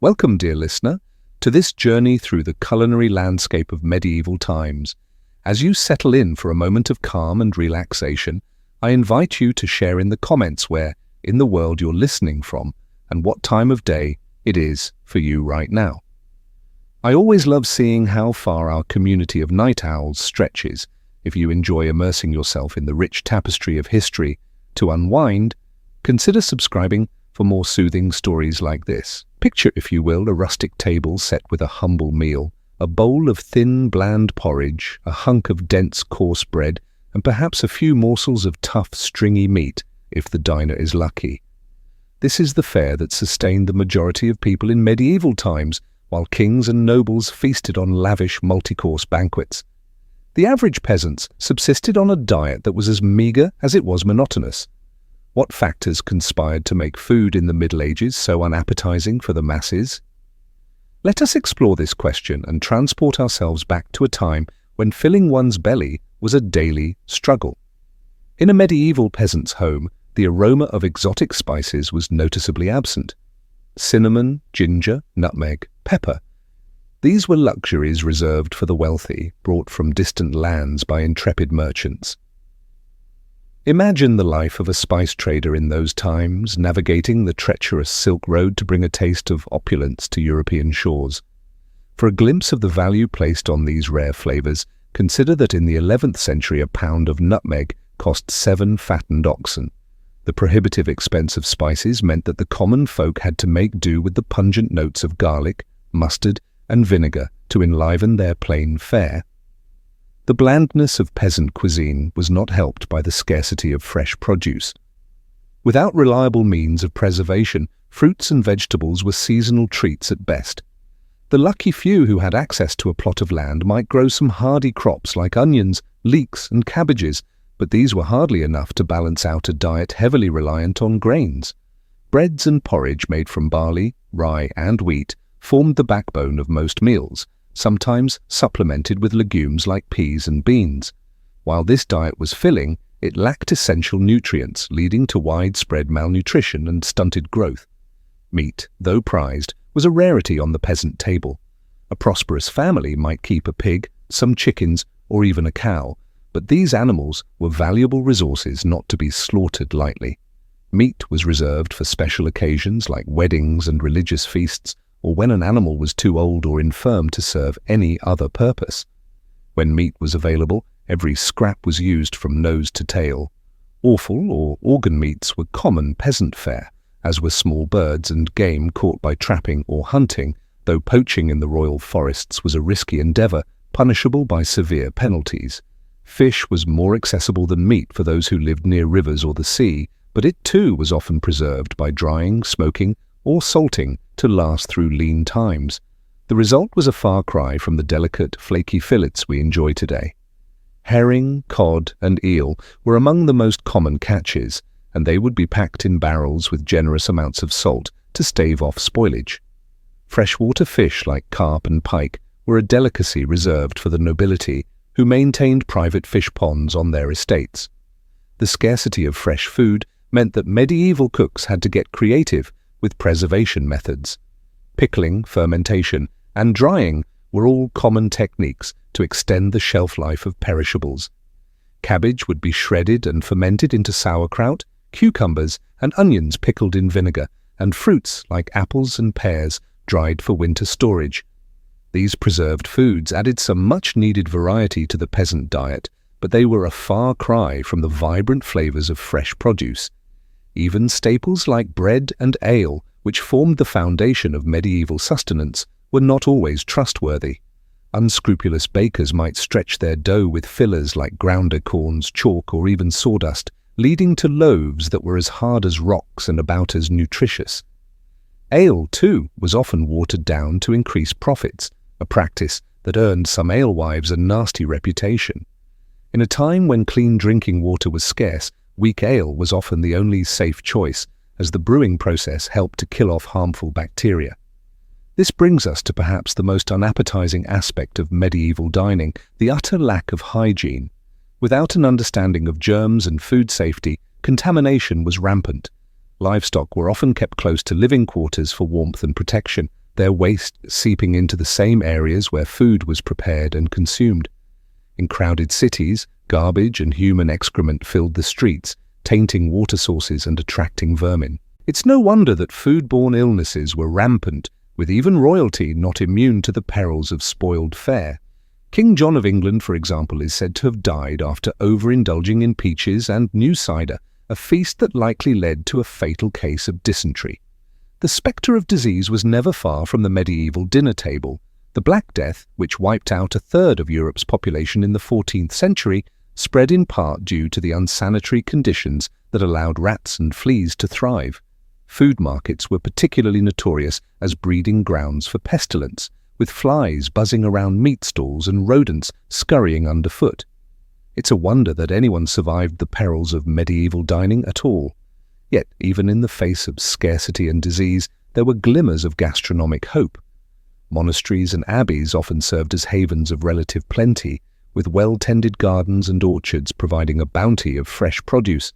Welcome, dear listener, to this journey through the culinary landscape of medieval times. As you settle in for a moment of calm and relaxation, I invite you to share in the comments where, in the world you're listening from, and what time of day it is for you right now. I always love seeing how far our community of night owls stretches. If you enjoy immersing yourself in the rich tapestry of history to unwind, consider subscribing for more soothing stories like this. Picture, if you will, a rustic table set with a humble meal, a bowl of thin, bland porridge, a hunk of dense, coarse bread, and perhaps a few morsels of tough, stringy meat, if the diner is lucky. This is the fare that sustained the majority of people in medieval times, while kings and nobles feasted on lavish, multi-course banquets. The average peasants subsisted on a diet that was as meagre as it was monotonous. What factors conspired to make food in the Middle Ages so unappetizing for the masses? Let us explore this question and transport ourselves back to a time when filling one's belly was a daily struggle. In a medieval peasant's home, the aroma of exotic spices was noticeably absent. Cinnamon, ginger, nutmeg, pepper. These were luxuries reserved for the wealthy, brought from distant lands by intrepid merchants. Imagine the life of a spice trader in those times, navigating the treacherous Silk Road to bring a taste of opulence to European shores. For a glimpse of the value placed on these rare flavors, consider that in the 11th century a pound of nutmeg cost 7 fattened oxen. The prohibitive expense of spices meant that the common folk had to make do with the pungent notes of garlic, mustard, and vinegar to enliven their plain fare. The blandness of peasant cuisine was not helped by the scarcity of fresh produce. Without reliable means of preservation, fruits and vegetables were seasonal treats at best. The lucky few who had access to a plot of land might grow some hardy crops like onions, leeks, and cabbages, but these were hardly enough to balance out a diet heavily reliant on grains. Breads and porridge made from barley, rye, and wheat formed the backbone of most meals, sometimes supplemented with legumes like peas and beans. While this diet was filling, it lacked essential nutrients, leading to widespread malnutrition and stunted growth. Meat, though prized, was a rarity on the peasant table. A prosperous family might keep a pig, some chickens, or even a cow, but these animals were valuable resources not to be slaughtered lightly. Meat was reserved for special occasions like weddings and religious feasts, or when an animal was too old or infirm to serve any other purpose. When meat was available, every scrap was used from nose to tail. Offal or organ meats were common peasant fare, as were small birds and game caught by trapping or hunting, though poaching in the royal forests was a risky endeavor, punishable by severe penalties. Fish was more accessible than meat for those who lived near rivers or the sea, but it too was often preserved by drying, smoking, or salting to last through lean times. The result was a far cry from the delicate, flaky fillets we enjoy today. Herring, cod, and eel were among the most common catches, and they would be packed in barrels with generous amounts of salt to stave off spoilage. Freshwater fish like carp and pike were a delicacy reserved for the nobility, who maintained private fish ponds on their estates. The scarcity of fresh food meant that medieval cooks had to get creative with preservation methods. Pickling, fermentation, and drying were all common techniques to extend the shelf life of perishables. Cabbage would be shredded and fermented into sauerkraut, cucumbers and onions pickled in vinegar, and fruits like apples and pears dried for winter storage. These preserved foods added some much-needed variety to the peasant diet, but they were a far cry from the vibrant flavors of fresh produce. Even staples like bread and ale, which formed the foundation of medieval sustenance, were not always trustworthy. Unscrupulous bakers might stretch their dough with fillers like ground acorns, chalk, or even sawdust, leading to loaves that were as hard as rocks and about as nutritious. Ale, too, was often watered down to increase profits, a practice that earned some alewives a nasty reputation. In a time when clean drinking water was scarce, weak ale was often the only safe choice, as the brewing process helped to kill off harmful bacteria. This brings us to perhaps the most unappetizing aspect of medieval dining, the utter lack of hygiene. Without an understanding of germs and food safety, contamination was rampant. Livestock were often kept close to living quarters for warmth and protection, their waste seeping into the same areas where food was prepared and consumed. In crowded cities, garbage and human excrement filled the streets, tainting water sources and attracting vermin. It's no wonder that foodborne illnesses were rampant, with even royalty not immune to the perils of spoiled fare. King John of England, for example, is said to have died after overindulging in peaches and new cider, a feast that likely led to a fatal case of dysentery. The spectre of disease was never far from the medieval dinner table. The Black Death, which wiped out a third of Europe's population in the 14th century, spread in part due to the unsanitary conditions that allowed rats and fleas to thrive. Food markets were particularly notorious as breeding grounds for pestilence, with flies buzzing around meat stalls and rodents scurrying underfoot. It's a wonder that anyone survived the perils of medieval dining at all. Yet, even in the face of scarcity and disease, there were glimmers of gastronomic hope. Monasteries and abbeys often served as havens of relative plenty, with well-tended gardens and orchards providing a bounty of fresh produce.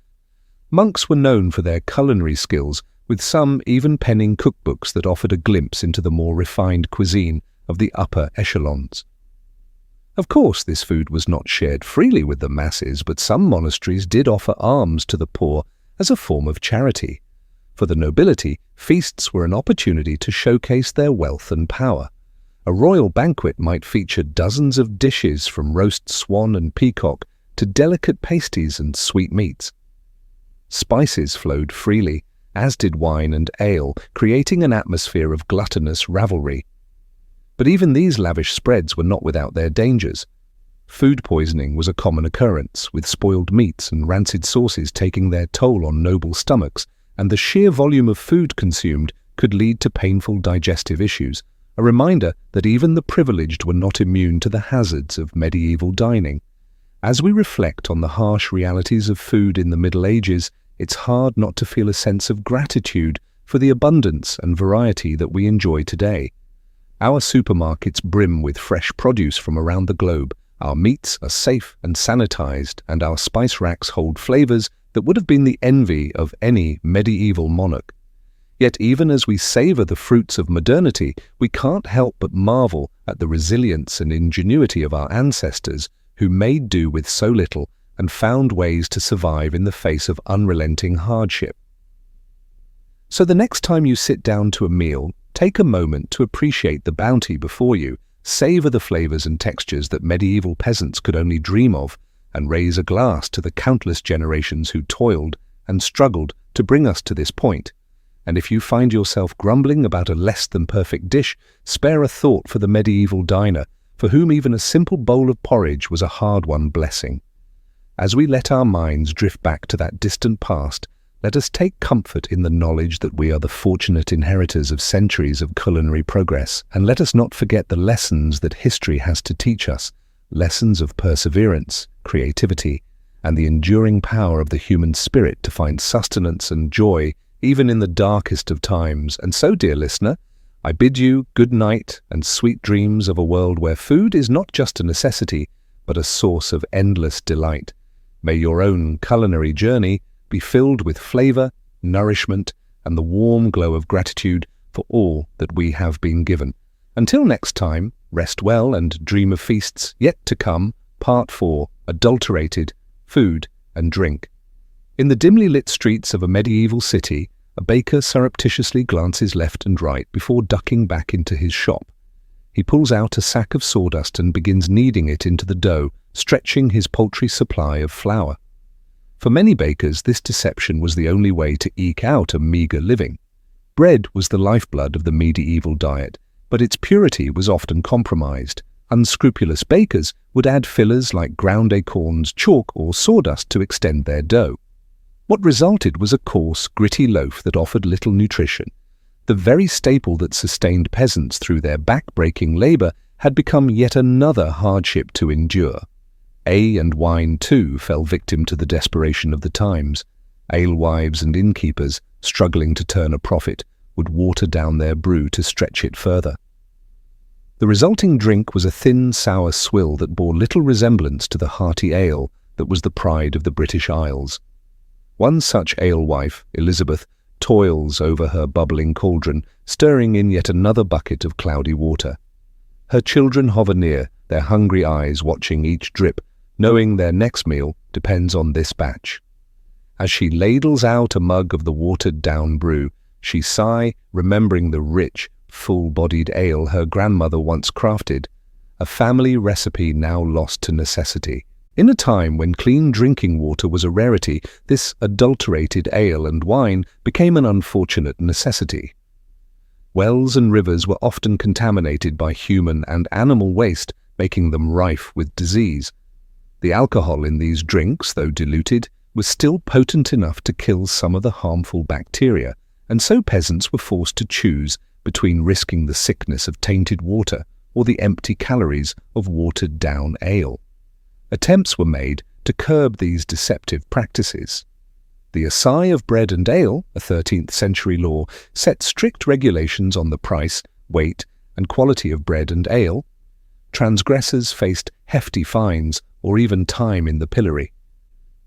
Monks were known for their culinary skills, with some even penning cookbooks that offered a glimpse into the more refined cuisine of the upper echelons. Of course, this food was not shared freely with the masses, but some monasteries did offer alms to the poor as a form of charity. For the nobility, feasts were an opportunity to showcase their wealth and power. A royal banquet might feature dozens of dishes from roast swan and peacock to delicate pasties and sweetmeats. Spices flowed freely, as did wine and ale, creating an atmosphere of gluttonous revelry. But even these lavish spreads were not without their dangers. Food poisoning was a common occurrence, with spoiled meats and rancid sauces taking their toll on noble stomachs, and the sheer volume of food consumed could lead to painful digestive issues, a reminder that even the privileged were not immune to the hazards of medieval dining. As we reflect on the harsh realities of food in the Middle Ages, it's hard not to feel a sense of gratitude for the abundance and variety that we enjoy today. Our supermarkets brim with fresh produce from around the globe, our meats are safe and sanitized, and our spice racks hold flavors that would have been the envy of any medieval monarch. Yet even as we savor the fruits of modernity, we can't help but marvel at the resilience and ingenuity of our ancestors who made do with so little and found ways to survive in the face of unrelenting hardship. So the next time you sit down to a meal, take a moment to appreciate the bounty before you, savor the flavors and textures that medieval peasants could only dream of, and raise a glass to the countless generations who toiled and struggled to bring us to this point. And if you find yourself grumbling about a less-than-perfect dish, spare a thought for the medieval diner, for whom even a simple bowl of porridge was a hard-won blessing. As we let our minds drift back to that distant past, let us take comfort in the knowledge that we are the fortunate inheritors of centuries of culinary progress, and let us not forget the lessons that history has to teach us, lessons of perseverance, creativity, and the enduring power of the human spirit to find sustenance and joy even in the darkest of times. And so, dear listener, I bid you good night and sweet dreams of a world where food is not just a necessity, but a source of endless delight. May your own culinary journey be filled with flavor, nourishment, and the warm glow of gratitude for all that we have been given. Until next time, rest well and dream of feasts yet to come. Part 4, Adulterated Food and Drink. In the dimly lit streets of a medieval city, a baker surreptitiously glances left and right before ducking back into his shop. He pulls out a sack of sawdust and begins kneading it into the dough, stretching his paltry supply of flour. For many bakers, this deception was the only way to eke out a meager living. Bread was the lifeblood of the medieval diet, but its purity was often compromised. Unscrupulous bakers would add fillers like ground acorns, chalk, or sawdust to extend their dough. What resulted was a coarse, gritty loaf that offered little nutrition. The very staple that sustained peasants through their back-breaking labor had become yet another hardship to endure. Ale and wine, too, fell victim to the desperation of the times. Alewives and innkeepers, struggling to turn a profit, would water down their brew to stretch it further. The resulting drink was a thin, sour swill that bore little resemblance to the hearty ale that was the pride of the British Isles. One such alewife, Elizabeth, toils over her bubbling cauldron, stirring in yet another bucket of cloudy water. Her children hover near, their hungry eyes watching each drip, knowing their next meal depends on this batch. As she ladles out a mug of the watered-down brew, she sigh, remembering the rich, full-bodied ale her grandmother once crafted, a family recipe now lost to necessity. In a time when clean drinking water was a rarity, this adulterated ale and wine became an unfortunate necessity. Wells and rivers were often contaminated by human and animal waste, making them rife with disease. The alcohol in these drinks, though diluted, was still potent enough to kill some of the harmful bacteria, and so peasants were forced to choose between risking the sickness of tainted water or the empty calories of watered-down ale. Attempts were made to curb these deceptive practices. The Assay of Bread and Ale, a 13th century law, set strict regulations on the price, weight, and quality of bread and ale. Transgressors faced hefty fines or even time in the pillory.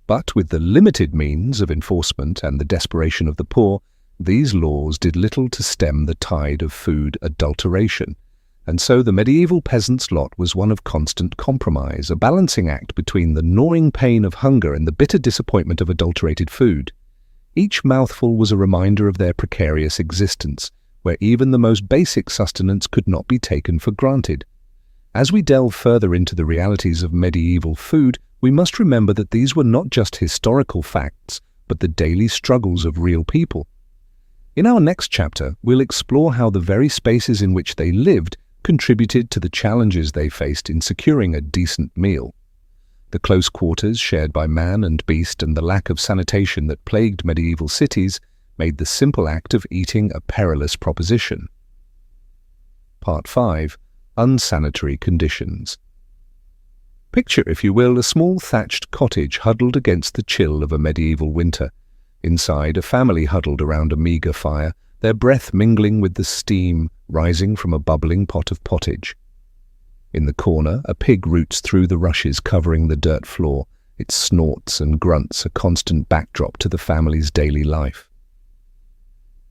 But with the limited means of enforcement and the desperation of the poor, these laws did little to stem the tide of food adulteration, and so the medieval peasant's lot was one of constant compromise, a balancing act between the gnawing pain of hunger and the bitter disappointment of adulterated food. Each mouthful was a reminder of their precarious existence, where even the most basic sustenance could not be taken for granted. As we delve further into the realities of medieval food, we must remember that these were not just historical facts, but the daily struggles of real people. In our next chapter, we'll explore how the very spaces in which they lived contributed to the challenges they faced in securing a decent meal. The close quarters shared by man and beast and the lack of sanitation that plagued medieval cities made the simple act of eating a perilous proposition. Part 5. Unsanitary conditions. Picture, if you will, a small thatched cottage huddled against the chill of a medieval winter. Inside, a family huddled around a meagre fire, their breath mingling with the steam rising from a bubbling pot of pottage. In the corner, a pig roots through the rushes covering the dirt floor, its snorts and grunts a constant backdrop to the family's daily life.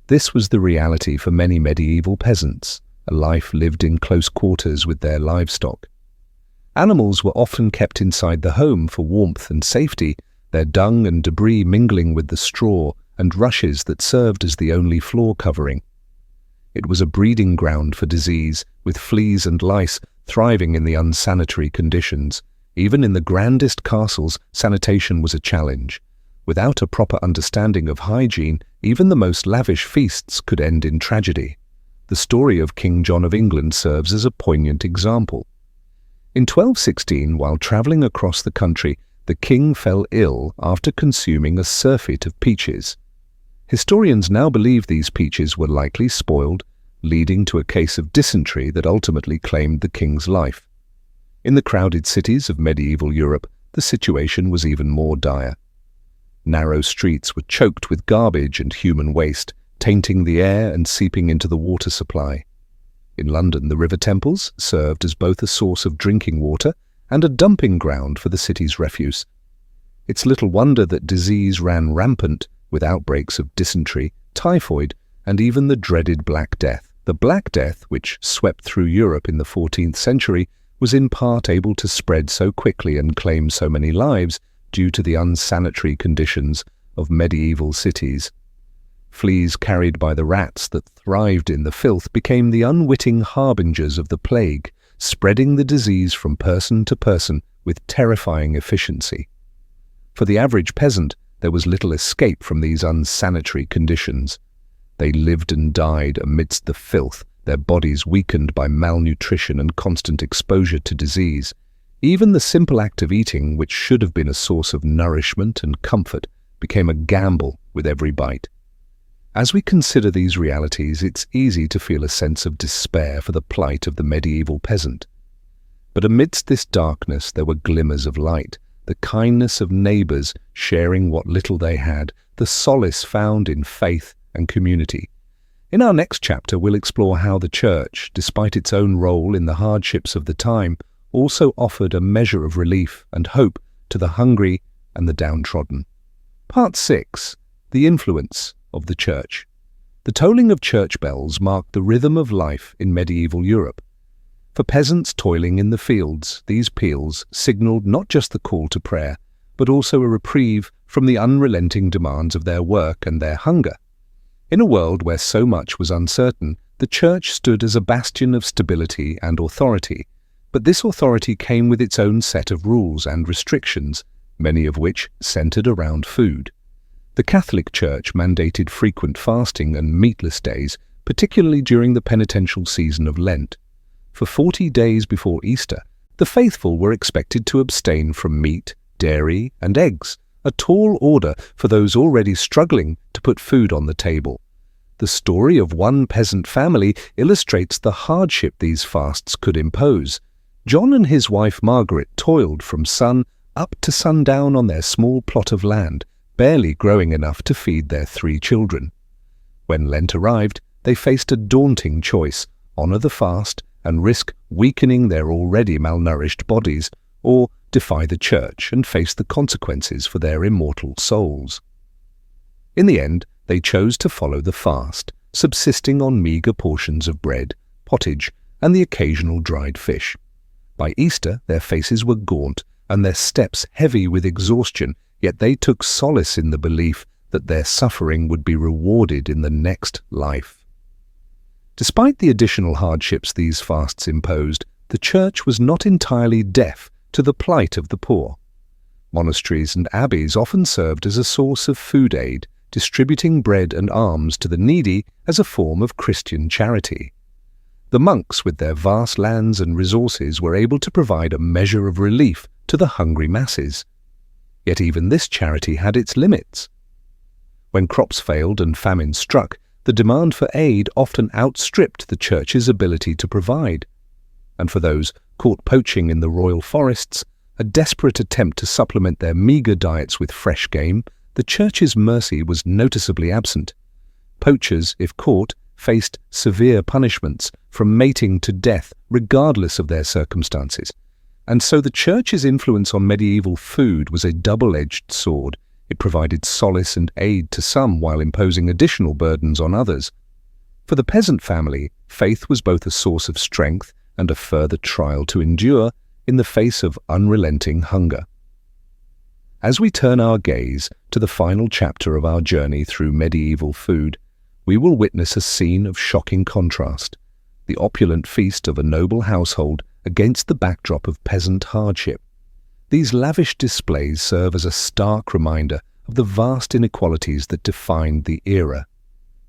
This was the reality for many medieval peasants, a life lived in close quarters with their livestock. Animals were often kept inside the home for warmth and safety, their dung and debris mingling with the straw and rushes that served as the only floor covering. It was a breeding ground for disease, with fleas and lice thriving in the unsanitary conditions. Even in the grandest castles, sanitation was a challenge. Without a proper understanding of hygiene, even the most lavish feasts could end in tragedy. The story of King John of England serves as a poignant example. In 1216, while travelling across the country, the king fell ill after consuming a surfeit of peaches. Historians now believe these peaches were likely spoiled, leading to a case of dysentery that ultimately claimed the king's life. In the crowded cities of medieval Europe, the situation was even more dire. Narrow streets were choked with garbage and human waste, tainting the air and seeping into the water supply. In London, the River Thames served as both a source of drinking water and a dumping ground for the city's refuse. It's little wonder that disease ran rampant, with outbreaks of dysentery, typhoid, and even the dreaded Black Death. The Black Death, which swept through Europe in the 14th century, was in part able to spread so quickly and claim so many lives due to the unsanitary conditions of medieval cities. Fleas carried by the rats that thrived in the filth became the unwitting harbingers of the plague, spreading the disease from person to person with terrifying efficiency. For the average peasant, there was little escape from these unsanitary conditions. They lived and died amidst the filth, their bodies weakened by malnutrition and constant exposure to disease. Even the simple act of eating, which should have been a source of nourishment and comfort, became a gamble with every bite. As we consider these realities, it's easy to feel a sense of despair for the plight of the medieval peasant. But amidst this darkness there were glimmers of light, the kindness of neighbours sharing what little they had, the solace found in faith and community. In our next chapter, we'll explore how the Church, despite its own role in the hardships of the time, also offered a measure of relief and hope to the hungry and the downtrodden. Part 6. The Influence of the church. The tolling of church bells marked the rhythm of life in medieval Europe. For peasants toiling in the fields, these peals signalled not just the call to prayer, but also a reprieve from the unrelenting demands of their work and their hunger. In a world where so much was uncertain, the church stood as a bastion of stability and authority, but this authority came with its own set of rules and restrictions, many of which centered around food. The Catholic Church mandated frequent fasting and meatless days, particularly during the penitential season of Lent. For 40 days before Easter, the faithful were expected to abstain from meat, dairy, and eggs, a tall order for those already struggling to put food on the table. The story of one peasant family illustrates the hardship these fasts could impose. John and his wife Margaret toiled from sun up to sundown on their small plot of land, barely growing enough to feed their 3 children. When Lent arrived, they faced a daunting choice: honor the fast and risk weakening their already malnourished bodies, or defy the church and face the consequences for their immortal souls. In the end, they chose to follow the fast, subsisting on meagre portions of bread, pottage, and the occasional dried fish. By Easter, their faces were gaunt and their steps heavy with exhaustion, yet they took solace in the belief that their suffering would be rewarded in the next life. Despite the additional hardships these fasts imposed, the church was not entirely deaf to the plight of the poor. Monasteries and abbeys often served as a source of food aid, distributing bread and alms to the needy as a form of Christian charity. The monks, with their vast lands and resources, were able to provide a measure of relief to the hungry masses. Yet even this charity had its limits. When crops failed and famine struck, the demand for aid often outstripped the church's ability to provide. And for those caught poaching in the royal forests, a desperate attempt to supplement their meagre diets with fresh game, the church's mercy was noticeably absent. Poachers, if caught, faced severe punishments, from mating to death, regardless of their circumstances. And so the church's influence on medieval food was a double-edged sword. It provided solace and aid to some while imposing additional burdens on others. For the peasant family, faith was both a source of strength and a further trial to endure in the face of unrelenting hunger. As we turn our gaze to the final chapter of our journey through medieval food, we will witness a scene of shocking contrast: the opulent feast of a noble household against the backdrop of peasant hardship. These lavish displays serve as a stark reminder of the vast inequalities that defined the era.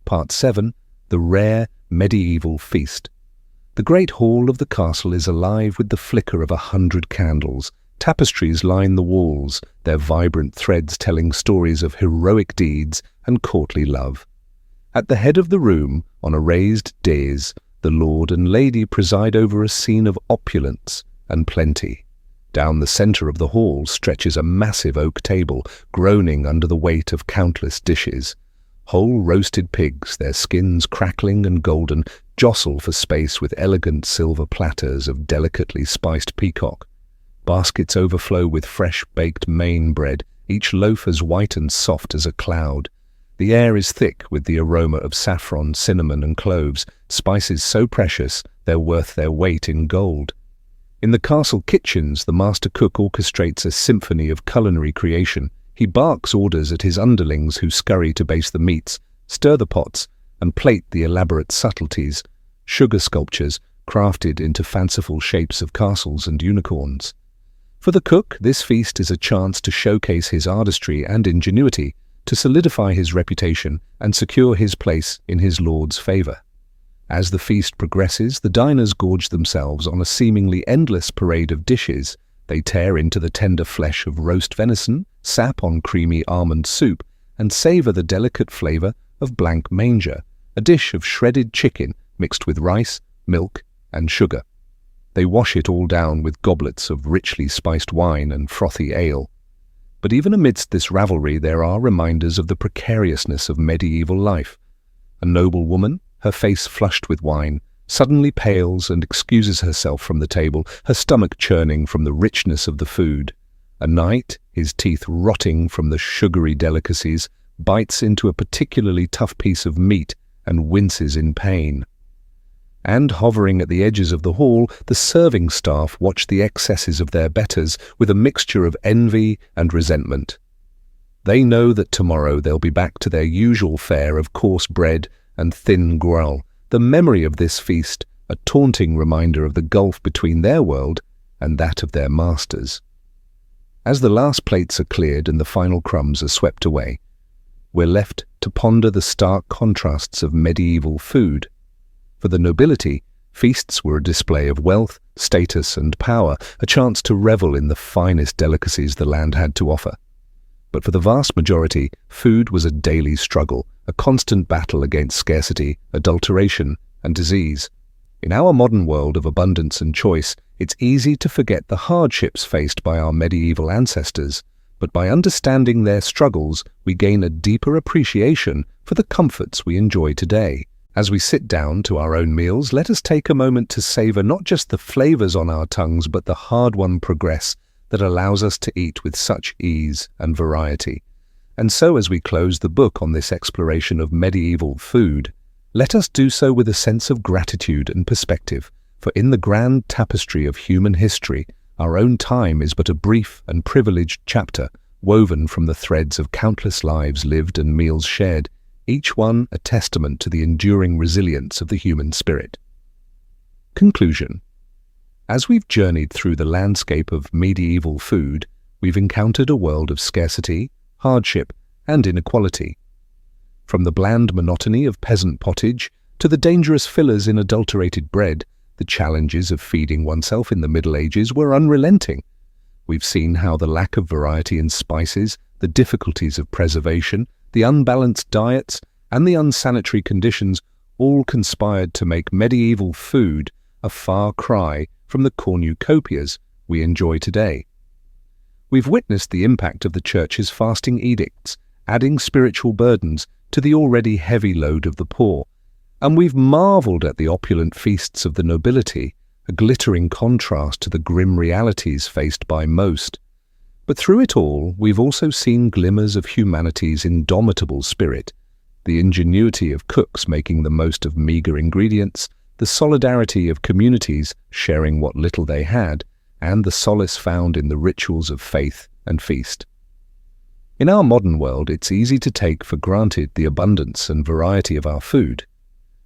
Part 7. The Rare Medieval Feast. The great hall of the castle is alive with the flicker of 100 candles. Tapestries line the walls, their vibrant threads telling stories of heroic deeds and courtly love. At the head of the room, on a raised dais, the lord and lady preside over a scene of opulence and plenty. Down the centre of the hall stretches a massive oak table, groaning under the weight of countless dishes. Whole roasted pigs, their skins crackling and golden, jostle for space with elegant silver platters of delicately spiced peacock. Baskets overflow with fresh baked Maine bread, each loaf as white and soft as a cloud. The air is thick with the aroma of saffron, cinnamon, and cloves, spices so precious they're worth their weight in gold. In the castle kitchens, the master cook orchestrates a symphony of culinary creation. He barks orders at his underlings who scurry to baste the meats, stir the pots, and plate the elaborate subtleties, sugar sculptures crafted into fanciful shapes of castles and unicorns. For the cook, this feast is a chance to showcase his artistry and ingenuity, to solidify his reputation and secure his place in his lord's favour. As the feast progresses, the diners gorge themselves on a seemingly endless parade of dishes. They tear into the tender flesh of roast venison, sap on creamy almond soup, and savour the delicate flavour of blanc manger, a dish of shredded chicken mixed with rice, milk, and sugar. They wash it all down with goblets of richly spiced wine and frothy ale. But even amidst this revelry, there are reminders of the precariousness of medieval life. A noble woman, her face flushed with wine, suddenly pales and excuses herself from the table, her stomach churning from the richness of the food. A knight, his teeth rotting from the sugary delicacies, bites into a particularly tough piece of meat and winces in pain. And hovering at the edges of the hall, the serving staff watch the excesses of their betters with a mixture of envy and resentment. They know that tomorrow they'll be back to their usual fare of coarse bread and thin gruel. The memory of this feast, a taunting reminder of the gulf between their world and that of their masters. As the last plates are cleared and the final crumbs are swept away, we're left to ponder the stark contrasts of medieval food. For the nobility, feasts were a display of wealth, status, and power, a chance to revel in the finest delicacies the land had to offer. But for the vast majority, food was a daily struggle, a constant battle against scarcity, adulteration, and disease. In our modern world of abundance and choice, it's easy to forget the hardships faced by our medieval ancestors, but by understanding their struggles, we gain a deeper appreciation for the comforts we enjoy today. As we sit down to our own meals, let us take a moment to savor not just the flavors on our tongues, but the hard-won progress that allows us to eat with such ease and variety. And so, as we close the book on this exploration of medieval food, let us do so with a sense of gratitude and perspective, for in the grand tapestry of human history, our own time is but a brief and privileged chapter woven from the threads of countless lives lived and meals shared, each one a testament to the enduring resilience of the human spirit. Conclusion. As we've journeyed through the landscape of medieval food, we've encountered a world of scarcity, hardship, and inequality. From the bland monotony of peasant pottage to the dangerous fillers in adulterated bread, the challenges of feeding oneself in the Middle Ages were unrelenting. We've seen how the lack of variety in spices, the difficulties of preservation, the unbalanced diets, and the unsanitary conditions all conspired to make medieval food a far cry from the cornucopias we enjoy today. We've witnessed the impact of the Church's fasting edicts, adding spiritual burdens to the already heavy load of the poor, and we've marveled at the opulent feasts of the nobility, a glittering contrast to the grim realities faced by most. But through it all, we've also seen glimmers of humanity's indomitable spirit, the ingenuity of cooks making the most of meager ingredients, the solidarity of communities sharing what little they had, and the solace found in the rituals of faith and feast. In our modern world, it's easy to take for granted the abundance and variety of our food.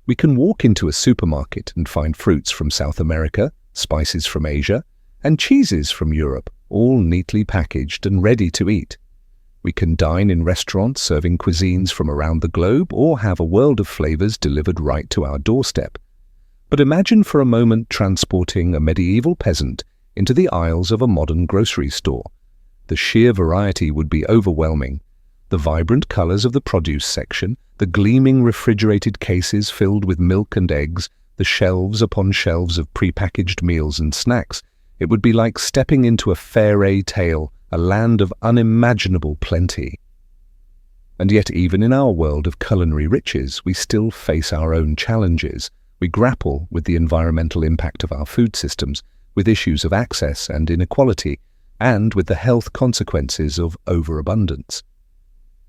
We can walk into a supermarket and find fruits from South America, spices from Asia, and cheeses from Europe, all neatly packaged and ready to eat. We can dine in restaurants serving cuisines from around the globe or have a world of flavors delivered right to our doorstep. But imagine for a moment transporting a medieval peasant into the aisles of a modern grocery store. The sheer variety would be overwhelming. The vibrant colors of the produce section, the gleaming refrigerated cases filled with milk and eggs, the shelves upon shelves of prepackaged meals and snacks. It would be like stepping into a fairy tale, a land of unimaginable plenty. And yet even in our world of culinary riches, we still face our own challenges. We grapple with the environmental impact of our food systems, with issues of access and inequality, and with the health consequences of overabundance.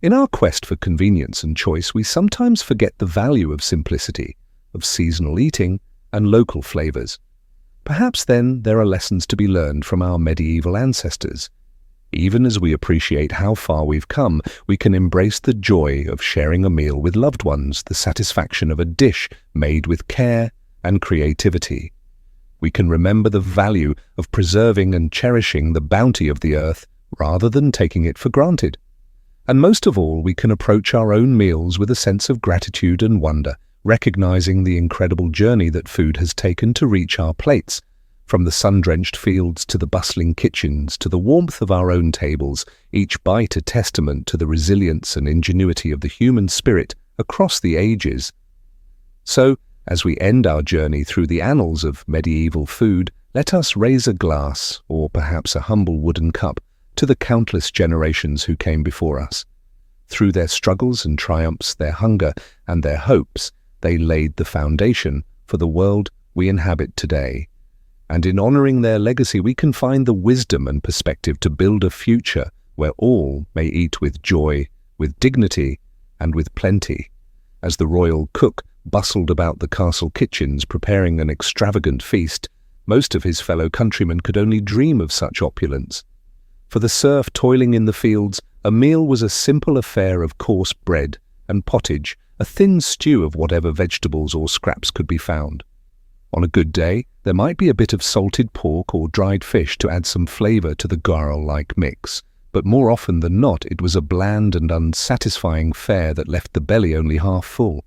In our quest for convenience and choice, we sometimes forget the value of simplicity, of seasonal eating, and local flavors. Perhaps then there are lessons to be learned from our medieval ancestors. Even as we appreciate how far we've come, we can embrace the joy of sharing a meal with loved ones, the satisfaction of a dish made with care and creativity. We can remember the value of preserving and cherishing the bounty of the earth rather than taking it for granted. And most of all, we can approach our own meals with a sense of gratitude and wonder, recognizing the incredible journey that food has taken to reach our plates. From the sun-drenched fields to the bustling kitchens to the warmth of our own tables, each bite a testament to the resilience and ingenuity of the human spirit across the ages. So, as we end our journey through the annals of medieval food, let us raise a glass, or perhaps a humble wooden cup, to the countless generations who came before us. Through their struggles and triumphs, their hunger and their hopes, they laid the foundation for the world we inhabit today. And in honoring their legacy, we can find the wisdom and perspective to build a future where all may eat with joy with dignity, and with plenty. As the royal cook bustled about the castle kitchens preparing an extravagant feast, most of his fellow countrymen could only dream of such opulence. For the serf toiling in the fields, a meal was a simple affair of coarse bread and pottage, a thin stew of whatever vegetables or scraps could be found. On a good day, there might be a bit of salted pork or dried fish to add some flavour to the garl-like mix, but more often than not it was a bland and unsatisfying fare that left the belly only half full.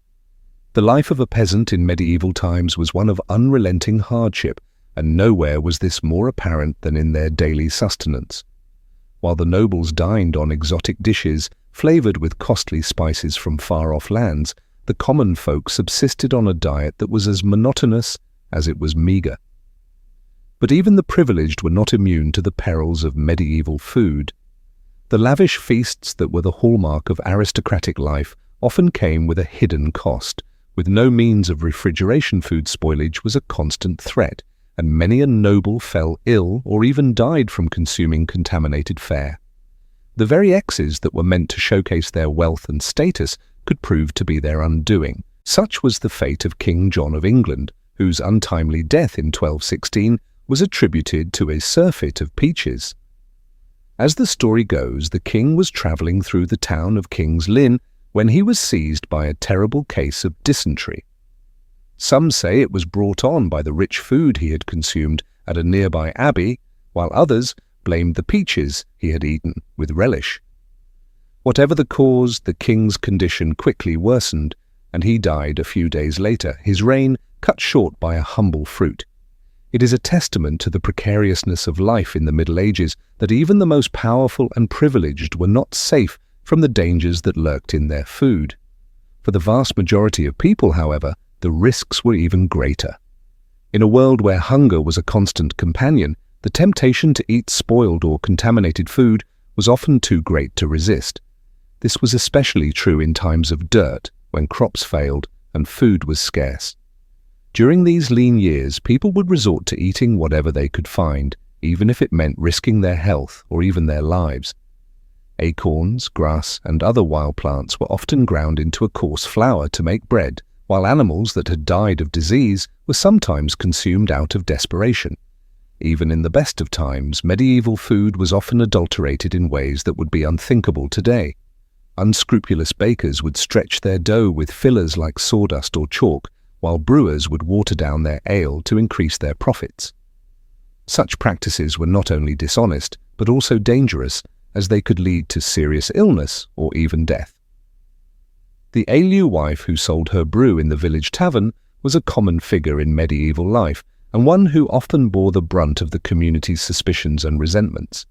The life of a peasant in medieval times was one of unrelenting hardship, and nowhere was this more apparent than in their daily sustenance. While the nobles dined on exotic dishes, flavoured with costly spices from far-off lands, the common folk subsisted on a diet that was as monotonous as it was meagre. But even the privileged were not immune to the perils of medieval food. The lavish feasts that were the hallmark of aristocratic life often came with a hidden cost. With no means of refrigeration, food spoilage was a constant threat, and many a noble fell ill or even died from consuming contaminated fare. The very excesses that were meant to showcase their wealth and status could prove to be their undoing. Such was the fate of King John of England, whose untimely death in 1216 was attributed to a surfeit of peaches. As the story goes, the king was travelling through the town of King's Lynn when he was seized by a terrible case of dysentery. Some say it was brought on by the rich food he had consumed at a nearby abbey, while others blamed the peaches he had eaten with relish. Whatever the cause, the king's condition quickly worsened, and he died a few days later, his reign cut short by a humble fruit. It is a testament to the precariousness of life in the Middle Ages that even the most powerful and privileged were not safe from the dangers that lurked in their food. For the vast majority of people, however, the risks were even greater. In a world where hunger was a constant companion, the temptation to eat spoiled or contaminated food was often too great to resist. This was especially true in times of dearth, when crops failed and food was scarce. During these lean years, people would resort to eating whatever they could find, even if it meant risking their health or even their lives. Acorns, grass, and other wild plants were often ground into a coarse flour to make bread, while animals that had died of disease were sometimes consumed out of desperation. Even in the best of times, medieval food was often adulterated in ways that would be unthinkable today. Unscrupulous bakers would stretch their dough with fillers like sawdust or chalk, while brewers would water down their ale to increase their profits. Such practices were not only dishonest, but also dangerous, as they could lead to serious illness or even death. The alewife who sold her brew in the village tavern was a common figure in medieval life, and one who often bore the brunt of the community's suspicions and resentments.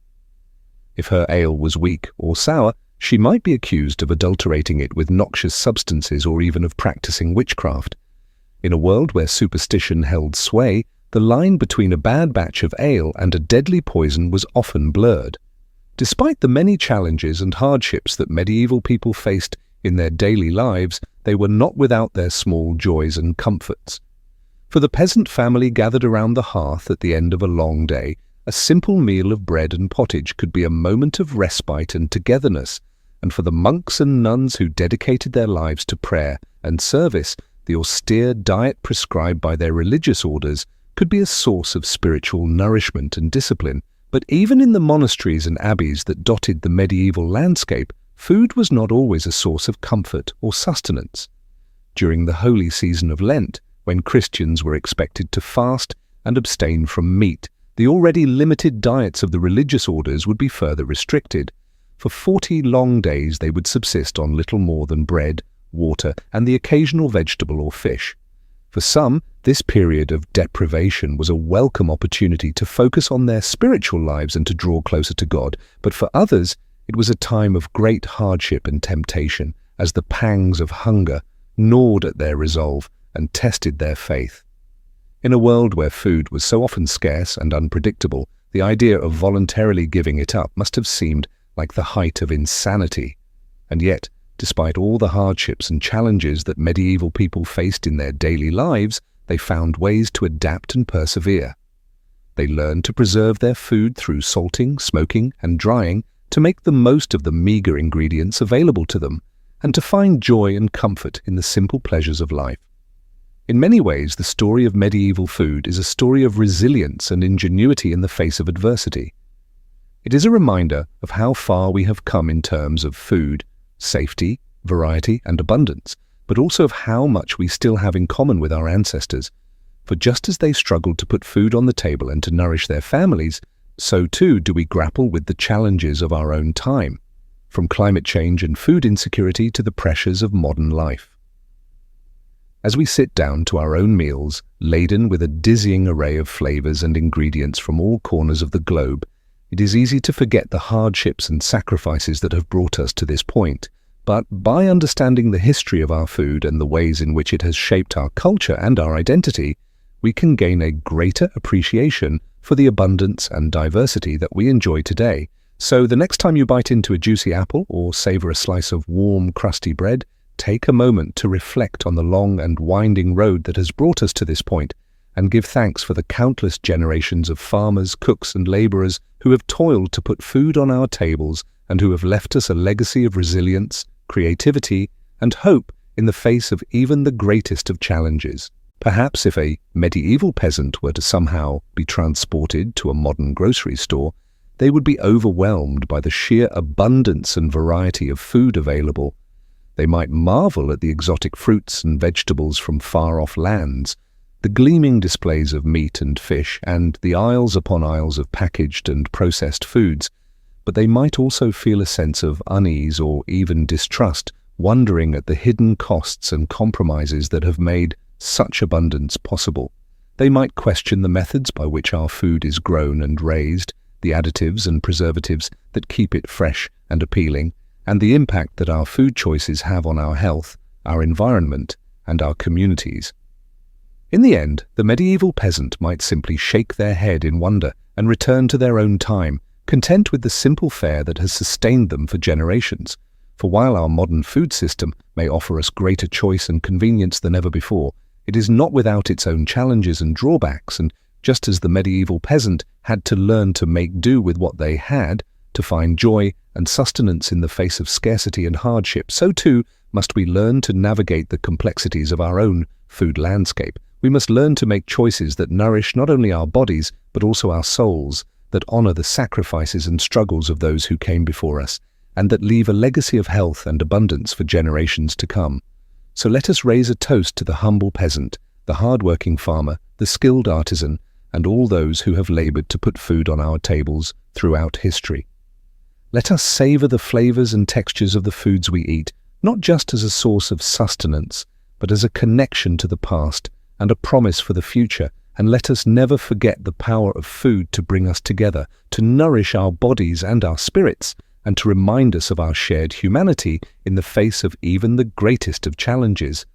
If her ale was weak or sour, she might be accused of adulterating it with noxious substances or even of practicing witchcraft. In a world where superstition held sway, the line between a bad batch of ale and a deadly poison was often blurred. Despite the many challenges and hardships that medieval people faced in their daily lives, they were not without their small joys and comforts. For the peasant family gathered around the hearth at the end of a long day, a simple meal of bread and pottage could be a moment of respite and togetherness, and for the monks and nuns who dedicated their lives to prayer and service, the austere diet prescribed by their religious orders could be a source of spiritual nourishment and discipline. But even in the monasteries and abbeys that dotted the medieval landscape, food was not always a source of comfort or sustenance. During the holy season of Lent, when Christians were expected to fast and abstain from meat, the already limited diets of the religious orders would be further restricted. For 40 long days they would subsist on little more than bread, water, and the occasional vegetable or fish. For some, this period of deprivation was a welcome opportunity to focus on their spiritual lives and to draw closer to God, but for others, it was a time of great hardship and temptation, as the pangs of hunger gnawed at their resolve and tested their faith. In a world where food was so often scarce and unpredictable, the idea of voluntarily giving it up must have seemed like the height of insanity. And yet, despite all the hardships and challenges that medieval people faced in their daily lives, they found ways to adapt and persevere. They learned to preserve their food through salting, smoking, and drying, to make the most of the meager ingredients available to them, and to find joy and comfort in the simple pleasures of life. In many ways, the story of medieval food is a story of resilience and ingenuity in the face of adversity. It is a reminder of how far we have come in terms of food, safety, variety, and abundance, but also of how much we still have in common with our ancestors. For just as they struggled to put food on the table and to nourish their families, so too do we grapple with the challenges of our own time, from climate change and food insecurity to the pressures of modern life. As we sit down to our own meals, laden with a dizzying array of flavors and ingredients from all corners of the globe, it is easy to forget the hardships and sacrifices that have brought us to this point. But by understanding the history of our food and the ways in which it has shaped our culture and our identity, we can gain a greater appreciation for the abundance and diversity that we enjoy today. So the next time you bite into a juicy apple or savor a slice of warm, crusty bread, take a moment to reflect on the long and winding road that has brought us to this point, and give thanks for the countless generations of farmers, cooks, and laborers who have toiled to put food on our tables and who have left us a legacy of resilience, creativity, and hope in the face of even the greatest of challenges. Perhaps if a medieval peasant were to somehow be transported to a modern grocery store, they would be overwhelmed by the sheer abundance and variety of food available. They might marvel at the exotic fruits and vegetables from far-off lands, the gleaming displays of meat and fish, and the aisles upon aisles of packaged and processed foods, but they might also feel a sense of unease or even distrust, wondering at the hidden costs and compromises that have made such abundance possible. They might question the methods by which our food is grown and raised, the additives and preservatives that keep it fresh and appealing, and the impact that our food choices have on our health, our environment, and our communities. In the end, the medieval peasant might simply shake their head in wonder and return to their own time, content with the simple fare that has sustained them for generations. For while our modern food system may offer us greater choice and convenience than ever before, it is not without its own challenges and drawbacks, and just as the medieval peasant had to learn to make do with what they had, to find joy and sustenance in the face of scarcity and hardship, so too must we learn to navigate the complexities of our own food landscape. We must learn to make choices that nourish not only our bodies, but also our souls, that honor the sacrifices and struggles of those who came before us, and that leave a legacy of health and abundance for generations to come. So let us raise a toast to the humble peasant, the hard-working farmer, the skilled artisan, and all those who have labored to put food on our tables throughout history. Let us savor the flavors and textures of the foods we eat, not just as a source of sustenance, but as a connection to the past and a promise for the future, and let us never forget the power of food to bring us together, to nourish our bodies and our spirits, and to remind us of our shared humanity in the face of even the greatest of challenges.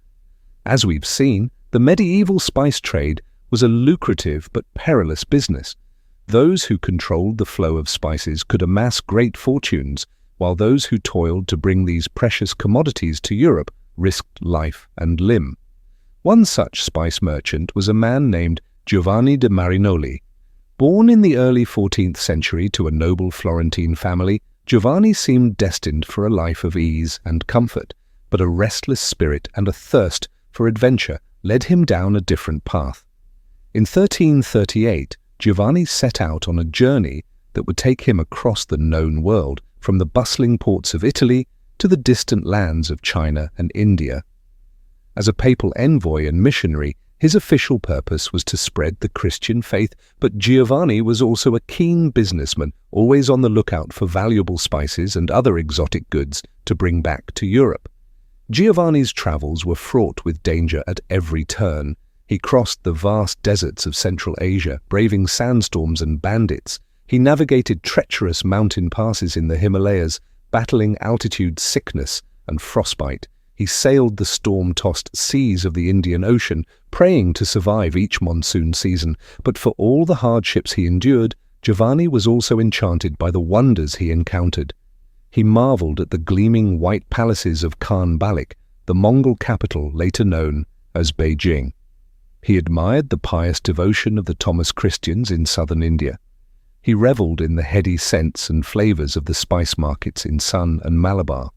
As we've seen, the medieval spice trade was a lucrative but perilous business. Those who controlled the flow of spices could amass great fortunes, while those who toiled to bring these precious commodities to Europe risked life and limb. One such spice merchant was a man named Giovanni de Marinoli. Born in the early 14th century to a noble Florentine family, Giovanni seemed destined for a life of ease and comfort, but a restless spirit and a thirst for adventure led him down a different path. In 1338, Giovanni set out on a journey that would take him across the known world, from the bustling ports of Italy to the distant lands of China and India. As a papal envoy and missionary, his official purpose was to spread the Christian faith, but Giovanni was also a keen businessman, always on the lookout for valuable spices and other exotic goods to bring back to Europe. Giovanni's travels were fraught with danger at every turn. He crossed the vast deserts of Central Asia, braving sandstorms and bandits. He navigated treacherous mountain passes in the Himalayas, battling altitude sickness and frostbite. He sailed the storm-tossed seas of the Indian Ocean, praying to survive each monsoon season. But for all the hardships he endured, Giovanni was also enchanted by the wonders he encountered. He marveled at the gleaming white palaces of Khan Balik, the Mongol capital later known as Beijing. He admired the pious devotion of the Thomas Christians in southern India. He revelled in the heady scents and flavours of the spice markets in Sun and Malabar.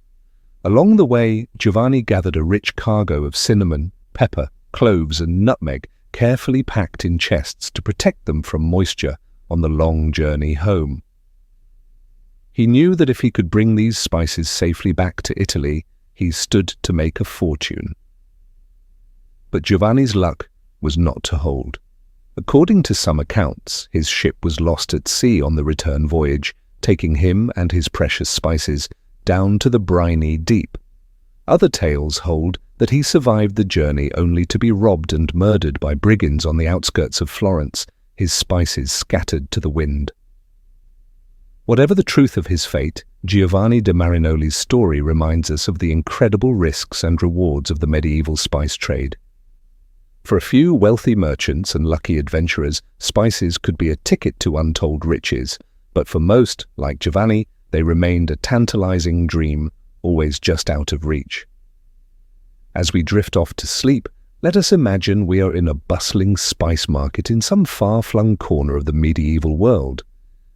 Along the way, Giovanni gathered a rich cargo of cinnamon, pepper, cloves and nutmeg, carefully packed in chests to protect them from moisture on the long journey home. He knew that if he could bring these spices safely back to Italy, he stood to make a fortune. But Giovanni's luck was not to hold. According to some accounts, his ship was lost at sea on the return voyage, taking him and his precious spices down to the briny deep. Other tales hold that he survived the journey only to be robbed and murdered by brigands on the outskirts of Florence, his spices scattered to the wind. Whatever the truth of his fate, Giovanni de Marinoli's story reminds us of the incredible risks and rewards of the medieval spice trade. For a few wealthy merchants and lucky adventurers, spices could be a ticket to untold riches, but for most, like Giovanni, they remained a tantalizing dream, always just out of reach. As we drift off to sleep, let us imagine we are in a bustling spice market in some far-flung corner of the medieval world.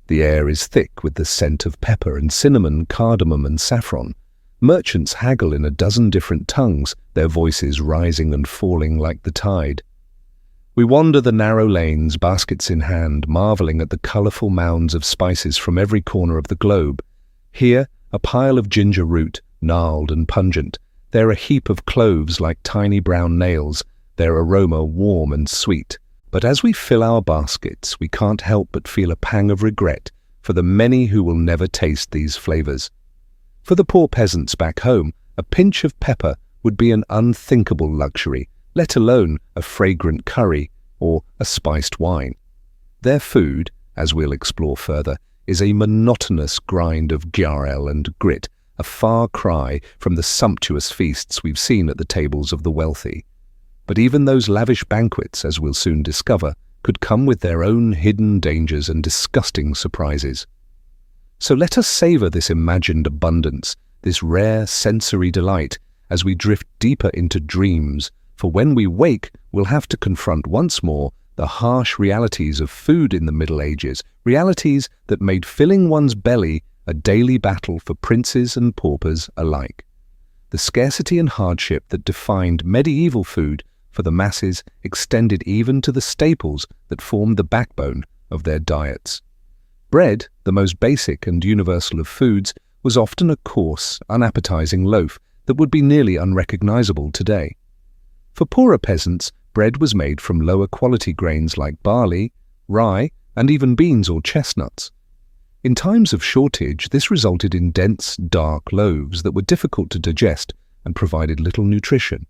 The air is thick with the scent of pepper and cinnamon, cardamom and saffron. Merchants haggle in a dozen different tongues, their voices rising and falling like the tide. We wander the narrow lanes, baskets in hand, marveling at the colourful mounds of spices from every corner of the globe. Here, a pile of ginger root, gnarled and pungent. There a heap of cloves like tiny brown nails, their aroma warm and sweet. But as we fill our baskets, we can't help but feel a pang of regret for the many who will never taste these flavours. For the poor peasants back home, a pinch of pepper would be an unthinkable luxury, let alone a fragrant curry or a spiced wine. Their food, as we'll explore further, is a monotonous grind of gyarel and grit, a far cry from the sumptuous feasts we've seen at the tables of the wealthy. But even those lavish banquets, as we'll soon discover, could come with their own hidden dangers and disgusting surprises. So let us savour this imagined abundance, this rare sensory delight, as we drift deeper into dreams, for when we wake, we'll have to confront once more the harsh realities of food in the Middle Ages, realities that made filling one's belly a daily battle for princes and paupers alike. The scarcity and hardship that defined medieval food for the masses extended even to the staples that formed the backbone of their diets. Bread, the most basic and universal of foods, was often a coarse, unappetizing loaf that would be nearly unrecognizable today. For poorer peasants, bread was made from lower quality grains like barley, rye, and even beans or chestnuts. In times of shortage, this resulted in dense, dark loaves that were difficult to digest and provided little nutrition.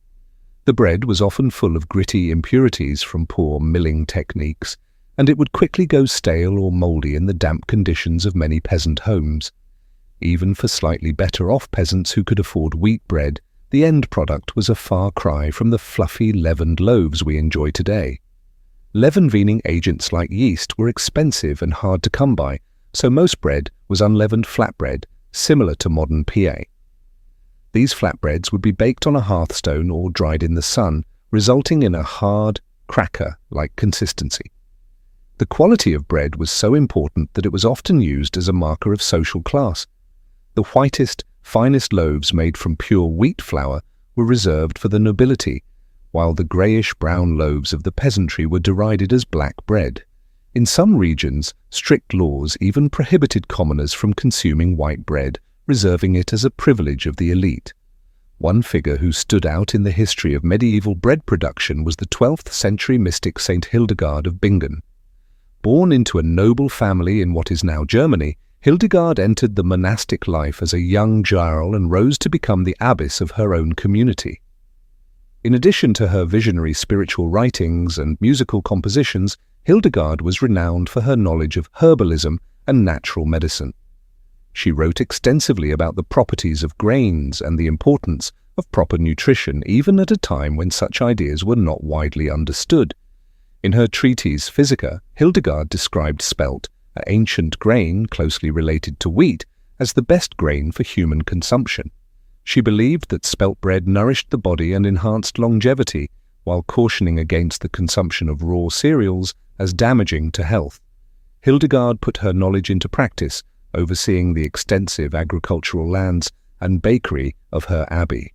The bread was often full of gritty impurities from poor milling techniques, and it would quickly go stale or mouldy in the damp conditions of many peasant homes. Even for slightly better-off peasants who could afford wheat bread, the end product was a far cry from the fluffy, leavened loaves we enjoy today. Leaven-weaning agents like yeast were expensive and hard to come by, so most bread was unleavened flatbread, similar to modern pie. These flatbreads would be baked on a hearthstone or dried in the sun, resulting in a hard, cracker-like consistency. The quality of bread was so important that it was often used as a marker of social class. The whitest, finest loaves made from pure wheat flour were reserved for the nobility, while the greyish-brown loaves of the peasantry were derided as black bread. In some regions, strict laws even prohibited commoners from consuming white bread, reserving it as a privilege of the elite. One figure who stood out in the history of medieval bread production was the 12th century mystic Saint Hildegard of Bingen. Born into a noble family in what is now Germany, Hildegard entered the monastic life as a young girl and rose to become the abbess of her own community. In addition to her visionary spiritual writings and musical compositions, Hildegard was renowned for her knowledge of herbalism and natural medicine. She wrote extensively about the properties of grains and the importance of proper nutrition, even at a time when such ideas were not widely understood. In her treatise Physica, Hildegard described spelt, an ancient grain closely related to wheat, as the best grain for human consumption. She believed that spelt bread nourished the body and enhanced longevity, while cautioning against the consumption of raw cereals as damaging to health. Hildegard put her knowledge into practice, overseeing the extensive agricultural lands and bakery of her abbey.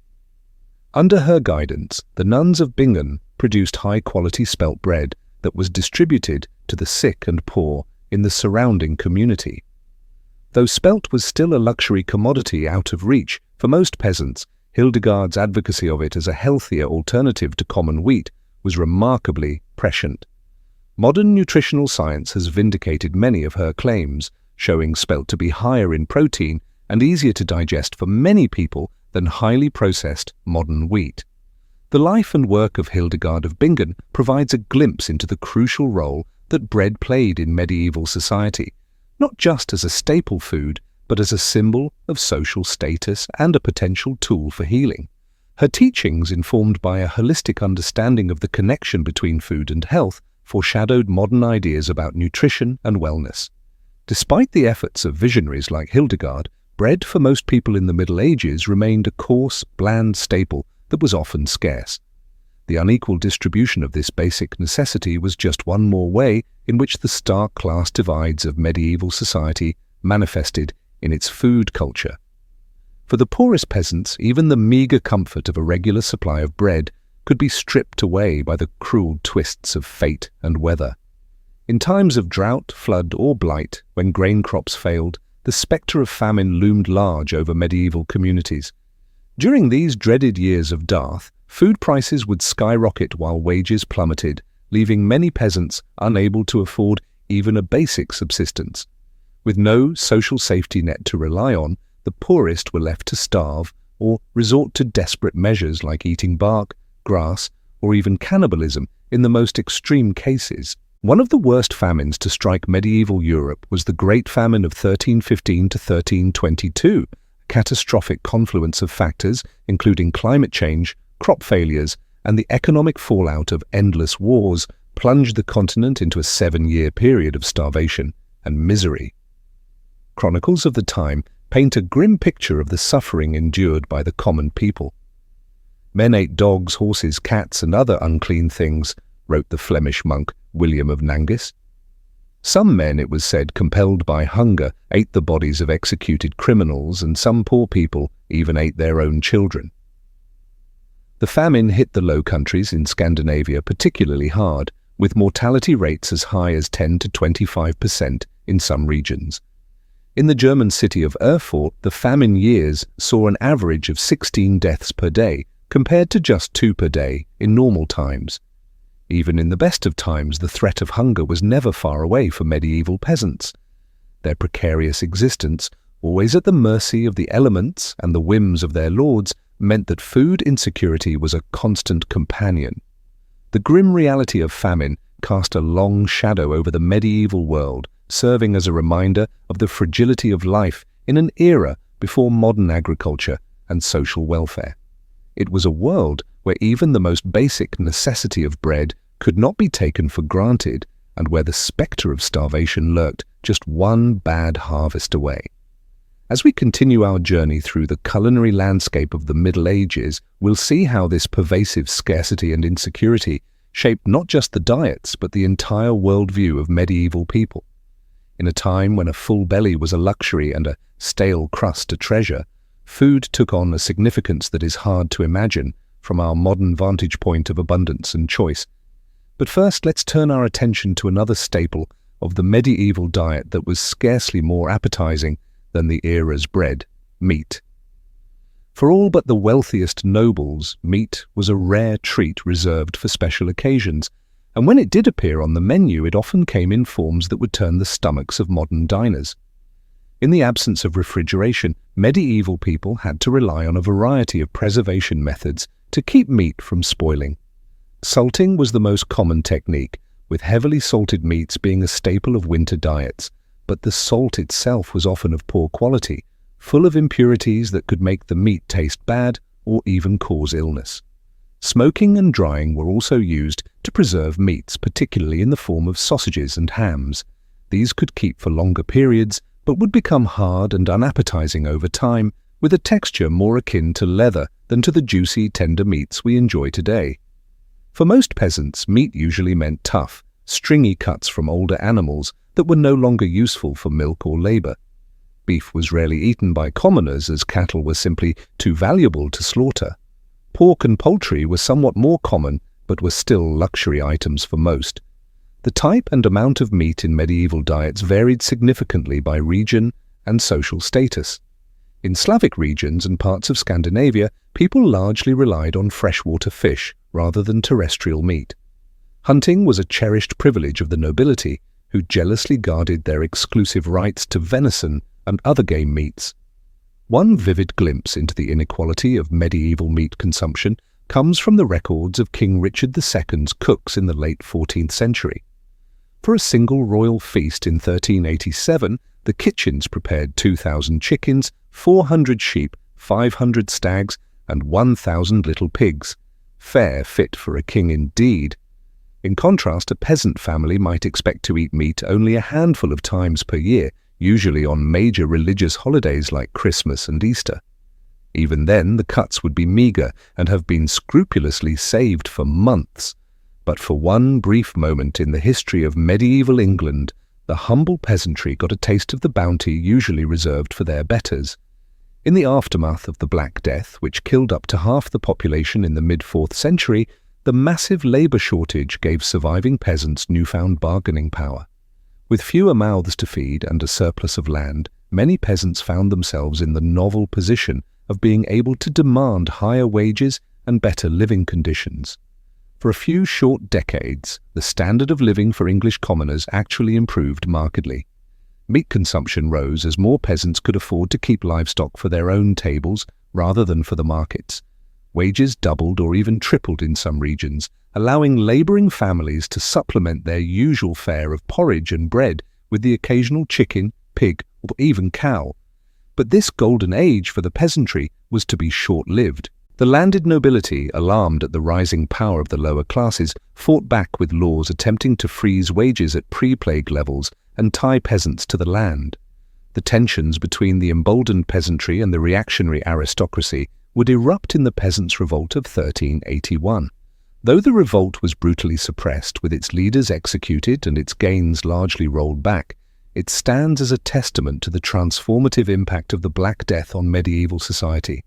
Under her guidance, the nuns of Bingen produced high-quality spelt bread that was distributed to the sick and poor in the surrounding community. Though spelt was still a luxury commodity out of reach for most peasants, Hildegard's advocacy of it as a healthier alternative to common wheat was remarkably prescient. Modern nutritional science has vindicated many of her claims, showing spelt to be higher in protein and easier to digest for many people than highly processed modern wheat. The life and work of Hildegard of Bingen provides a glimpse into the crucial role that bread played in medieval society, not just as a staple food, but as a symbol of social status and a potential tool for healing. Her teachings, informed by a holistic understanding of the connection between food and health, foreshadowed modern ideas about nutrition and wellness. Despite the efforts of visionaries like Hildegard, bread for most people in the Middle Ages remained a coarse, bland staple that was often scarce. The unequal distribution of this basic necessity was just one more way in which the stark class divides of medieval society manifested in its food culture. For the poorest peasants, even the meagre comfort of a regular supply of bread could be stripped away by the cruel twists of fate and weather. In times of drought, flood, or blight, when grain crops failed, the spectre of famine loomed large over medieval communities. During these dreaded years of dearth, food prices would skyrocket while wages plummeted, leaving many peasants unable to afford even a basic subsistence. With no social safety net to rely on, the poorest were left to starve or resort to desperate measures like eating bark, grass, or even cannibalism in the most extreme cases. One of the worst famines to strike medieval Europe was the Great Famine of 1315 to 1322, a catastrophic confluence of factors including climate change, crop failures, and the economic fallout of endless wars plunged the continent into a 7-year period of starvation and misery. Chronicles of the time paint a grim picture of the suffering endured by the common people. "Men ate dogs, horses, cats, and other unclean things," wrote the Flemish monk William of Nanges. Some men, it was said, compelled by hunger, ate the bodies of executed criminals, and some poor people even ate their own children. The famine hit the Low Countries in Scandinavia particularly hard, with mortality rates as high as 10 to 25% in some regions. In the German city of Erfurt, the famine years saw an average of 16 deaths per day, compared to just 2 per day in normal times. Even in the best of times, the threat of hunger was never far away for medieval peasants. Their precarious existence, always at the mercy of the elements and the whims of their lords, meant that food insecurity was a constant companion. The grim reality of famine cast a long shadow over the medieval world, serving as a reminder of the fragility of life in an era before modern agriculture and social welfare. It was a world where even the most basic necessity of bread could not be taken for granted, and where the spectre of starvation lurked just one bad harvest away. As we continue our journey through the culinary landscape of the Middle Ages, we'll see how this pervasive scarcity and insecurity shaped not just the diets, but the entire worldview of medieval people. In a time when a full belly was a luxury and a stale crust a treasure, food took on a significance that is hard to imagine from our modern vantage point of abundance and choice. But first, let's turn our attention to another staple of the medieval diet that was scarcely more appetizing than the era's bread: meat. For all but the wealthiest nobles, meat was a rare treat reserved for special occasions, and when it did appear on the menu, it often came in forms that would turn the stomachs of modern diners. In the absence of refrigeration, medieval people had to rely on a variety of preservation methods to keep meat from spoiling. Salting was the most common technique, with heavily salted meats being a staple of winter diets, but the salt itself was often of poor quality, full of impurities that could make the meat taste bad or even cause illness. Smoking and drying were also used to preserve meats, particularly in the form of sausages and hams. These could keep for longer periods, but would become hard and unappetizing over time, with a texture more akin to leather than to the juicy, tender meats we enjoy today. For most peasants, meat usually meant tough, stringy cuts from older animals that were no longer useful for milk or labor. Beef was rarely eaten by commoners as cattle were simply too valuable to slaughter. Pork and poultry were somewhat more common, but were still luxury items for most. The type and amount of meat in medieval diets varied significantly by region and social status. In Slavic regions and parts of Scandinavia, people largely relied on freshwater fish rather than terrestrial meat. Hunting was a cherished privilege of the nobility, who jealously guarded their exclusive rights to venison and other game meats. One vivid glimpse into the inequality of medieval meat consumption comes from the records of King Richard II's cooks in the late 14th century. For a single royal feast in 1387, the kitchens prepared 2,000 chickens, 400 sheep, 500 stags, and 1,000 little pigs. Fare fit for a king indeed. In contrast, a peasant family might expect to eat meat only a handful of times per year, usually on major religious holidays like Christmas and Easter. Even then, the cuts would be meager and have been scrupulously saved for months. But for one brief moment in the history of medieval England, the humble peasantry got a taste of the bounty usually reserved for their betters. In the aftermath of the Black Death, which killed up to half the population in the mid-4th century, the massive labor shortage gave surviving peasants newfound bargaining power. With fewer mouths to feed and a surplus of land, many peasants found themselves in the novel position of being able to demand higher wages and better living conditions. For a few short decades, the standard of living for English commoners actually improved markedly. Meat consumption rose as more peasants could afford to keep livestock for their own tables rather than for the markets. Wages doubled or even tripled in some regions, allowing laboring families to supplement their usual fare of porridge and bread with the occasional chicken, pig, or even cow. But this golden age for the peasantry was to be short-lived. The landed nobility, alarmed at the rising power of the lower classes, fought back with laws attempting to freeze wages at pre-plague levels and tie peasants to the land. The tensions between the emboldened peasantry and the reactionary aristocracy would erupt in the Peasants' Revolt of 1381. Though the revolt was brutally suppressed, with its leaders executed and its gains largely rolled back, it stands as a testament to the transformative impact of the Black Death on medieval society.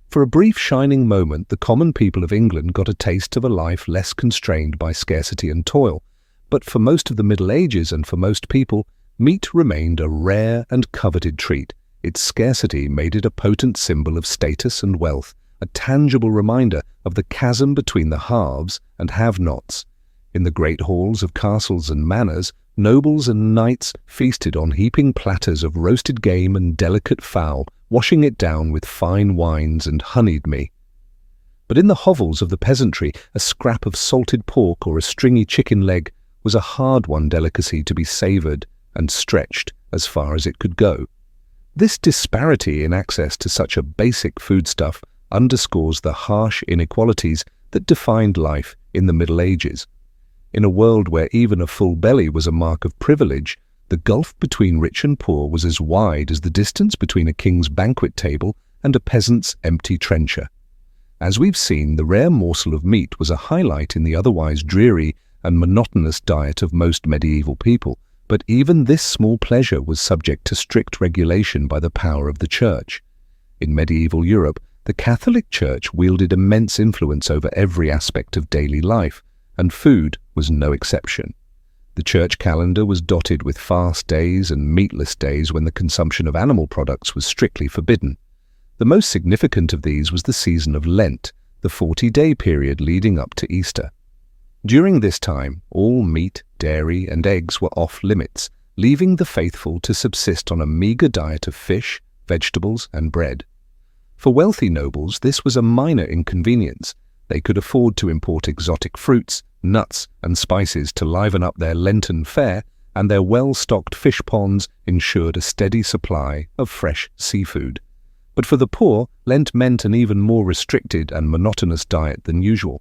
For a brief shining moment, the common people of England got a taste of a life less constrained by scarcity and toil, but for most of the Middle Ages and for most people, meat remained a rare and coveted treat. Its scarcity made it a potent symbol of status and wealth, a tangible reminder of the chasm between the haves and have-nots. In the great halls of castles and manors, nobles and knights feasted on heaping platters of roasted game and delicate fowl, washing it down with fine wines and honeyed me. But in the hovels of the peasantry, a scrap of salted pork or a stringy chicken leg was a hard-won delicacy to be savoured and stretched as far as it could go. This disparity in access to such a basic foodstuff underscores the harsh inequalities that defined life in the Middle Ages. In a world where even a full belly was a mark of privilege, the gulf between rich and poor was as wide as the distance between a king's banquet table and a peasant's empty trencher. As we've seen, the rare morsel of meat was a highlight in the otherwise dreary and monotonous diet of most medieval people, but even this small pleasure was subject to strict regulation by the power of the Church. In medieval Europe, the Catholic Church wielded immense influence over every aspect of daily life, and food was no exception. The church calendar was dotted with fast days and meatless days when the consumption of animal products was strictly forbidden. The most significant of these was the season of Lent, the 40-day period leading up to Easter. During this time, all meat, dairy, and eggs were off limits, leaving the faithful to subsist on a meager diet of fish, vegetables, and bread. For wealthy nobles, this was a minor inconvenience. They could afford to import exotic fruits, nuts, and spices to liven up their Lenten fare, and their well-stocked fish ponds ensured a steady supply of fresh seafood. But for the poor, Lent meant an even more restricted and monotonous diet than usual.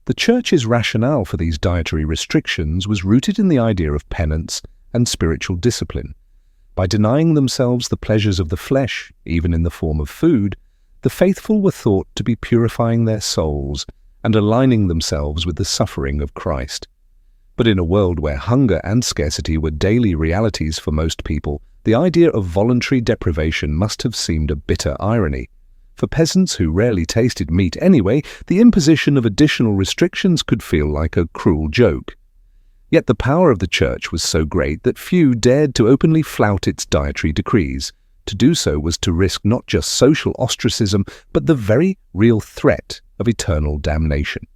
The Church's rationale for these dietary restrictions was rooted in the idea of penance and spiritual discipline. By denying themselves the pleasures of the flesh, even in the form of food, the faithful were thought to be purifying their souls and aligning themselves with the suffering of Christ. But in a world where hunger and scarcity were daily realities for most people, the idea of voluntary deprivation must have seemed a bitter irony. For peasants who rarely tasted meat anyway, the imposition of additional restrictions could feel like a cruel joke. Yet the power of the Church was so great that few dared to openly flout its dietary decrees. To do so was to risk not just social ostracism, but the very real threat of eternal damnation.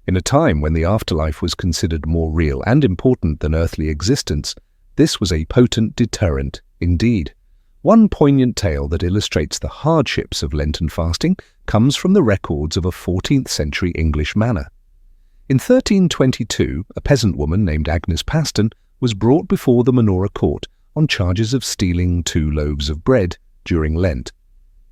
In a time when the afterlife was considered more real and important than earthly existence, this was a potent deterrent indeed. One poignant tale that illustrates the hardships of Lenten fasting comes from the records of a 14th century English manor. In 1322, a peasant woman named Agnes Paston was brought before the Manora court on charges of stealing 2 loaves of bread during Lent.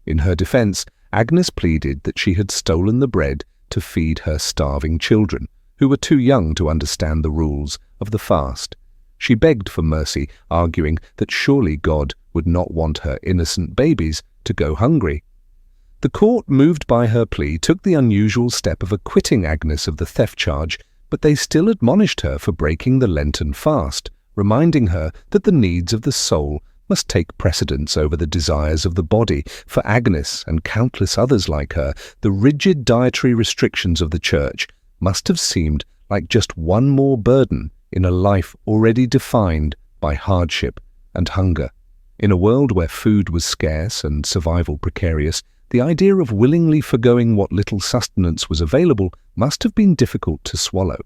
In her defense, Agnes pleaded that she had stolen the bread to feed her starving children, who were too young to understand the rules of the fast. She begged for mercy, arguing that surely God would not want her innocent babies to go hungry. The court, moved by her plea, took the unusual step of acquitting Agnes of the theft charge, but they still admonished her for breaking the Lenten fast, reminding her that the needs of the soul must take precedence over the desires of the body. For Agnes and countless others like her, the rigid dietary restrictions of the Church must have seemed like just one more burden in a life already defined by hardship and hunger. In a world where food was scarce and survival precarious, the idea of willingly forgoing what little sustenance was available must have been difficult to swallow.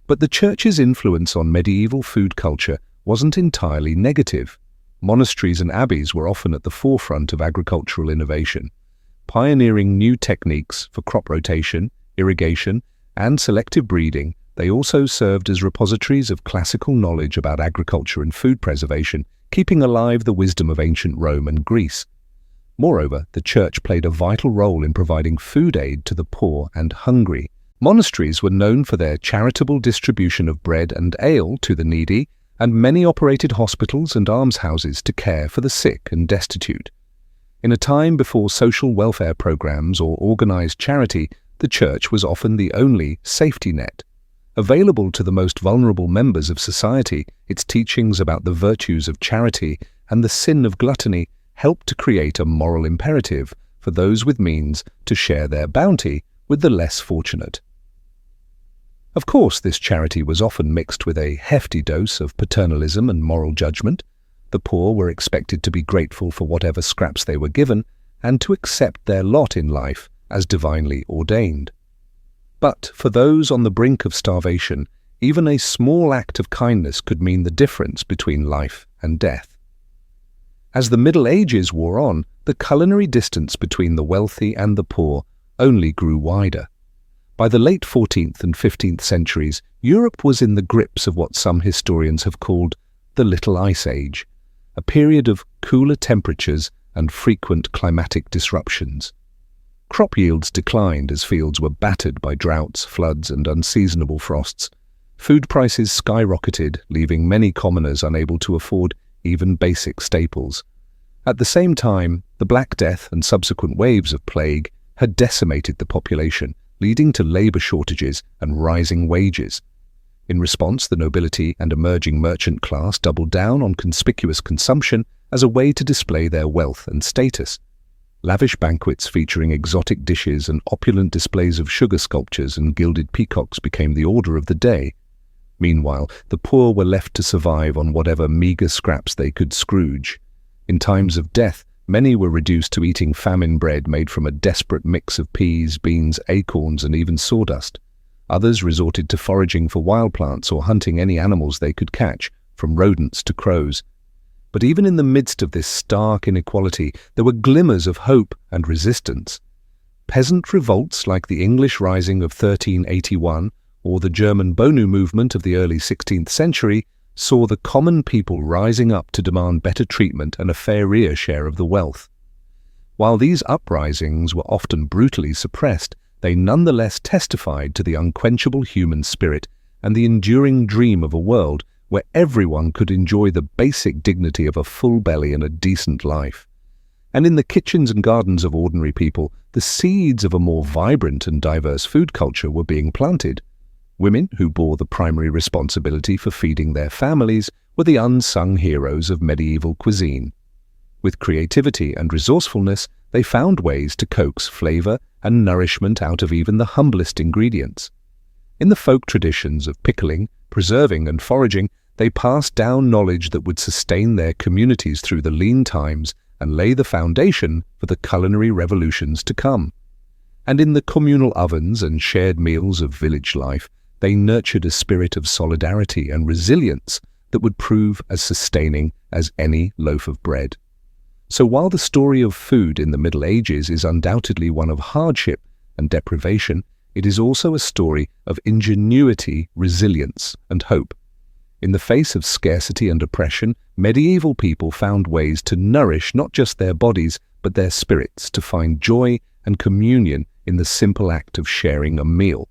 But the Church's influence on medieval food culture wasn't entirely negative. Monasteries and abbeys were often at the forefront of agricultural innovation, pioneering new techniques for crop rotation, irrigation, and selective breeding. They also served as repositories of classical knowledge about agriculture and food preservation, keeping alive the wisdom of ancient Rome and Greece. Moreover, the Church played a vital role in providing food aid to the poor and hungry. Monasteries were known for their charitable distribution of bread and ale to the needy, and many operated hospitals and almshouses to care for the sick and destitute. In a time before social welfare programs or organized charity, the Church was often the only safety net. Available to the most vulnerable members of society, its teachings about the virtues of charity and the sin of gluttony helped to create a moral imperative for those with means to share their bounty with the less fortunate. Of course, this charity was often mixed with a hefty dose of paternalism and moral judgment. The poor were expected to be grateful for whatever scraps they were given and to accept their lot in life as divinely ordained. But for those on the brink of starvation, even a small act of kindness could mean the difference between life and death. As the Middle Ages wore on, the culinary distance between the wealthy and the poor only grew wider. By the late 14th and 15th centuries, Europe was in the grips of what some historians have called the Little Ice Age, a period of cooler temperatures and frequent climatic disruptions. Crop yields declined as fields were battered by droughts, floods, and unseasonable frosts. Food prices skyrocketed, leaving many commoners unable to afford even basic staples. At the same time, the Black Death and subsequent waves of plague had decimated the population, leading to labor shortages and rising wages. In response, the nobility and emerging merchant class doubled down on conspicuous consumption as a way to display their wealth and status. Lavish banquets featuring exotic dishes and opulent displays of sugar sculptures and gilded peacocks became the order of the day. Meanwhile, the poor were left to survive on whatever meager scraps they could scrooge. In times of death, many were reduced to eating famine bread made from a desperate mix of peas, beans, acorns, and even sawdust. Others resorted to foraging for wild plants or hunting any animals they could catch, from rodents to crows. But even in the midst of this stark inequality, there were glimmers of hope and resistance. Peasant revolts like the English Rising of 1381 or the German Bonu movement of the early 16th century saw the common people rising up to demand better treatment and a fairer share of the wealth. While these uprisings were often brutally suppressed, they nonetheless testified to the unquenchable human spirit and the enduring dream of a world where everyone could enjoy the basic dignity of a full belly and a decent life. And in the kitchens and gardens of ordinary people, the seeds of a more vibrant and diverse food culture were being planted. Women, who bore the primary responsibility for feeding their families, were the unsung heroes of medieval cuisine. With creativity and resourcefulness, they found ways to coax flavor and nourishment out of even the humblest ingredients. In the folk traditions of pickling, preserving, and foraging, they passed down knowledge that would sustain their communities through the lean times and lay the foundation for the culinary revolutions to come. And in the communal ovens and shared meals of village life, they nurtured a spirit of solidarity and resilience that would prove as sustaining as any loaf of bread. So while the story of food in the Middle Ages is undoubtedly one of hardship and deprivation, it is also a story of ingenuity, resilience, and hope. In the face of scarcity and oppression, medieval people found ways to nourish not just their bodies, but their spirits, to find joy and communion in the simple act of sharing a meal.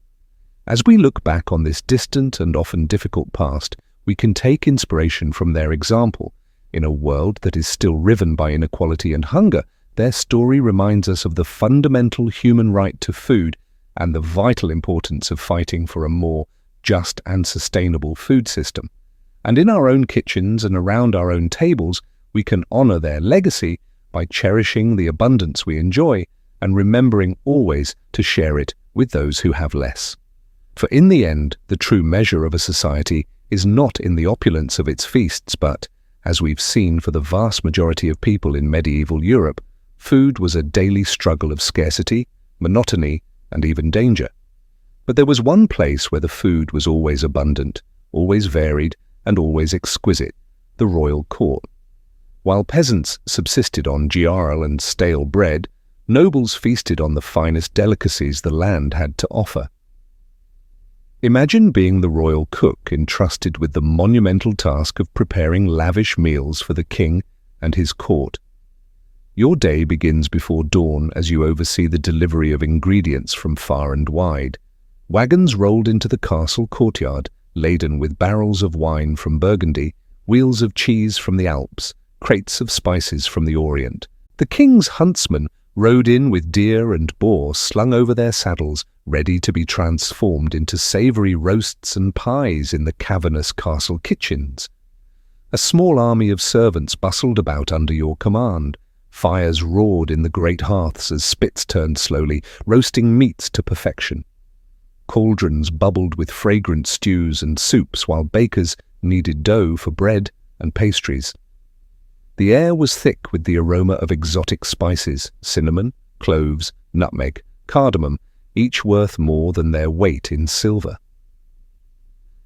As we look back on this distant and often difficult past, we can take inspiration from their example. In a world that is still riven by inequality and hunger, their story reminds us of the fundamental human right to food and the vital importance of fighting for a more just and sustainable food system. And in our own kitchens and around our own tables, we can honor their legacy by cherishing the abundance we enjoy and remembering always to share it with those who have less. For in the end, the true measure of a society is not in the opulence of its feasts, but, as we've seen for the vast majority of people in medieval Europe, food was a daily struggle of scarcity, monotony, and even danger. But there was one place where the food was always abundant, always varied, and always exquisite: the royal court. While peasants subsisted on giarl and stale bread, nobles feasted on the finest delicacies the land had to offer. Imagine being the royal cook entrusted with the monumental task of preparing lavish meals for the king and his court. Your day begins before dawn as you oversee the delivery of ingredients from far and wide. Wagons rolled into the castle courtyard, laden with barrels of wine from Burgundy, wheels of cheese from the Alps, crates of spices from the Orient. The king's huntsmen rode in with deer and boar slung over their saddles, ready to be transformed into savory roasts and pies in the cavernous castle kitchens. A small army of servants bustled about under your command. Fires roared in the great hearths as spits turned slowly, roasting meats to perfection. Cauldrons bubbled with fragrant stews and soups, while bakers kneaded dough for bread and pastries. The air was thick with the aroma of exotic spices: cinnamon, cloves, nutmeg, cardamom, each worth more than their weight in silver.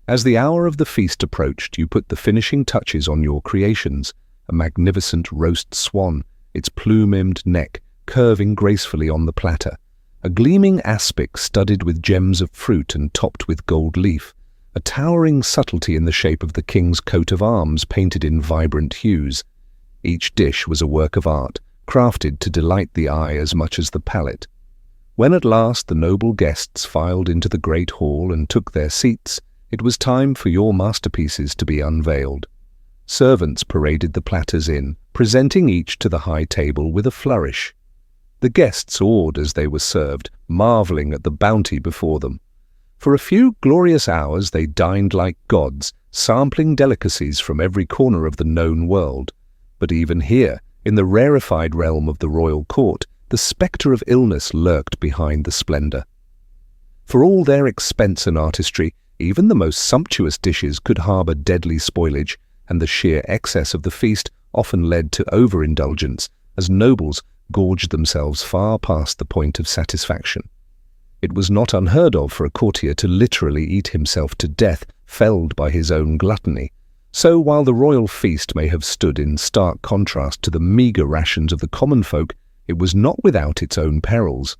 As the hour of the feast approached, you put the finishing touches on your creations: a magnificent roast swan, its plume-emmed neck curving gracefully on the platter, a gleaming aspic studded with gems of fruit and topped with gold leaf, a towering subtlety in the shape of the king's coat of arms painted in vibrant hues. Each dish was a work of art, crafted to delight the eye as much as the palate. When at last the noble guests filed into the great hall and took their seats, it was time for your masterpieces to be unveiled. Servants paraded the platters in, presenting each to the high table with a flourish. The guests awed as they were served, marveling at the bounty before them. For a few glorious hours they dined like gods, sampling delicacies from every corner of the known world. But even here, in the rarefied realm of the royal court, the spectre of illness lurked behind the splendor. For all their expense and artistry, even the most sumptuous dishes could harbor deadly spoilage, and the sheer excess of the feast often led to overindulgence, as nobles gorged themselves far past the point of satisfaction. It was not unheard of for a courtier to literally eat himself to death, felled by his own gluttony. So while the royal feast may have stood in stark contrast to the meagre rations of the common folk, it was not without its own perils.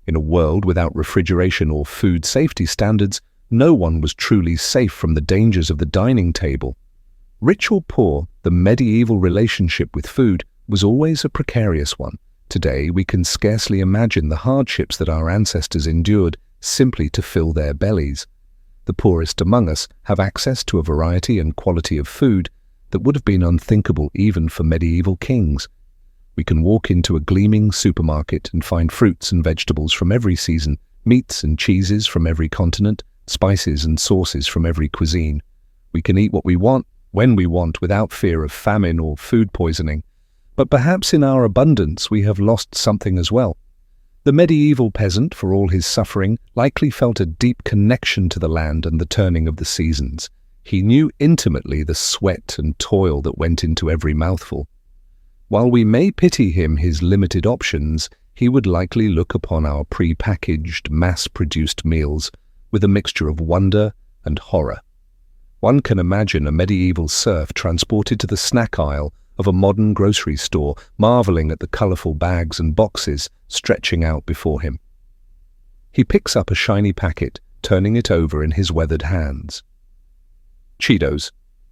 In a world without refrigeration or food safety standards, no one was truly safe from the dangers of the dining table. Rich or poor, the medieval relationship with food was always a precarious one. Today, we can scarcely imagine the hardships that our ancestors endured simply to fill their bellies. The poorest among us have access to a variety and quality of food that would have been unthinkable even for medieval kings. We can walk into a gleaming supermarket and find fruits and vegetables from every season, meats and cheeses from every continent, spices and sauces from every cuisine. We can eat what we want, when we want, without fear of famine or food poisoning. But perhaps in our abundance we have lost something as well. The medieval peasant, for all his suffering, likely felt a deep connection to the land and the turning of the seasons. He knew intimately the sweat and toil that went into every mouthful. While we may pity him his limited options, he would likely look upon our pre-packaged, mass-produced meals with a mixture of wonder and horror. One can imagine a medieval serf transported to the snack aisle of a modern grocery store, marveling at the colourful bags and boxes stretching out before him. He picks up a shiny packet, turning it over in his weathered hands. Cheetos,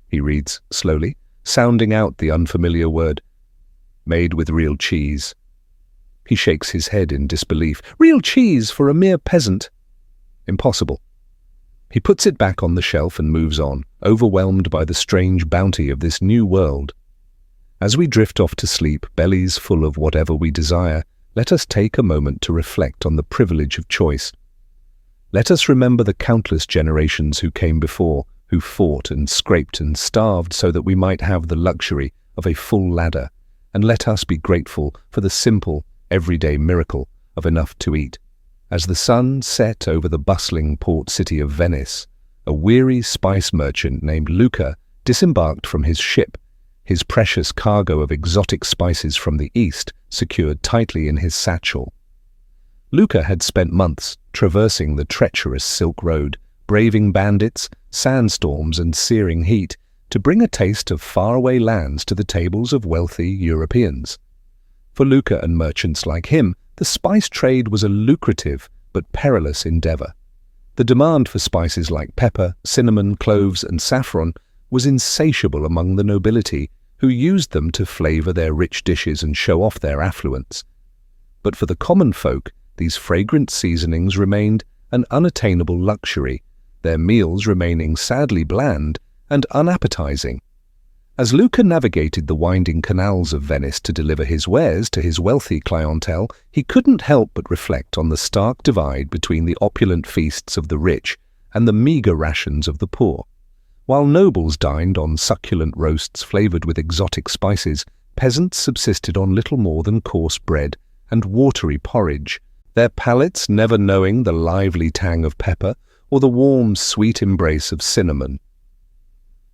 he reads slowly, sounding out the unfamiliar word. Made with real cheese. He shakes his head in disbelief. Real cheese for a mere peasant? Impossible. He puts it back on the shelf and moves on, overwhelmed by the strange bounty of this new world. As we drift off to sleep, bellies full of whatever we desire, let us take a moment to reflect on the privilege of choice. Let us remember the countless generations who came before, who fought and scraped and starved so that we might have the luxury of a full ladder, and let us be grateful for the simple, everyday miracle of enough to eat. As the sun set over the bustling port city of Venice, a weary spice merchant named Luca disembarked from his ship, his precious cargo of exotic spices from the east secured tightly in his satchel. Luca had spent months traversing the treacherous Silk Road, braving bandits, sandstorms and searing heat, to bring a taste of faraway lands to the tables of wealthy Europeans. For Luca and merchants like him, the spice trade was a lucrative but perilous endeavor. The demand for spices like pepper, cinnamon, cloves and saffron was insatiable among the nobility, who used them to flavor their rich dishes and show off their affluence. But for the common folk, these fragrant seasonings remained an unattainable luxury, their meals remaining sadly bland and unappetizing. As Luca navigated the winding canals of Venice to deliver his wares to his wealthy clientele, he couldn't help but reflect on the stark divide between the opulent feasts of the rich and the meager rations of the poor. While nobles dined on succulent roasts flavored with exotic spices, peasants subsisted on little more than coarse bread and watery porridge, their palates never knowing the lively tang of pepper or the warm, sweet embrace of cinnamon.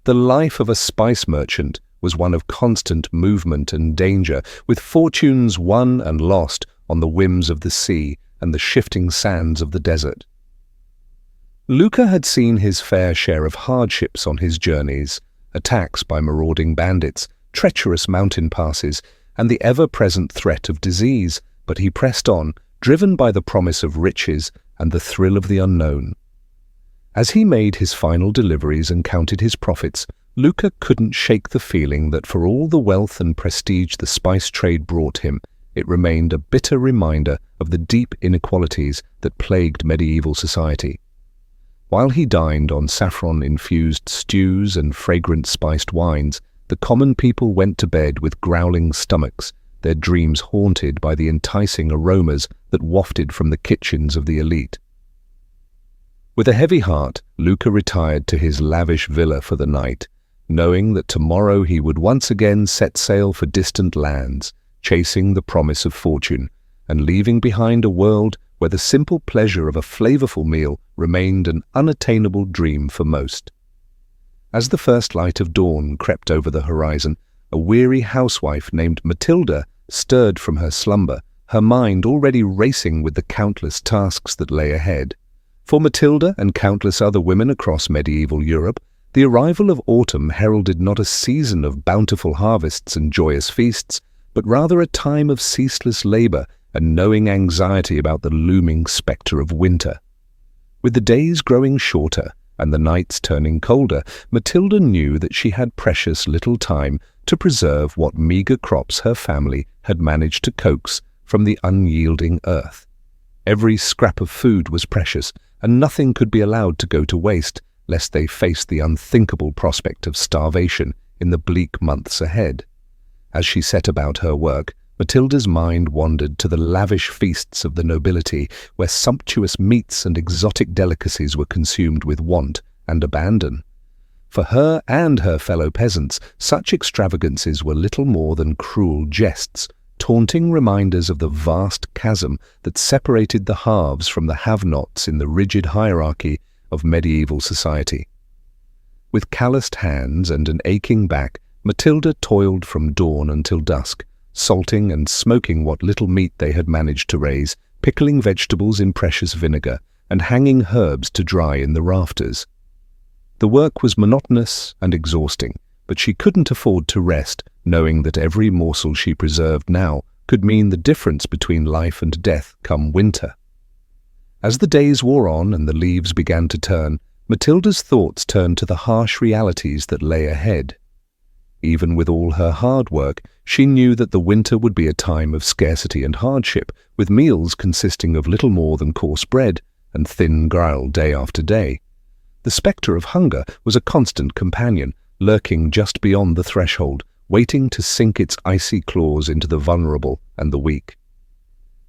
The life of a spice merchant was one of constant movement and danger, with fortunes won and lost on the whims of the sea and the shifting sands of the desert. Luca had seen his fair share of hardships on his journeys, attacks by marauding bandits, treacherous mountain passes, and the ever-present threat of disease, but he pressed on, driven by the promise of riches and the thrill of the unknown. As he made his final deliveries and counted his profits, Luca couldn't shake the feeling that for all the wealth and prestige the spice trade brought him, it remained a bitter reminder of the deep inequalities that plagued medieval society. While he dined on saffron-infused stews and fragrant spiced wines, the common people went to bed with growling stomachs, their dreams haunted by the enticing aromas that wafted from the kitchens of the elite. With a heavy heart, Luca retired to his lavish villa for the night, knowing that tomorrow he would once again set sail for distant lands, chasing the promise of fortune, and leaving behind a world where the simple pleasure of a flavorful meal remained an unattainable dream for most. As the first light of dawn crept over the horizon, a weary housewife named Matilda stirred from her slumber, her mind already racing with the countless tasks that lay ahead. For Matilda and countless other women across medieval Europe, the arrival of autumn heralded not a season of bountiful harvests and joyous feasts, but rather a time of ceaseless labor and knowing anxiety about the looming spectre of winter. With the days growing shorter and the nights turning colder, Matilda knew that she had precious little time to preserve what meager crops her family had managed to coax from the unyielding earth. Every scrap of food was precious, and nothing could be allowed to go to waste, lest they faced the unthinkable prospect of starvation in the bleak months ahead. As she set about her work, Matilda's mind wandered to the lavish feasts of the nobility, where sumptuous meats and exotic delicacies were consumed with want and abandon. For her and her fellow peasants, such extravagances were little more than cruel jests, taunting reminders of the vast chasm that separated the haves from the have-nots in the rigid hierarchy of medieval society. With calloused hands and an aching back, Matilda toiled from dawn until dusk, salting and smoking what little meat they had managed to raise, pickling vegetables in precious vinegar, and hanging herbs to dry in the rafters. The work was monotonous and exhausting, but she couldn't afford to rest, knowing that every morsel she preserved now could mean the difference between life and death come winter. As the days wore on and the leaves began to turn, Matilda's thoughts turned to the harsh realities that lay ahead. Even with all her hard work, she knew that the winter would be a time of scarcity and hardship, with meals consisting of little more than coarse bread and thin gruel day after day. The spectre of hunger was a constant companion, lurking just beyond the threshold, waiting to sink its icy claws into the vulnerable and the weak.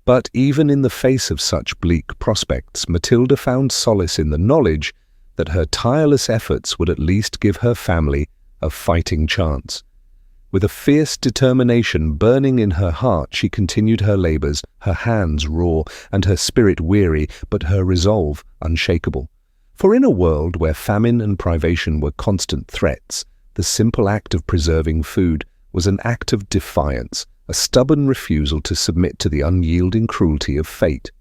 But even in the face of such bleak prospects, Matilda found solace in the knowledge that her tireless efforts would at least give her family a fighting chance. With a fierce determination burning in her heart, she continued her labours, her hands raw and her spirit weary, but her resolve unshakable. For in a world where famine and privation were constant threats, the simple act of preserving food was an act of defiance, a stubborn refusal to submit to the unyielding cruelty of fate.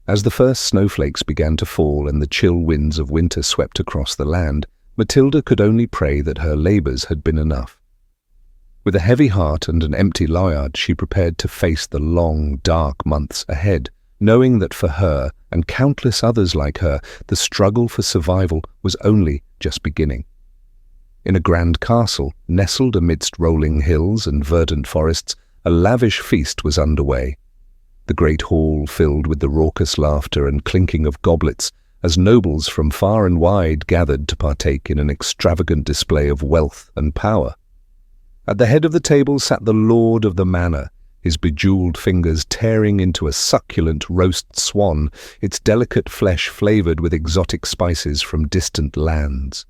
As the first snowflakes began to fall and the chill winds of winter swept across the land, Matilda could only pray that her labours had been enough. With a heavy heart and an empty loyard, she prepared to face the long, dark months ahead, knowing that for her, and countless others like her, the struggle for survival was only just beginning. In a grand castle, nestled amidst rolling hills and verdant forests, a lavish feast was underway. The great hall filled with the raucous laughter and clinking of goblets, as nobles from far and wide gathered to partake in an extravagant display of wealth and power. At the head of the table sat the lord of the manor, his bejewelled fingers tearing into a succulent roast swan, its delicate flesh flavoured with exotic spices from distant lands.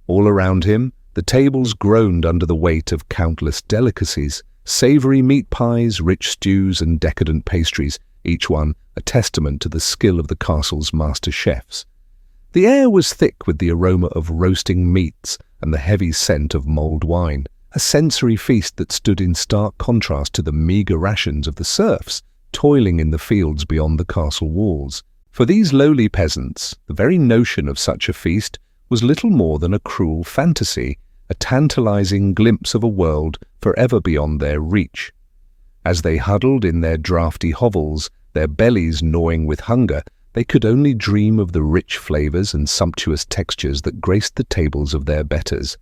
All around him, the tables groaned under the weight of countless delicacies, savoury meat pies, rich stews, and decadent pastries, each one a testament to the skill of the castle's master chefs. The air was thick with the aroma of roasting meats and the heavy scent of mulled wine, a sensory feast that stood in stark contrast to the meagre rations of the serfs toiling in the fields beyond the castle walls. For these lowly peasants, the very notion of such a feast was little more than a cruel fantasy, a tantalizing glimpse of a world forever beyond their reach. As they huddled in their draughty hovels, their bellies gnawing with hunger, they could only dream of the rich flavors and sumptuous textures that graced the tables of their betters.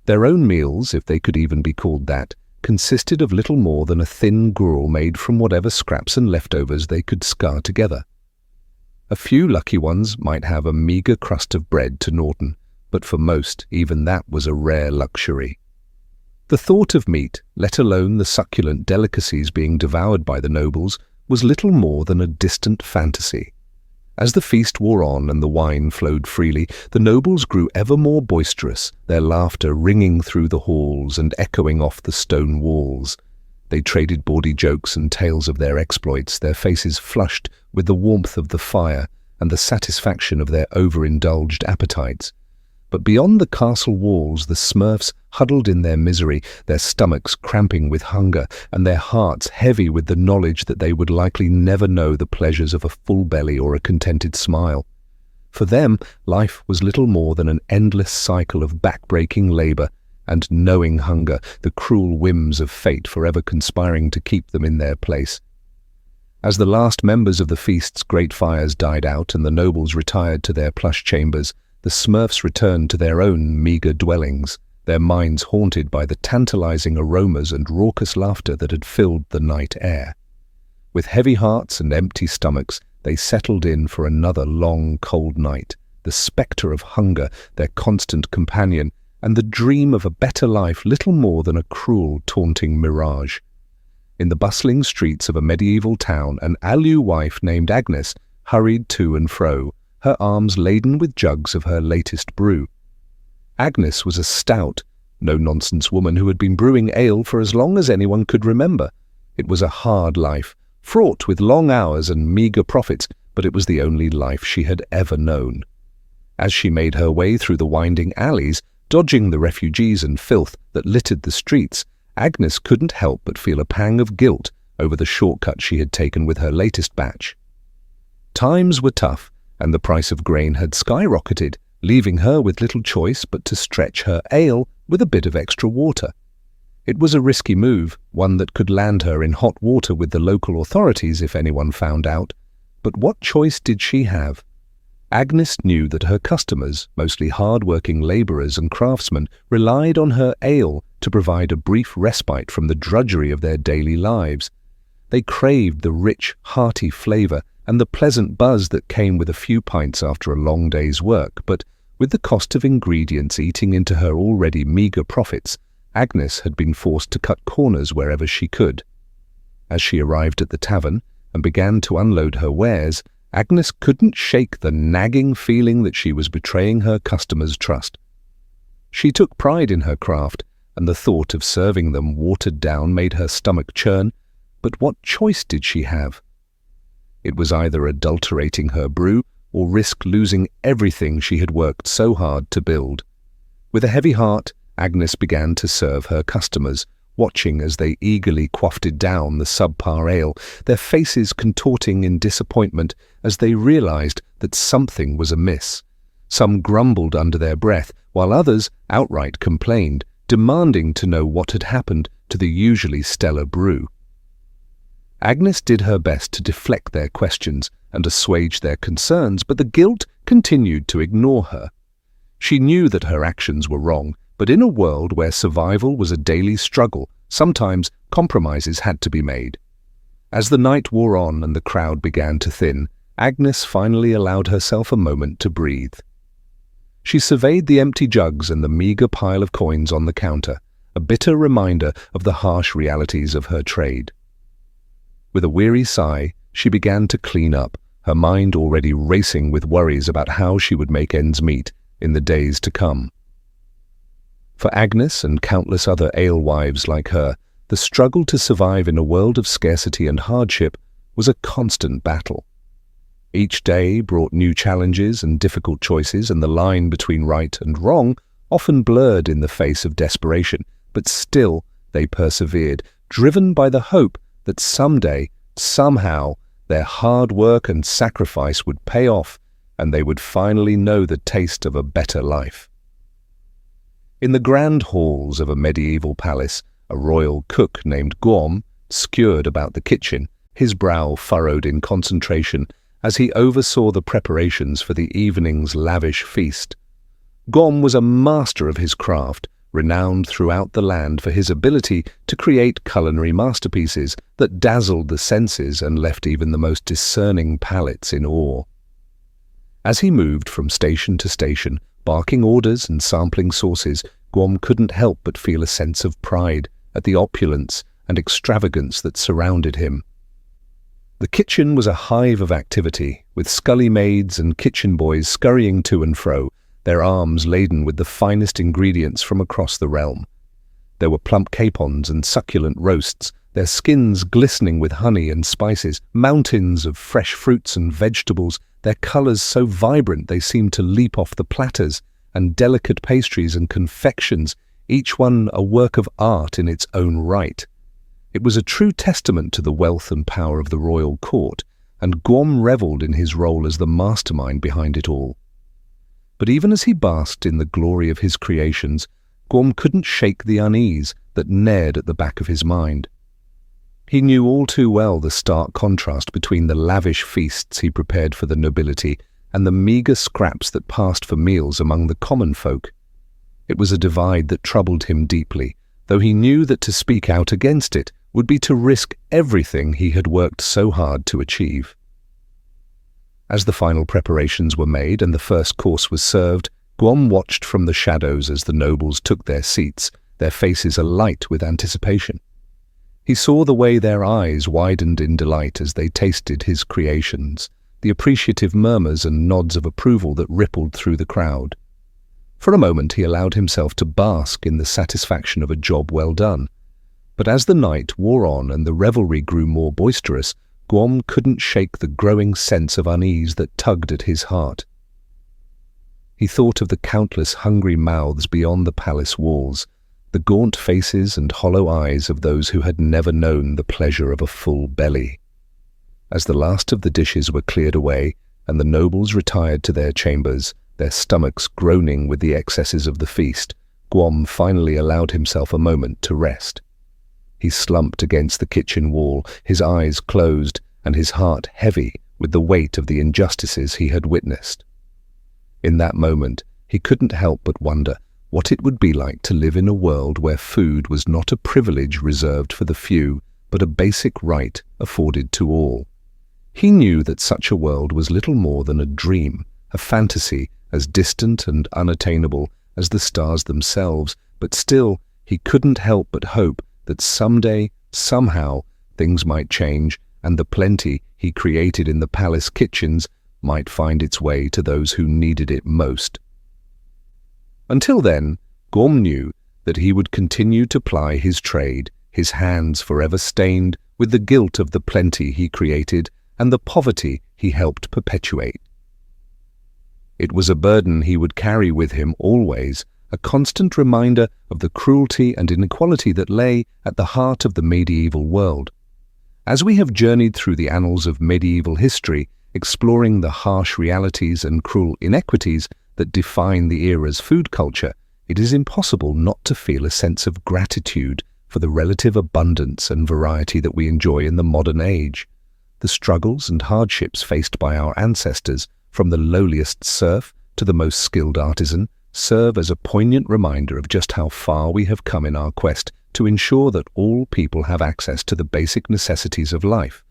Their own meals, if they could even be called that, consisted of little more than a thin gruel made from whatever scraps and leftovers they could scar together. A few lucky ones might have a meagre crust of bread to Norton, but for most, even that was a rare luxury. The thought of meat, let alone the succulent delicacies being devoured by the nobles, was little more than a distant fantasy. As the feast wore on and the wine flowed freely, the nobles grew ever more boisterous, their laughter ringing through the halls and echoing off the stone walls. They traded bawdy jokes and tales of their exploits, their faces flushed with the warmth of the fire and the satisfaction of their overindulged appetites. But beyond the castle walls, the Smurfs huddled in their misery, their stomachs cramping with hunger, and their hearts heavy with the knowledge that they would likely never know the pleasures of a full belly or a contented smile. For them, life was little more than an endless cycle of back-breaking labour and knowing hunger, the cruel whims of fate forever conspiring to keep them in their place. As the last members of the feast's great fires died out and the nobles retired to their plush chambers, the Smurfs returned to their own meagre dwellings, their minds haunted by the tantalizing aromas and raucous laughter that had filled the night air. With heavy hearts and empty stomachs, they settled in for another long, cold night, the spectre of hunger their constant companion, and the dream of a better life little more than a cruel, taunting mirage. In the bustling streets of a medieval town, an Alu wife named Agnes hurried to and fro, her arms laden with jugs of her latest brew. Agnes was a stout, no-nonsense woman who had been brewing ale for as long as anyone could remember. It was a hard life, fraught with long hours and meagre profits, but it was the only life she had ever known. As she made her way through the winding alleys, dodging the refugees and filth that littered the streets, Agnes couldn't help but feel a pang of guilt over the shortcut she had taken with her latest batch. Times were tough, and the price of grain had skyrocketed, leaving her with little choice but to stretch her ale with a bit of extra water. It was a risky move, one that could land her in hot water with the local authorities if anyone found out. But what choice did she have? Agnes knew that her customers, mostly hard-working labourers and craftsmen, relied on her ale to provide a brief respite from the drudgery of their daily lives. They craved the rich, hearty flavour and the pleasant buzz that came with a few pints after a long day's work, but with the cost of ingredients eating into her already meagre profits, Agnes had been forced to cut corners wherever she could. As she arrived at the tavern and began to unload her wares, Agnes couldn't shake the nagging feeling that she was betraying her customers' trust. She took pride in her craft, and the thought of serving them watered down made her stomach churn, but what choice did she have? It was either adulterating her brew or risk losing everything she had worked so hard to build. With a heavy heart, Agnes began to serve her customers, watching as they eagerly quaffed down the subpar ale, their faces contorting in disappointment as they realized that something was amiss. Some grumbled under their breath, while others outright complained, demanding to know what had happened to the usually stellar brew. Agnes did her best to deflect their questions and assuage their concerns, but the guilt continued to ignore her. She knew that her actions were wrong, but in a world where survival was a daily struggle, sometimes compromises had to be made. As the night wore on and the crowd began to thin, Agnes finally allowed herself a moment to breathe. She surveyed the empty jugs and the meagre pile of coins on the counter, a bitter reminder of the harsh realities of her trade. With a weary sigh, she began to clean up, her mind already racing with worries about how she would make ends meet in the days to come. For Agnes and countless other alewives like her, the struggle to survive in a world of scarcity and hardship was a constant battle. Each day brought new challenges and difficult choices, and the line between right and wrong often blurred in the face of desperation, but still they persevered, driven by the hope that someday, somehow, their hard work and sacrifice would pay off and they would finally know the taste of a better life. In the grand halls of a medieval palace, a royal cook named Gorm skewered about the kitchen, his brow furrowed in concentration as he oversaw the preparations for the evening's lavish feast. Gorm was a master of his craft, renowned throughout the land for his ability to create culinary masterpieces that dazzled the senses and left even the most discerning palates in awe. As he moved from station to station, barking orders and sampling sauces, Gorm couldn't help but feel a sense of pride at the opulence and extravagance that surrounded him. The kitchen was a hive of activity, with scully maids and kitchen boys scurrying to and fro, their arms laden with the finest ingredients from across the realm. There were plump capons and succulent roasts, their skins glistening with honey and spices, mountains of fresh fruits and vegetables, their colours so vibrant they seemed to leap off the platters, and delicate pastries and confections, each one a work of art in its own right. It was a true testament to the wealth and power of the royal court, and Gorm revelled in his role as the mastermind behind it all. But even as he basked in the glory of his creations, Gorm couldn't shake the unease that gnawed at the back of his mind. He knew all too well the stark contrast between the lavish feasts he prepared for the nobility and the meagre scraps that passed for meals among the common folk. It was a divide that troubled him deeply, though he knew that to speak out against it would be to risk everything he had worked so hard to achieve. As the final preparations were made and the first course was served, Gorm watched from the shadows as the nobles took their seats, their faces alight with anticipation. He saw the way their eyes widened in delight as they tasted his creations, the appreciative murmurs and nods of approval that rippled through the crowd. For a moment he allowed himself to bask in the satisfaction of a job well done. But as the night wore on and the revelry grew more boisterous, Guom couldn't shake the growing sense of unease that tugged at his heart. He thought of the countless hungry mouths beyond the palace walls, the gaunt faces and hollow eyes of those who had never known the pleasure of a full belly. As the last of the dishes were cleared away and the nobles retired to their chambers, their stomachs groaning with the excesses of the feast, Guom finally allowed himself a moment to rest. He slumped against the kitchen wall, his eyes closed and his heart heavy with the weight of the injustices he had witnessed. In that moment, he couldn't help but wonder what it would be like to live in a world where food was not a privilege reserved for the few, but a basic right afforded to all. He knew that such a world was little more than a dream, a fantasy as distant and unattainable as the stars themselves, but still he couldn't help but hope that someday, somehow, things might change and the plenty he created in the palace kitchens might find its way to those who needed it most. Until then, Guom knew that he would continue to ply his trade, his hands forever stained with the guilt of the plenty he created and the poverty he helped perpetuate. It was a burden he would carry with him always, a constant reminder of the cruelty and inequality that lay at the heart of the medieval world. As we have journeyed through the annals of medieval history, exploring the harsh realities and cruel inequities that define the era's food culture, it is impossible not to feel a sense of gratitude for the relative abundance and variety that we enjoy in the modern age. The struggles and hardships faced by our ancestors, from the lowliest serf to the most skilled artisan, serve as a poignant reminder of just how far we have come in our quest to ensure that all people have access to the basic necessities of life.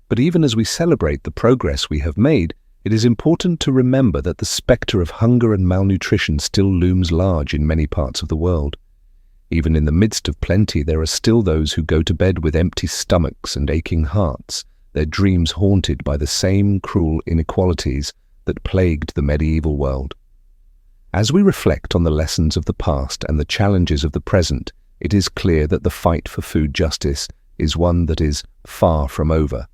But even as we celebrate the progress we have made, it is important to remember that the spectre of hunger and malnutrition still looms large in many parts of the world. Even in the midst of plenty, there are still those who go to bed with empty stomachs and aching hearts, their dreams haunted by the same cruel inequalities that plagued the medieval world. As we reflect on the lessons of the past and the challenges of the present, it is clear that the fight for food justice is one that is far from over.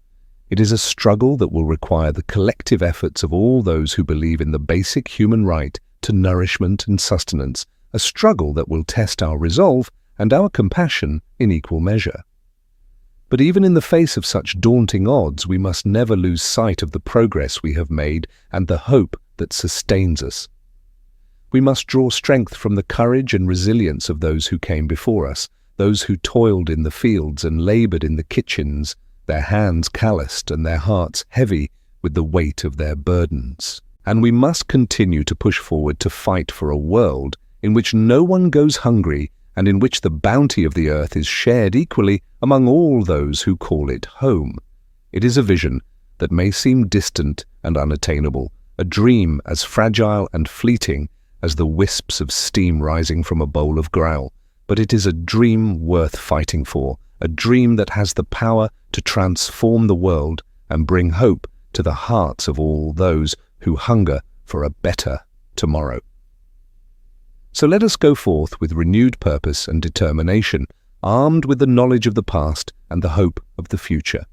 It is a struggle that will require the collective efforts of all those who believe in the basic human right to nourishment and sustenance, a struggle that will test our resolve and our compassion in equal measure. But even in the face of such daunting odds, we must never lose sight of the progress we have made and the hope that sustains us. We must draw strength from the courage and resilience of those who came before us, those who toiled in the fields and labored in the kitchens, their hands calloused and their hearts heavy with the weight of their burdens. And we must continue to push forward to fight for a world in which no one goes hungry and in which the bounty of the earth is shared equally among all those who call it home. It is a vision that may seem distant and unattainable, a dream as fragile and fleeting as the wisps of steam rising from a bowl of growl, but it is a dream worth fighting for, a dream that has the power to transform the world and bring hope to the hearts of all those who hunger for a better tomorrow. So let us go forth with renewed purpose and determination, armed with the knowledge of the past and the hope of the future.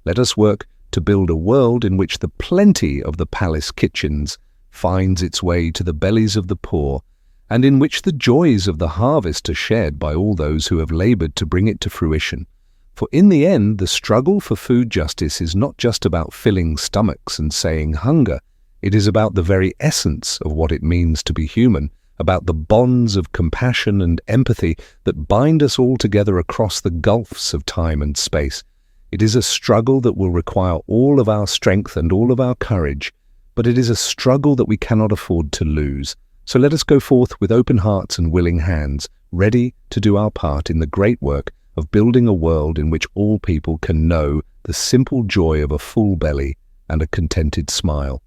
Let us work to build a world in which the plenty of the palace kitchens finds its way to the bellies of the poor, and in which the joys of the harvest are shared by all those who have labored to bring it to fruition. For in the end, the struggle for food justice is not just about filling stomachs and saying hunger. It is about the very essence of what it means to be human, about the bonds of compassion and empathy that bind us all together across the gulfs of time and space. It is a struggle that will require all of our strength and all of our courage, but it is a struggle that we cannot afford to lose. So let us go forth with open hearts and willing hands, ready to do our part in the great work of building a world in which all people can know the simple joy of a full belly and a contented smile.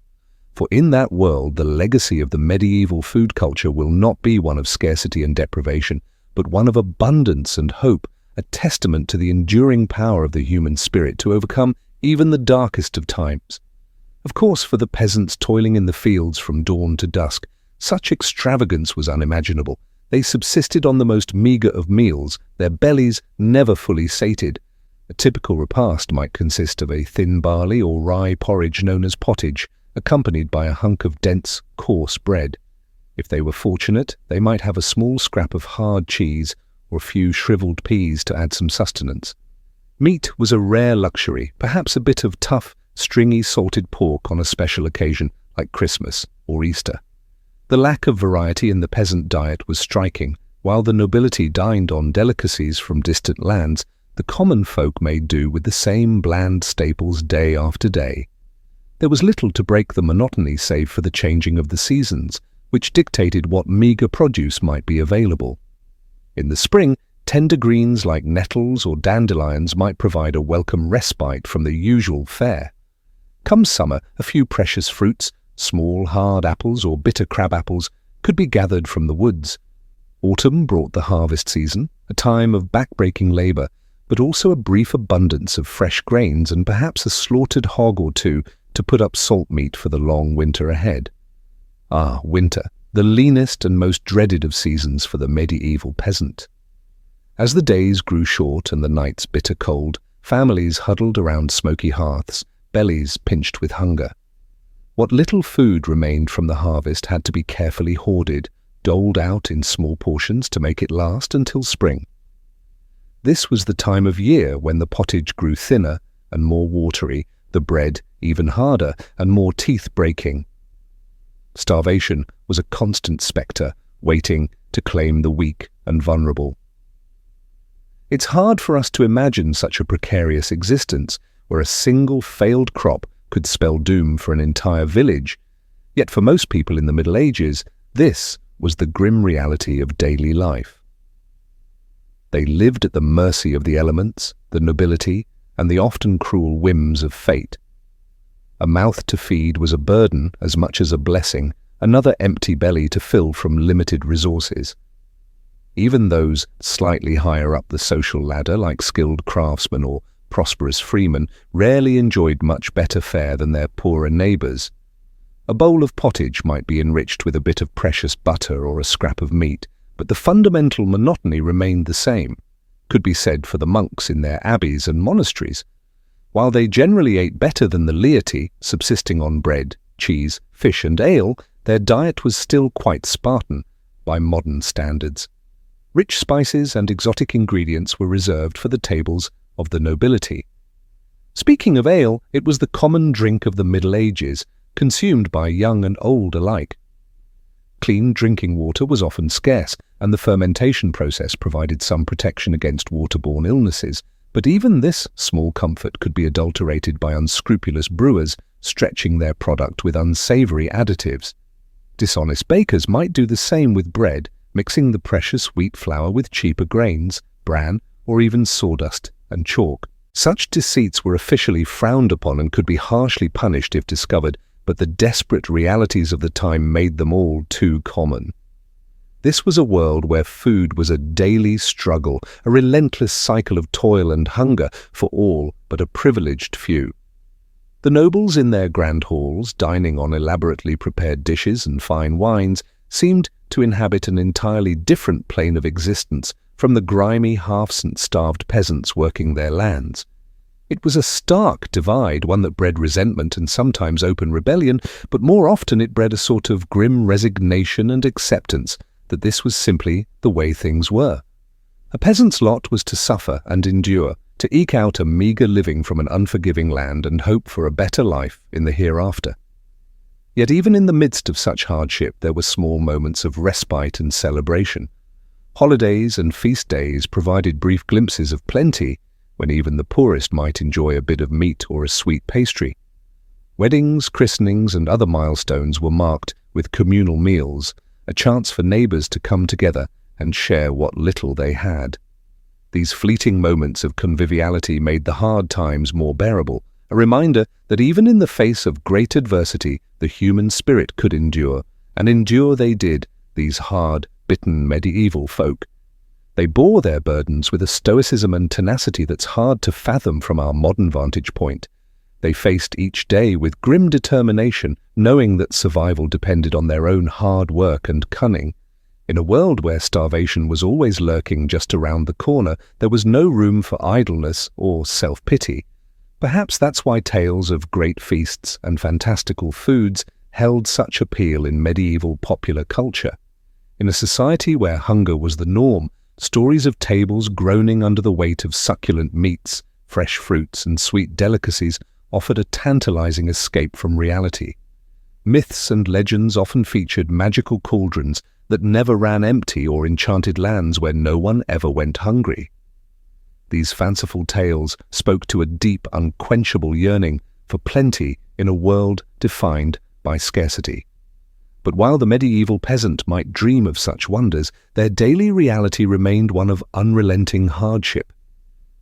For in that world, the legacy of the medieval food culture will not be one of scarcity and deprivation, but one of abundance and hope, a testament to the enduring power of the human spirit to overcome even the darkest of times. Of course, for the peasants toiling in the fields from dawn to dusk, such extravagance was unimaginable. They subsisted on the most meagre of meals, their bellies never fully sated. A typical repast might consist of a thin barley or rye porridge known as pottage, accompanied by a hunk of dense, coarse bread. If they were fortunate, they might have a small scrap of hard cheese or a few shriveled peas to add some sustenance. Meat was a rare luxury, perhaps a bit of tough, stringy salted pork on a special occasion like Christmas or Easter. The lack of variety in the peasant diet was striking. While the nobility dined on delicacies from distant lands, the common folk made do with the same bland staples day after day. There was little to break the monotony save for the changing of the seasons, which dictated what meagre produce might be available. In the spring, tender greens like nettles or dandelions might provide a welcome respite from the usual fare. Come summer, a few precious fruits, small hard apples or bitter crab apples, could be gathered from the woods. Autumn brought the harvest season, a time of back-breaking labor, but also a brief abundance of fresh grains and perhaps a slaughtered hog or two to put up salt meat for the long winter ahead. Ah, winter, the leanest and most dreaded of seasons for the medieval peasant. As the days grew short and the nights bitter cold, families huddled around smoky hearths, bellies pinched with hunger. What little food remained from the harvest had to be carefully hoarded, doled out in small portions to make it last until spring. This was the time of year when the pottage grew thinner and more watery, the bread even harder and more teeth-breaking. Starvation was a constant spectre, waiting to claim the weak and vulnerable. It's hard for us to imagine such a precarious existence where a single failed crop could spell doom for an entire village. Yet for most people in the Middle Ages, this was the grim reality of daily life. They lived at the mercy of the elements, the nobility, and the often cruel whims of fate. A mouth to feed was a burden as much as a blessing, another empty belly to fill from limited resources. Even those slightly higher up the social ladder, like skilled craftsmen or prosperous freemen, rarely enjoyed much better fare than their poorer neighbours. A bowl of pottage might be enriched with a bit of precious butter or a scrap of meat, but the fundamental monotony remained the same, could be said for the monks in their abbeys and monasteries. While they generally ate better than the laity, subsisting on bread, cheese, fish and ale, their diet was still quite Spartan by modern standards. Rich spices and exotic ingredients were reserved for the tables of the nobility. Speaking of ale, it was the common drink of the Middle Ages, consumed by young and old alike. Clean drinking water was often scarce, and the fermentation process provided some protection against waterborne illnesses, but even this small comfort could be adulterated by unscrupulous brewers stretching their product with unsavory additives. Dishonest bakers might do the same with bread, mixing the precious wheat flour with cheaper grains, bran, or even sawdust and chalk. Such deceits were officially frowned upon and could be harshly punished if discovered, but the desperate realities of the time made them all too common. This was a world where food was a daily struggle, a relentless cycle of toil and hunger for all but a privileged few. The nobles in their grand halls, dining on elaborately prepared dishes and fine wines, seemed to inhabit an entirely different plane of existence from the grimy, half-starved peasants working their lands. It was a stark divide, one that bred resentment and sometimes open rebellion, but more often it bred a sort of grim resignation and acceptance that this was simply the way things were. A peasant's lot was to suffer and endure, to eke out a meagre living from an unforgiving land and hope for a better life in the hereafter. Yet even in the midst of such hardship there were small moments of respite and celebration. Holidays and feast days provided brief glimpses of plenty, when even the poorest might enjoy a bit of meat or a sweet pastry. Weddings, christenings, and other milestones were marked with communal meals, a chance for neighbours to come together and share what little they had. These fleeting moments of conviviality made the hard times more bearable, a reminder that even in the face of great adversity, the human spirit could endure, and endure they did, these hard, bitten medieval folk. They bore their burdens with a stoicism and tenacity that's hard to fathom from our modern vantage point. They faced each day with grim determination, knowing that survival depended on their own hard work and cunning. In a world where starvation was always lurking just around the corner, there was no room for idleness or self-pity. Perhaps that's why tales of great feasts and fantastical foods held such appeal in medieval popular culture. In a society where hunger was the norm, stories of tables groaning under the weight of succulent meats, fresh fruits, and sweet delicacies offered a tantalizing escape from reality. Myths and legends often featured magical cauldrons that never ran empty or enchanted lands where no one ever went hungry. These fanciful tales spoke to a deep, unquenchable yearning for plenty in a world defined by scarcity. But while the medieval peasant might dream of such wonders, their daily reality remained one of unrelenting hardship.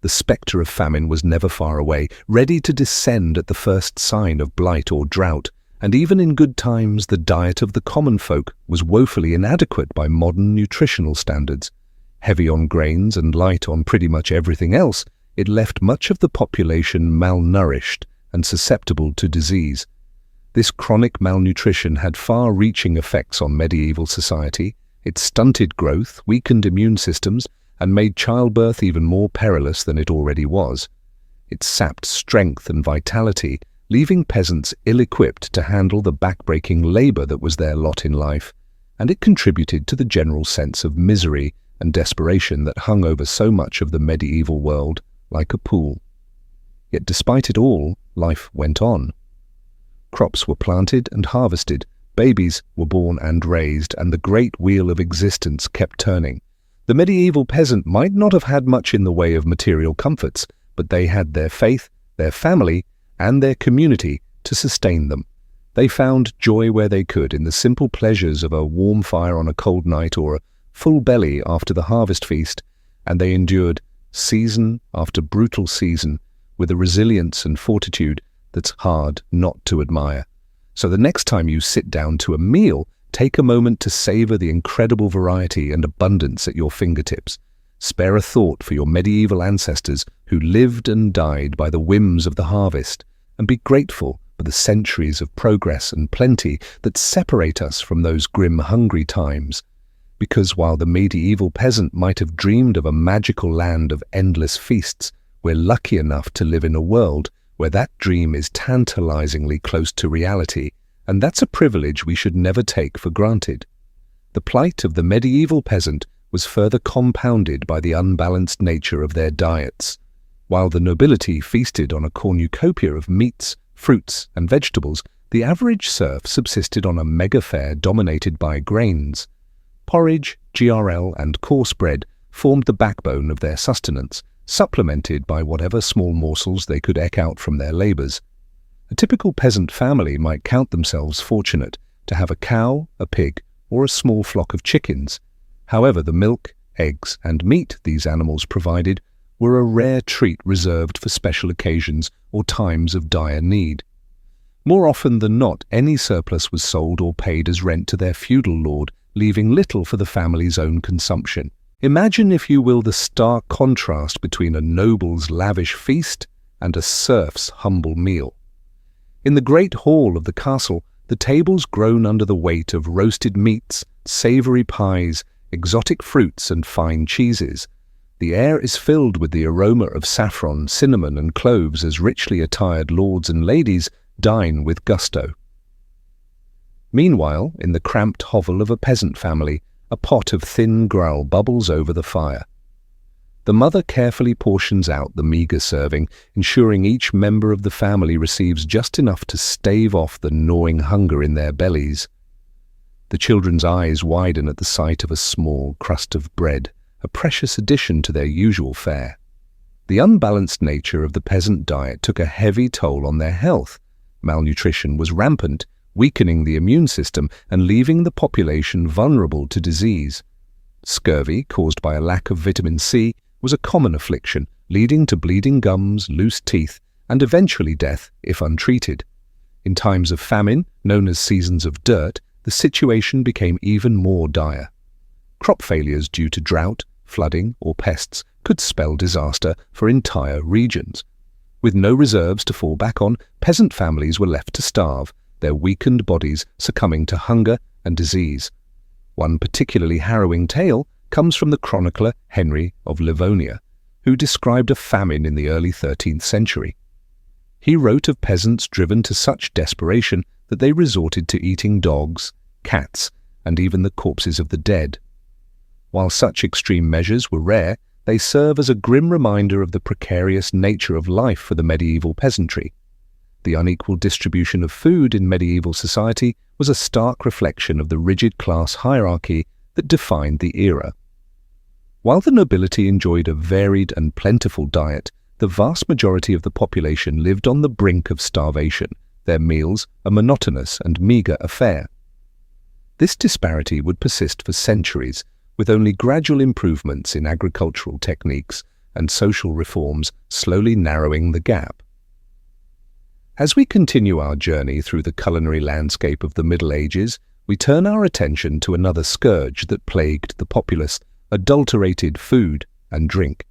The spectre of famine was never far away, ready to descend at the first sign of blight or drought, and even in good times the diet of the common folk was woefully inadequate by modern nutritional standards. Heavy on grains and light on pretty much everything else, it left much of the population malnourished and susceptible to disease. This chronic malnutrition had far-reaching effects on medieval society. It stunted growth, weakened immune systems, and made childbirth even more perilous than it already was. It sapped strength and vitality, leaving peasants ill-equipped to handle the back-breaking labor that was their lot in life, and it contributed to the general sense of misery and desperation that hung over so much of the medieval world like a pool. Yet despite it all, life went on. Crops were planted and harvested, babies were born and raised, and the great wheel of existence kept turning. The medieval peasant might not have had much in the way of material comforts, but they had their faith, their family, and their community to sustain them. They found joy where they could in the simple pleasures of a warm fire on a cold night or a full belly after the harvest feast, and they endured season after brutal season with a resilience and fortitude that's hard not to admire. So the next time you sit down to a meal, take a moment to savor the incredible variety and abundance at your fingertips. Spare a thought for your medieval ancestors who lived and died by the whims of the harvest, and be grateful for the centuries of progress and plenty that separate us from those grim, hungry times. Because while the medieval peasant might have dreamed of a magical land of endless feasts, we're lucky enough to live in a world where that dream is tantalizingly close to reality, and that's a privilege we should never take for granted. The plight of the medieval peasant was further compounded by the unbalanced nature of their diets. While the nobility feasted on a cornucopia of meats, fruits, and vegetables, the average serf subsisted on a megafare dominated by grains. Porridge, GRL, and coarse bread formed the backbone of their sustenance, supplemented by whatever small morsels they could eke out from their labors. A typical peasant family might count themselves fortunate to have a cow, a pig, or a small flock of chickens. However, the milk, eggs, and meat these animals provided were a rare treat reserved for special occasions or times of dire need. More often than not, any surplus was sold or paid as rent to their feudal lord, leaving little for the family's own consumption. Imagine, if you will, the stark contrast between a noble's lavish feast and a serf's humble meal. In the great hall of the castle, the tables groan under the weight of roasted meats, savory pies, exotic fruits, and fine cheeses. The air is filled with the aroma of saffron, cinnamon, and cloves as richly attired lords and ladies dine with gusto. Meanwhile, in the cramped hovel of a peasant family, a pot of thin gruel bubbles over the fire. The mother carefully portions out the meager serving, ensuring each member of the family receives just enough to stave off the gnawing hunger in their bellies. The children's eyes widen at the sight of a small crust of bread, a precious addition to their usual fare. The unbalanced nature of the peasant diet took a heavy toll on their health. Malnutrition was rampant, weakening the immune system and leaving the population vulnerable to disease. Scurvy, caused by a lack of vitamin C, was a common affliction, leading to bleeding gums, loose teeth, and eventually death if untreated. In times of famine, known as seasons of dirt, the situation became even more dire. Crop failures due to drought, flooding, or pests could spell disaster for entire regions. With no reserves to fall back on, peasant families were left to starve, their weakened bodies succumbing to hunger and disease. One particularly harrowing tale comes from the chronicler Henry of Livonia, who described a famine in the early 13th century. He wrote of peasants driven to such desperation that they resorted to eating dogs, cats, and even the corpses of the dead. While such extreme measures were rare, they serve as a grim reminder of the precarious nature of life for the medieval peasantry. The unequal distribution of food in medieval society was a stark reflection of the rigid class hierarchy that defined the era. While the nobility enjoyed a varied and plentiful diet, the vast majority of the population lived on the brink of starvation, their meals a monotonous and meagre affair. This disparity would persist for centuries, with only gradual improvements in agricultural techniques and social reforms slowly narrowing the gap. As we continue our journey through the culinary landscape of the Middle Ages, we turn our attention to another scourge that plagued the populace: adulterated food and drink.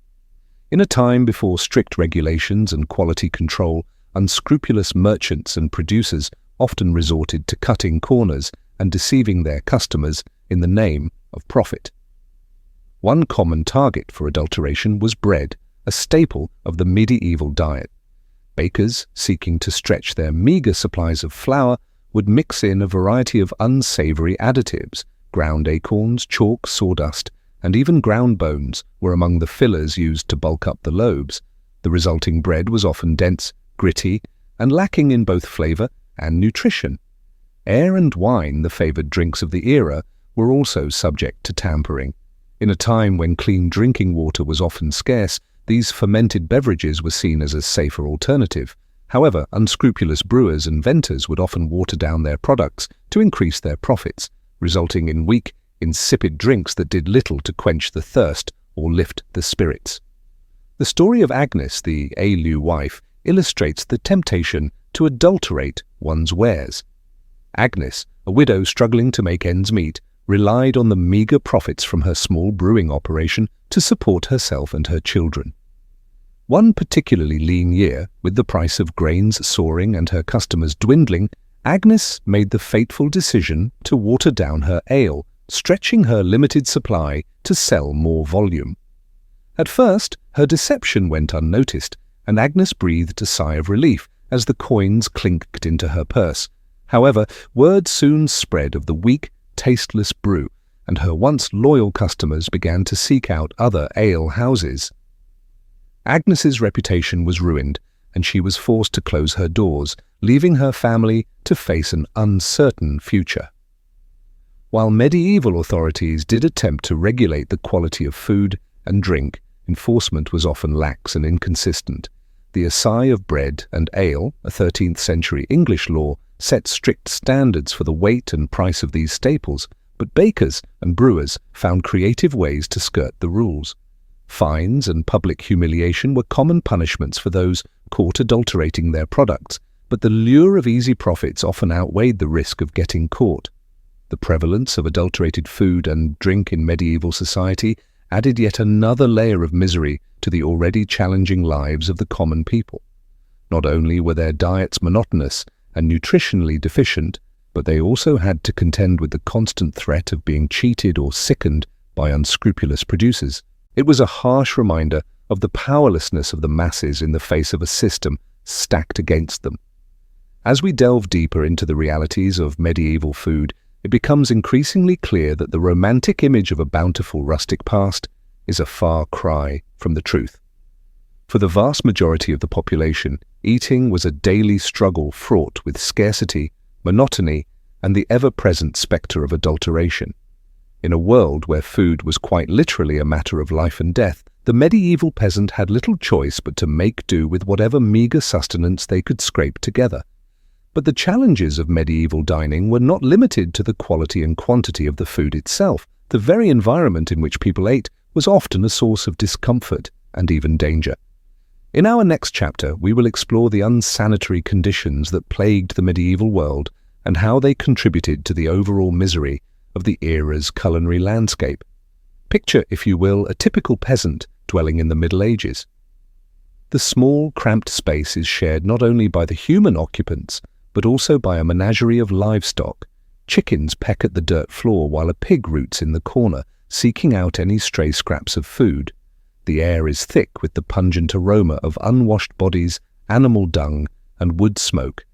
In a time before strict regulations and quality control, unscrupulous merchants and producers often resorted to cutting corners and deceiving their customers in the name of profit. One common target for adulteration was bread, a staple of the medieval diet. Bakers, seeking to stretch their meagre supplies of flour, would mix in a variety of unsavory additives. Ground acorns, chalk, sawdust, and even ground bones were among the fillers used to bulk up the loaves. The resulting bread was often dense, gritty, and lacking in both flavor and nutrition. Ale and wine, the favored drinks of the era, were also subject to tampering. In a time when clean drinking water was often scarce, these fermented beverages were seen as a safer alternative. However, unscrupulous brewers and vintners would often water down their products to increase their profits, resulting in weak, insipid drinks that did little to quench the thirst or lift the spirits. The story of Agnes, the Ayllu wife, illustrates the temptation to adulterate one's wares. Agnes, a widow struggling to make ends meet, relied on the meagre profits from her small brewing operation to support herself and her children. One particularly lean year, with the price of grains soaring and her customers dwindling, Agnes made the fateful decision to water down her ale, stretching her limited supply to sell more volume. At first, her deception went unnoticed, and Agnes breathed a sigh of relief as the coins clinked into her purse. However, word soon spread of the weak, tasteless brew, and her once loyal customers began to seek out other ale houses. Agnes's reputation was ruined, and she was forced to close her doors, leaving her family to face an uncertain future. While medieval authorities did attempt to regulate the quality of food and drink, enforcement was often lax and inconsistent. The Assay of Bread and Ale, a 13th century English law, set strict standards for the weight and price of these staples, but bakers and brewers found creative ways to skirt the rules. Fines and public humiliation were common punishments for those caught adulterating their products, but the lure of easy profits often outweighed the risk of getting caught. The prevalence of adulterated food and drink in medieval society added yet another layer of misery to the already challenging lives of the common people. Not only were their diets monotonous and nutritionally deficient, but they also had to contend with the constant threat of being cheated or sickened by unscrupulous producers. It was a harsh reminder of the powerlessness of the masses in the face of a system stacked against them. As we delve deeper into the realities of medieval food, it becomes increasingly clear that the romantic image of a bountiful rustic past is a far cry from the truth. For the vast majority of the population, eating was a daily struggle fraught with scarcity, monotony, and the ever-present spectre of adulteration. In a world where food was quite literally a matter of life and death, the medieval peasant had little choice but to make do with whatever meagre sustenance they could scrape together. But the challenges of medieval dining were not limited to the quality and quantity of the food itself. The very environment in which people ate was often a source of discomfort and even danger. In our next chapter, we will explore the unsanitary conditions that plagued the medieval world and how they contributed to the overall misery of the era's culinary landscape. Picture, if you will, a typical peasant dwelling in the Middle Ages. The small, cramped space is shared not only by the human occupants, but also by a menagerie of livestock. Chickens peck at the dirt floor while a pig roots in the corner, seeking out any stray scraps of food. The air is thick with the pungent aroma of unwashed bodies, animal dung, and wood smoke.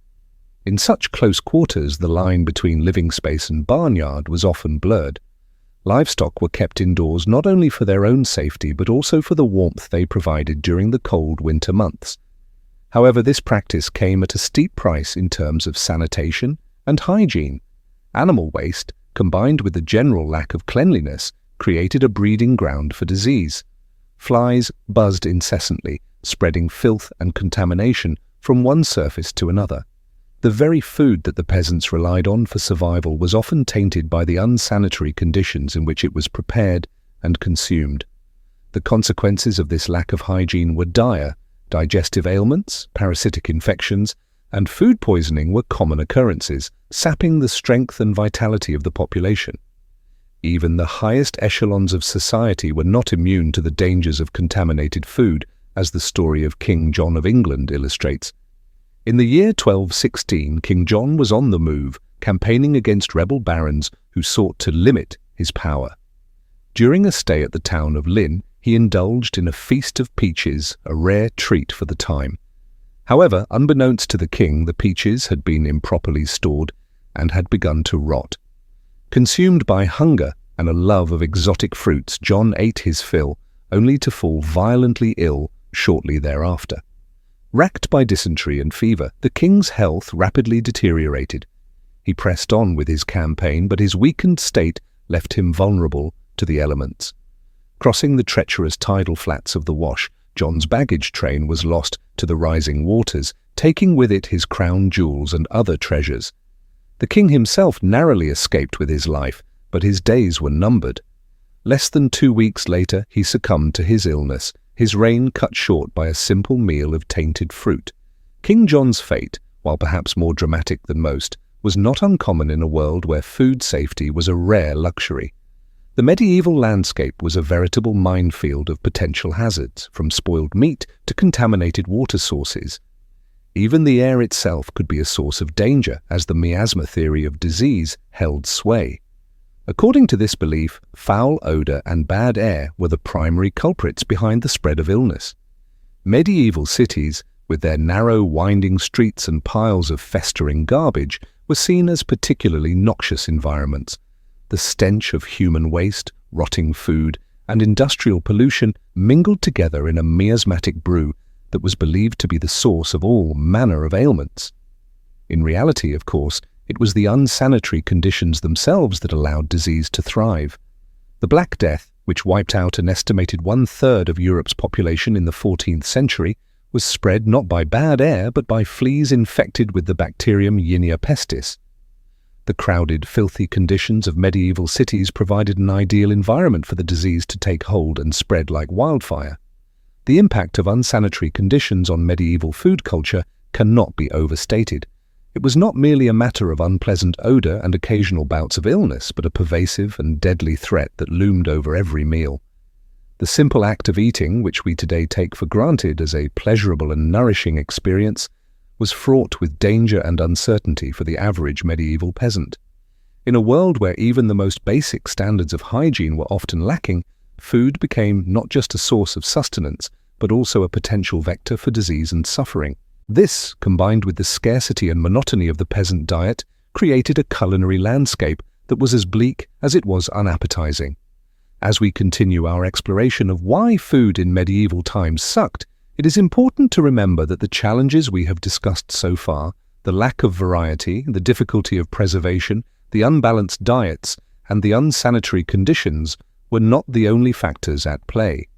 In such close quarters, the line between living space and barnyard was often blurred. Livestock were kept indoors not only for their own safety but also for the warmth they provided during the cold winter months. However, this practice came at a steep price in terms of sanitation and hygiene. Animal waste, combined with the general lack of cleanliness, created a breeding ground for disease. Flies buzzed incessantly, spreading filth and contamination from one surface to another. The very food that the peasants relied on for survival was often tainted by the unsanitary conditions in which it was prepared and consumed. The consequences of this lack of hygiene were dire. Digestive ailments, parasitic infections, and food poisoning were common occurrences, sapping the strength and vitality of the population. Even the highest echelons of society were not immune to the dangers of contaminated food, as the story of King John of England illustrates. In the year 1216, King John was on the move, campaigning against rebel barons who sought to limit his power. During a stay at the town of Lynn, he indulged in a feast of peaches, a rare treat for the time. However, unbeknownst to the king, the peaches had been improperly stored and had begun to rot. Consumed by hunger and a love of exotic fruits, John ate his fill, only to fall violently ill shortly thereafter. Racked by dysentery and fever, the king's health rapidly deteriorated. He pressed on with his campaign, but his weakened state left him vulnerable to the elements. Crossing the treacherous tidal flats of the Wash, John's baggage train was lost to the rising waters, taking with it his crown jewels and other treasures. The king himself narrowly escaped with his life, but his days were numbered. Less than 2 weeks later, he succumbed to his illness, his reign cut short by a simple meal of tainted fruit. King John's fate, while perhaps more dramatic than most, was not uncommon in a world where food safety was a rare luxury. The medieval landscape was a veritable minefield of potential hazards, from spoiled meat to contaminated water sources. Even the air itself could be a source of danger, as the miasma theory of disease held sway. According to this belief, foul odor and bad air were the primary culprits behind the spread of illness. Medieval cities, with their narrow, winding streets and piles of festering garbage, were seen as particularly noxious environments. The stench of human waste, rotting food, and industrial pollution mingled together in a miasmatic brew that was believed to be the source of all manner of ailments. In reality, of course, it was the unsanitary conditions themselves that allowed disease to thrive. The Black Death, which wiped out an estimated 1/3 of Europe's population in the 14th century, was spread not by bad air but by fleas infected with the bacterium Yinia pestis. The crowded, filthy conditions of medieval cities provided an ideal environment for the disease to take hold and spread like wildfire. The impact of unsanitary conditions on medieval food culture cannot be overstated. It was not merely a matter of unpleasant odor and occasional bouts of illness, but a pervasive and deadly threat that loomed over every meal. The simple act of eating, which we today take for granted as a pleasurable and nourishing experience, was fraught with danger and uncertainty for the average medieval peasant. In a world where even the most basic standards of hygiene were often lacking, food became not just a source of sustenance, but also a potential vector for disease and suffering. This, combined with the scarcity and monotony of the peasant diet, created a culinary landscape that was as bleak as it was unappetizing. As we continue our exploration of why food in medieval times sucked, it is important to remember that the challenges we have discussed so far, the lack of variety, the difficulty of preservation, the unbalanced diets, and the unsanitary conditions were not the only factors at play.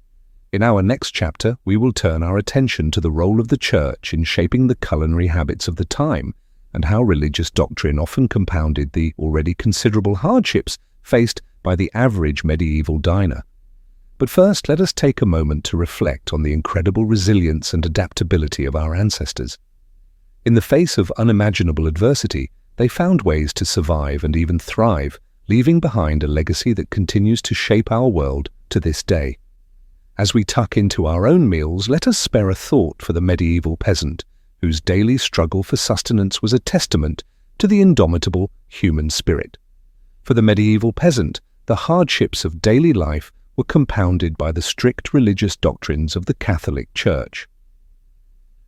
In our next chapter, we will turn our attention to the role of the Church in shaping the culinary habits of the time, and how religious doctrine often compounded the already considerable hardships faced by the average medieval diner. But first, let us take a moment to reflect on the incredible resilience and adaptability of our ancestors. In the face of unimaginable adversity, they found ways to survive and even thrive, leaving behind a legacy that continues to shape our world to this day. As we tuck into our own meals, let us spare a thought for the medieval peasant, whose daily struggle for sustenance was a testament to the indomitable human spirit. For the medieval peasant, the hardships of daily life were compounded by the strict religious doctrines of the Catholic Church.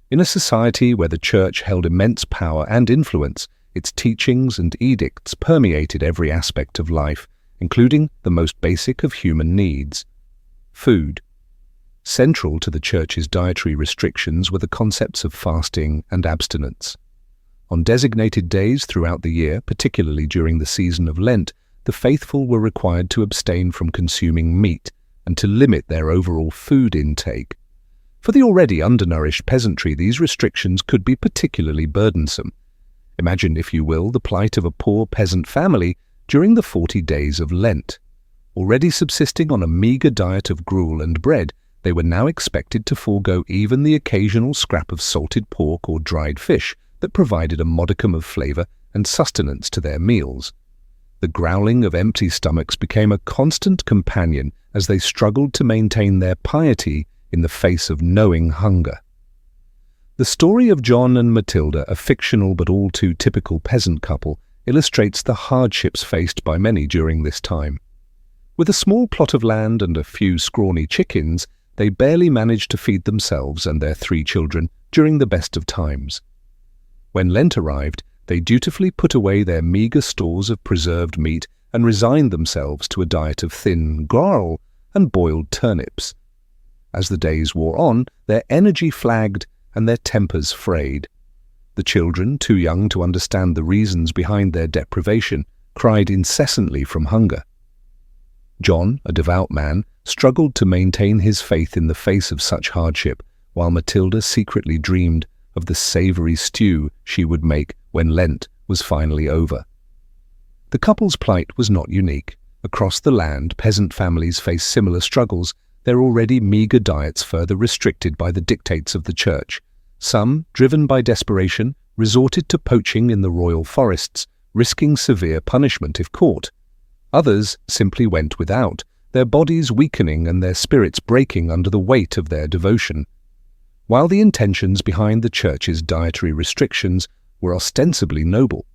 In a society where the Church held immense power and influence, its teachings and edicts permeated every aspect of life, including the most basic of human needs: food. Central to the Church's dietary restrictions were the concepts of fasting and abstinence. On designated days throughout the year, particularly during the season of Lent, the faithful were required to abstain from consuming meat and to limit their overall food intake. For the already undernourished peasantry, these restrictions could be particularly burdensome. Imagine, if you will, the plight of a poor peasant family during the 40 days of Lent. Already subsisting on a meagre diet of gruel and bread, they were now expected to forego even the occasional scrap of salted pork or dried fish that provided a modicum of flavor and sustenance to their meals. The growling of empty stomachs became a constant companion as they struggled to maintain their piety in the face of knowing hunger. The story of John and Matilda, a fictional but all too typical peasant couple, illustrates the hardships faced by many during this time. With a small plot of land and a few scrawny chickens, they barely managed to feed themselves and their 3 children during the best of times. When Lent arrived, they dutifully put away their meagre stores of preserved meat and resigned themselves to a diet of thin gruel and boiled turnips. As the days wore on, their energy flagged and their tempers frayed. The children, too young to understand the reasons behind their deprivation, cried incessantly from hunger. John, a devout man, struggled to maintain his faith in the face of such hardship, while Matilda secretly dreamed of the savory stew she would make when Lent was finally over. The couple's plight was not unique. Across the land, peasant families faced similar struggles, their already meagre diets further restricted by the dictates of the Church. Some, driven by desperation, resorted to poaching in the royal forests, risking severe punishment if caught. Others simply went without, their bodies weakening and their spirits breaking under the weight of their devotion. While the intentions behind the Church's dietary restrictions were ostensibly noble,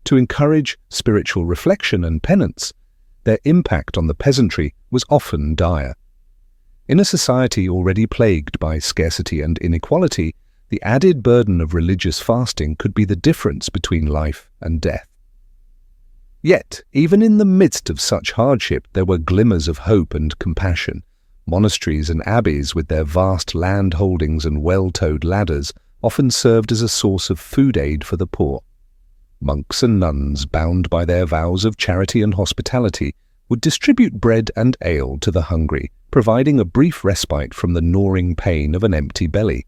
to encourage spiritual reflection and penance, their impact on the peasantry was often dire. In a society already plagued by scarcity and inequality, the added burden of religious fasting could be the difference between life and death. Yet, even in the midst of such hardship, there were glimmers of hope and compassion. Monasteries and abbeys, with their vast land holdings and well-towed ladders, often served as a source of food aid for the poor. Monks and nuns, bound by their vows of charity and hospitality, would distribute bread and ale to the hungry, providing a brief respite from the gnawing pain of an empty belly.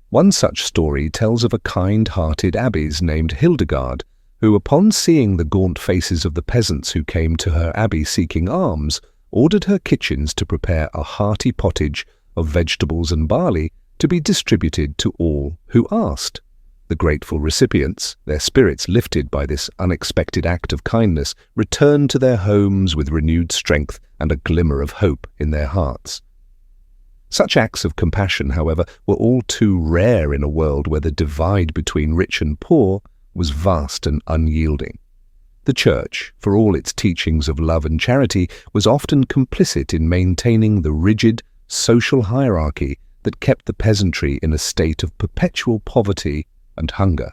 One such story tells of a kind-hearted abbess named Hildegard, who, upon seeing the gaunt faces of the peasants who came to her abbey seeking alms, ordered her kitchens to prepare a hearty pottage of vegetables and barley to be distributed to all who asked. The grateful recipients, their spirits lifted by this unexpected act of kindness, returned to their homes with renewed strength and a glimmer of hope in their hearts. Such acts of compassion, however, were all too rare in a world where the divide between rich and poor was vast and unyielding. The Church, for all its teachings of love and charity, was often complicit in maintaining the rigid social hierarchy that kept the peasantry in a state of perpetual poverty and hunger.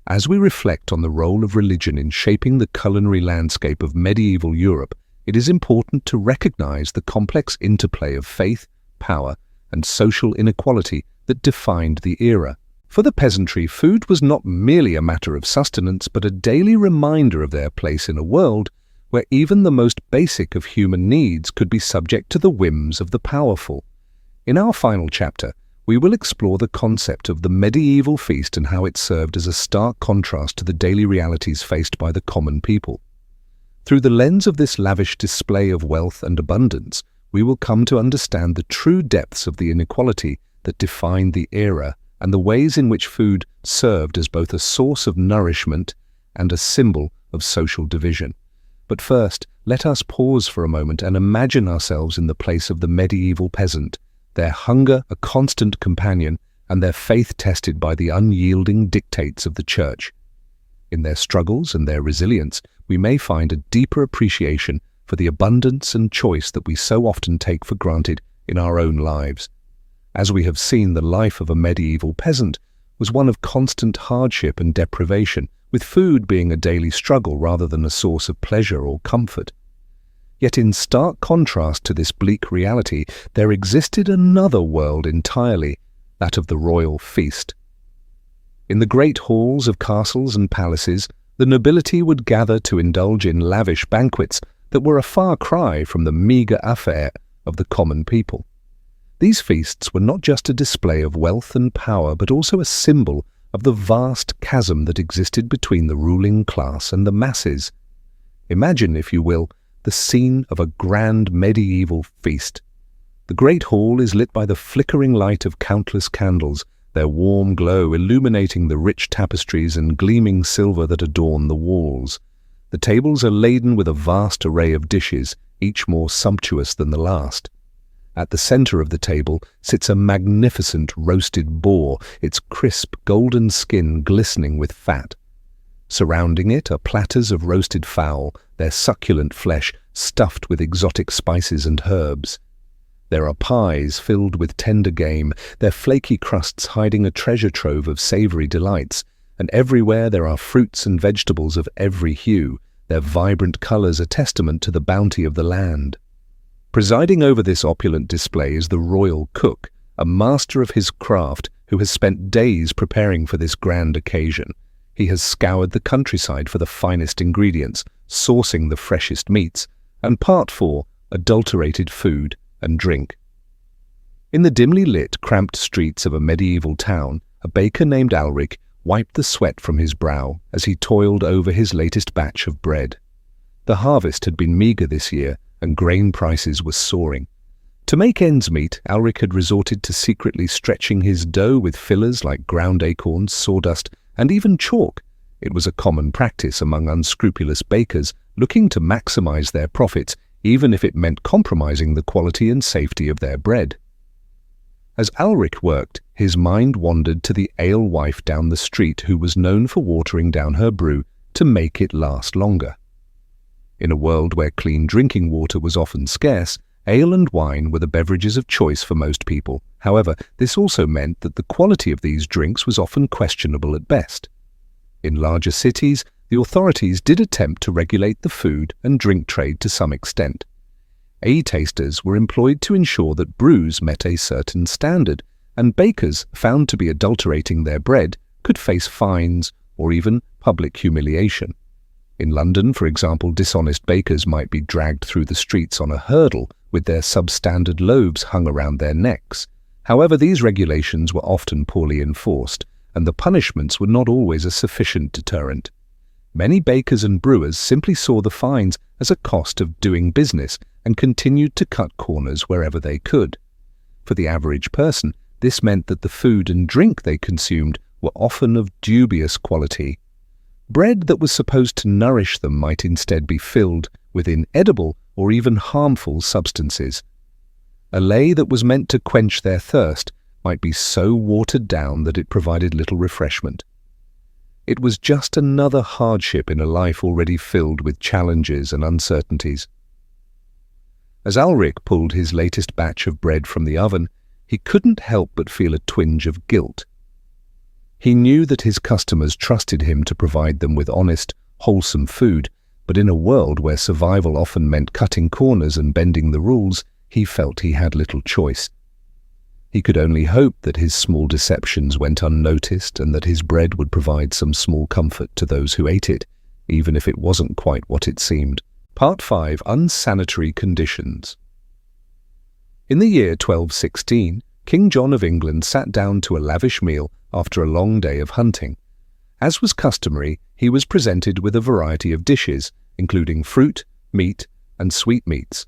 As we reflect on the role of religion in shaping the culinary landscape of medieval Europe, it is important to recognize the complex interplay of faith, power, and social inequality that defined the era. For the peasantry, food was not merely a matter of sustenance, but a daily reminder of their place in a world where even the most basic of human needs could be subject to the whims of the powerful. In our final chapter, we will explore the concept of the medieval feast and how it served as a stark contrast to the daily realities faced by the common people. Through the lens of this lavish display of wealth and abundance, we will come to understand the true depths of the inequality that defined the era and the ways in which food served as both a source of nourishment and a symbol of social division. But first, let us pause for a moment and imagine ourselves in the place of the medieval peasant, their hunger a constant companion, and their faith tested by the unyielding dictates of the church. In their struggles and their resilience, we may find a deeper appreciation for the abundance and choice that we so often take for granted in our own lives. As we have seen, the life of a medieval peasant was one of constant hardship and deprivation, with food being a daily struggle rather than a source of pleasure or comfort. Yet in stark contrast to this bleak reality, there existed another world entirely, that of the royal feast. In the great halls of castles and palaces, the nobility would gather to indulge in lavish banquets that were a far cry from the meagre affair of the common people. These feasts were not just a display of wealth and power, but also a symbol of the vast chasm that existed between the ruling class and the masses. Imagine, if you will, the scene of a grand medieval feast. The great hall is lit by the flickering light of countless candles, their warm glow illuminating the rich tapestries and gleaming silver that adorn the walls. The tables are laden with a vast array of dishes, each more sumptuous than the last. At the center of the table sits a magnificent roasted boar, its crisp golden skin glistening with fat. Surrounding it are platters of roasted fowl, their succulent flesh stuffed with exotic spices and herbs. There are pies filled with tender game, their flaky crusts hiding a treasure trove of savory delights, and everywhere there are fruits and vegetables of every hue, their vibrant colors a testament to the bounty of the land. Presiding over this opulent display is the royal cook, a master of his craft who has spent days preparing for this grand occasion. He has scoured the countryside for the finest ingredients, sourcing the freshest meats, and part for adulterated food and drink. In the dimly lit, cramped streets of a medieval town, a baker named Alric wiped the sweat from his brow as he toiled over his latest batch of bread. The harvest had been meager this year, and grain prices were soaring. To make ends meet, Alric had resorted to secretly stretching his dough with fillers like ground acorns, sawdust, and even chalk. It was a common practice among unscrupulous bakers looking to maximize their profits, even if it meant compromising the quality and safety of their bread. As Alric worked, his mind wandered to the alewife down the street who was known for watering down her brew to make it last longer. In a world where clean drinking water was often scarce, ale and wine were the beverages of choice for most people. However, this also meant that the quality of these drinks was often questionable at best. In larger cities, the authorities did attempt to regulate the food and drink trade to some extent. A-tasters were employed to ensure that brews met a certain standard, and bakers found to be adulterating their bread could face fines or even public humiliation. In London, for example, dishonest bakers might be dragged through the streets on a hurdle with their substandard loaves hung around their necks. However, these regulations were often poorly enforced, and the punishments were not always a sufficient deterrent. Many bakers and brewers simply saw the fines as a cost of doing business and continued to cut corners wherever they could. For the average person, this meant that the food and drink they consumed were often of dubious quality. Bread that was supposed to nourish them might instead be filled with inedible or even harmful substances. A ley that was meant to quench their thirst might be so watered down that it provided little refreshment. It was just another hardship in a life already filled with challenges and uncertainties. As Alric pulled his latest batch of bread from the oven, he couldn't help but feel a twinge of guilt. He knew that his customers trusted him to provide them with honest, wholesome food, but in a world where survival often meant cutting corners and bending the rules, he felt he had little choice. He could only hope that his small deceptions went unnoticed and that his bread would provide some small comfort to those who ate it, even if it wasn't quite what it seemed. Part 5. Unsanitary Conditions. In the year 1216, King John of England sat down to a lavish meal after a long day of hunting. As was customary, he was presented with a variety of dishes, including fruit, meat, and sweetmeats.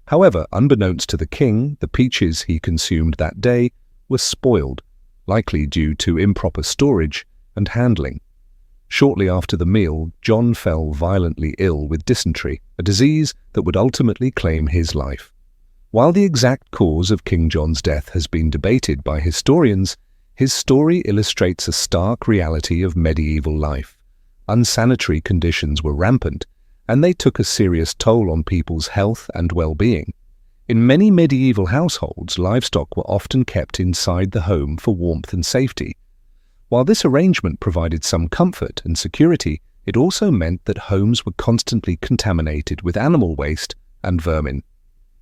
However, unbeknownst to the king, the peaches he consumed that day were spoiled, likely due to improper storage and handling. Shortly after the meal, John fell violently ill with dysentery, a disease that would ultimately claim his life. While the exact cause of King John's death has been debated by historians, his story illustrates a stark reality of medieval life. Unsanitary conditions were rampant, and they took a serious toll on people's health and well-being. In many medieval households, livestock were often kept inside the home for warmth and safety. While this arrangement provided some comfort and security, it also meant that homes were constantly contaminated with animal waste and vermin.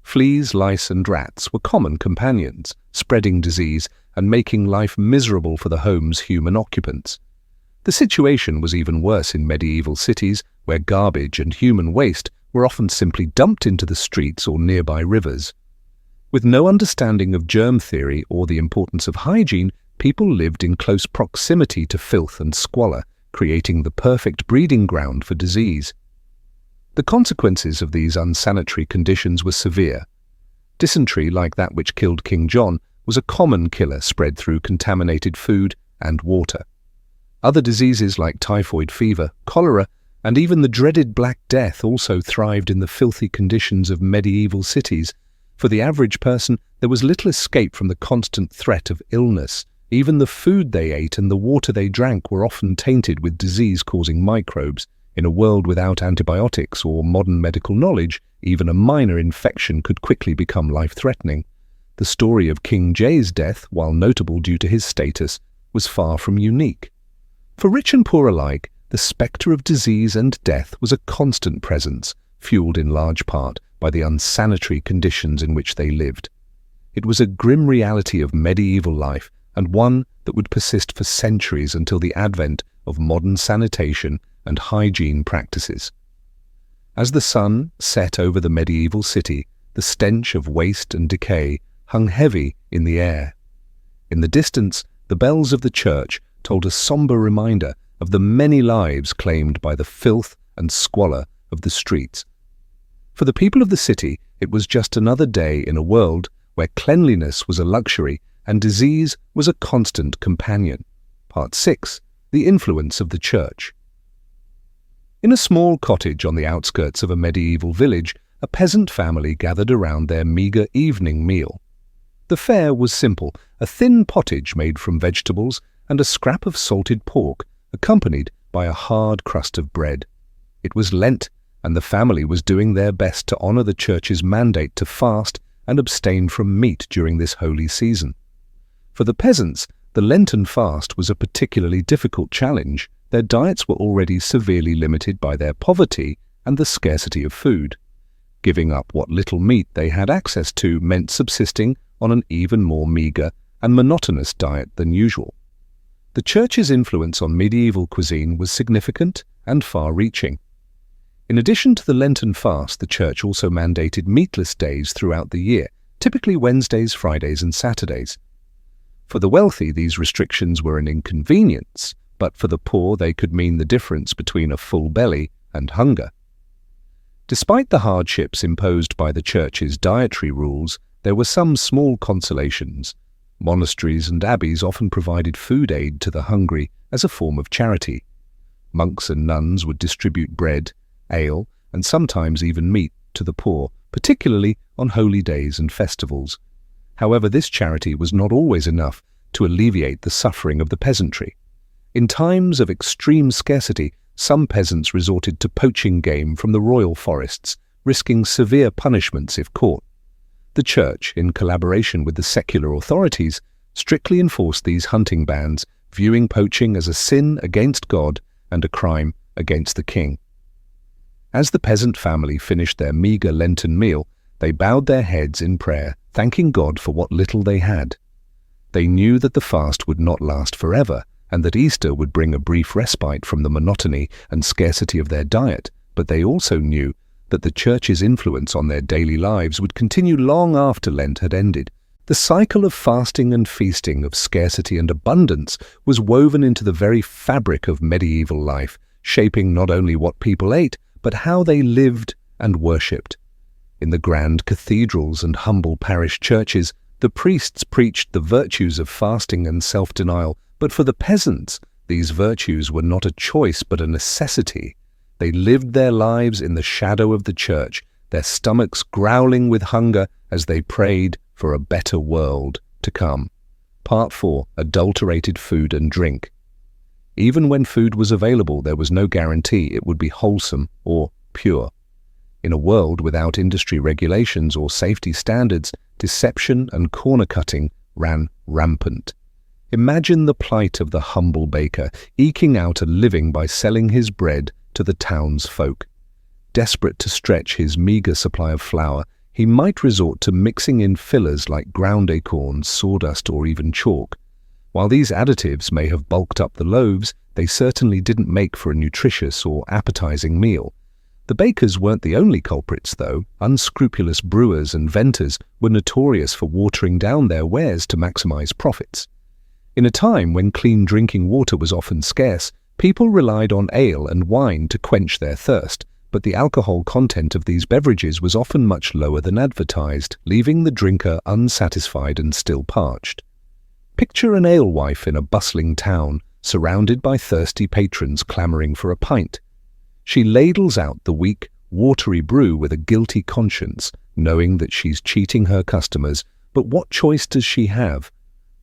Fleas, lice, and rats were common companions, spreading disease and making life miserable for the home's human occupants. The situation was even worse in medieval cities, where garbage and human waste were often simply dumped into the streets or nearby rivers. With no understanding of germ theory or the importance of hygiene, people lived in close proximity to filth and squalor, creating the perfect breeding ground for disease. The consequences of these unsanitary conditions were severe. Dysentery, like that which killed King John, was a common killer spread through contaminated food and water. Other diseases like typhoid fever, cholera, and even the dreaded Black Death also thrived in the filthy conditions of medieval cities. For the average person, there was little escape from the constant threat of illness. Even the food they ate and the water they drank were often tainted with disease-causing microbes. In a world without antibiotics or modern medical knowledge, even a minor infection could quickly become life-threatening. The story of King Jay's death, while notable due to his status, was far from unique. For rich and poor alike, the spectre of disease and death was a constant presence, fueled in large part by the unsanitary conditions in which they lived. It was a grim reality of medieval life, and one that would persist for centuries until the advent of modern sanitation and hygiene practices. As the sun set over the medieval city, the stench of waste and decay hung heavy in the air. In the distance, the bells of the church told a somber reminder of the many lives claimed by the filth and squalor of the streets. For the people of the city, it was just another day in a world where cleanliness was a luxury and disease was a constant companion. Part 6. The Influence of the Church. In a small cottage on the outskirts of a medieval village, a peasant family gathered around their meagre evening meal. The fare was simple, a thin pottage made from vegetables and a scrap of salted pork, accompanied by a hard crust of bread. It was Lent, and the family was doing their best to honor the church's mandate to fast and abstain from meat during this holy season. For the peasants, the Lenten fast was a particularly difficult challenge. Their diets were already severely limited by their poverty and the scarcity of food. Giving up what little meat they had access to meant subsisting on an even more meager and monotonous diet than usual. The church's influence on medieval cuisine was significant and far-reaching. In addition to the Lenten fast, the church also mandated meatless days throughout the year, typically Wednesdays, Fridays, and Saturdays. For the wealthy, these restrictions were an inconvenience, but for the poor they could mean the difference between a full belly and hunger. Despite the hardships imposed by the church's dietary rules, there were some small consolations. Monasteries and abbeys often provided food aid to the hungry as a form of charity. Monks and nuns would distribute bread, ale, and sometimes even meat to the poor, particularly on holy days and festivals. However, this charity was not always enough to alleviate the suffering of the peasantry. In times of extreme scarcity, some peasants resorted to poaching game from the royal forests, risking severe punishments if caught. The church, in collaboration with the secular authorities, strictly enforced these hunting bans, viewing poaching as a sin against God and a crime against the king. As the peasant family finished their meager Lenten meal, they bowed their heads in prayer, thanking God for what little they had. They knew that the fast would not last forever, and that Easter would bring a brief respite from the monotony and scarcity of their diet, but they also knew that the church's influence on their daily lives would continue long after Lent had ended. The cycle of fasting and feasting, of scarcity and abundance, was woven into the very fabric of medieval life, shaping not only what people ate, but how they lived and worshipped. In the grand cathedrals and humble parish churches, the priests preached the virtues of fasting and self-denial, but for the peasants, These virtues were not a choice but a necessity. They lived their lives in the shadow of the church, their stomachs growling with hunger as they prayed for a better world to come. Part 4. Adulterated food and drink. Even when food was available, there was no guarantee it would be wholesome or pure. In a world without industry regulations or safety standards, deception and corner-cutting ran rampant. Imagine the plight of the humble baker, eking out a living by selling his bread to the townsfolk. Desperate to stretch his meager supply of flour, he might resort to mixing in fillers like ground acorns, sawdust, or even chalk. While these additives may have bulked up the loaves, they certainly didn't make for a nutritious or appetizing meal. The bakers weren't the only culprits, though. Unscrupulous brewers and vintners were notorious for watering down their wares to maximize profits. In a time when clean drinking water was often scarce, people relied on ale and wine to quench their thirst, but the alcohol content of these beverages was often much lower than advertised, leaving the drinker unsatisfied and still parched. Picture an alewife in a bustling town, surrounded by thirsty patrons clamoring for a pint. She ladles out the weak, watery brew with a guilty conscience, knowing that she's cheating her customers, but what choice does she have?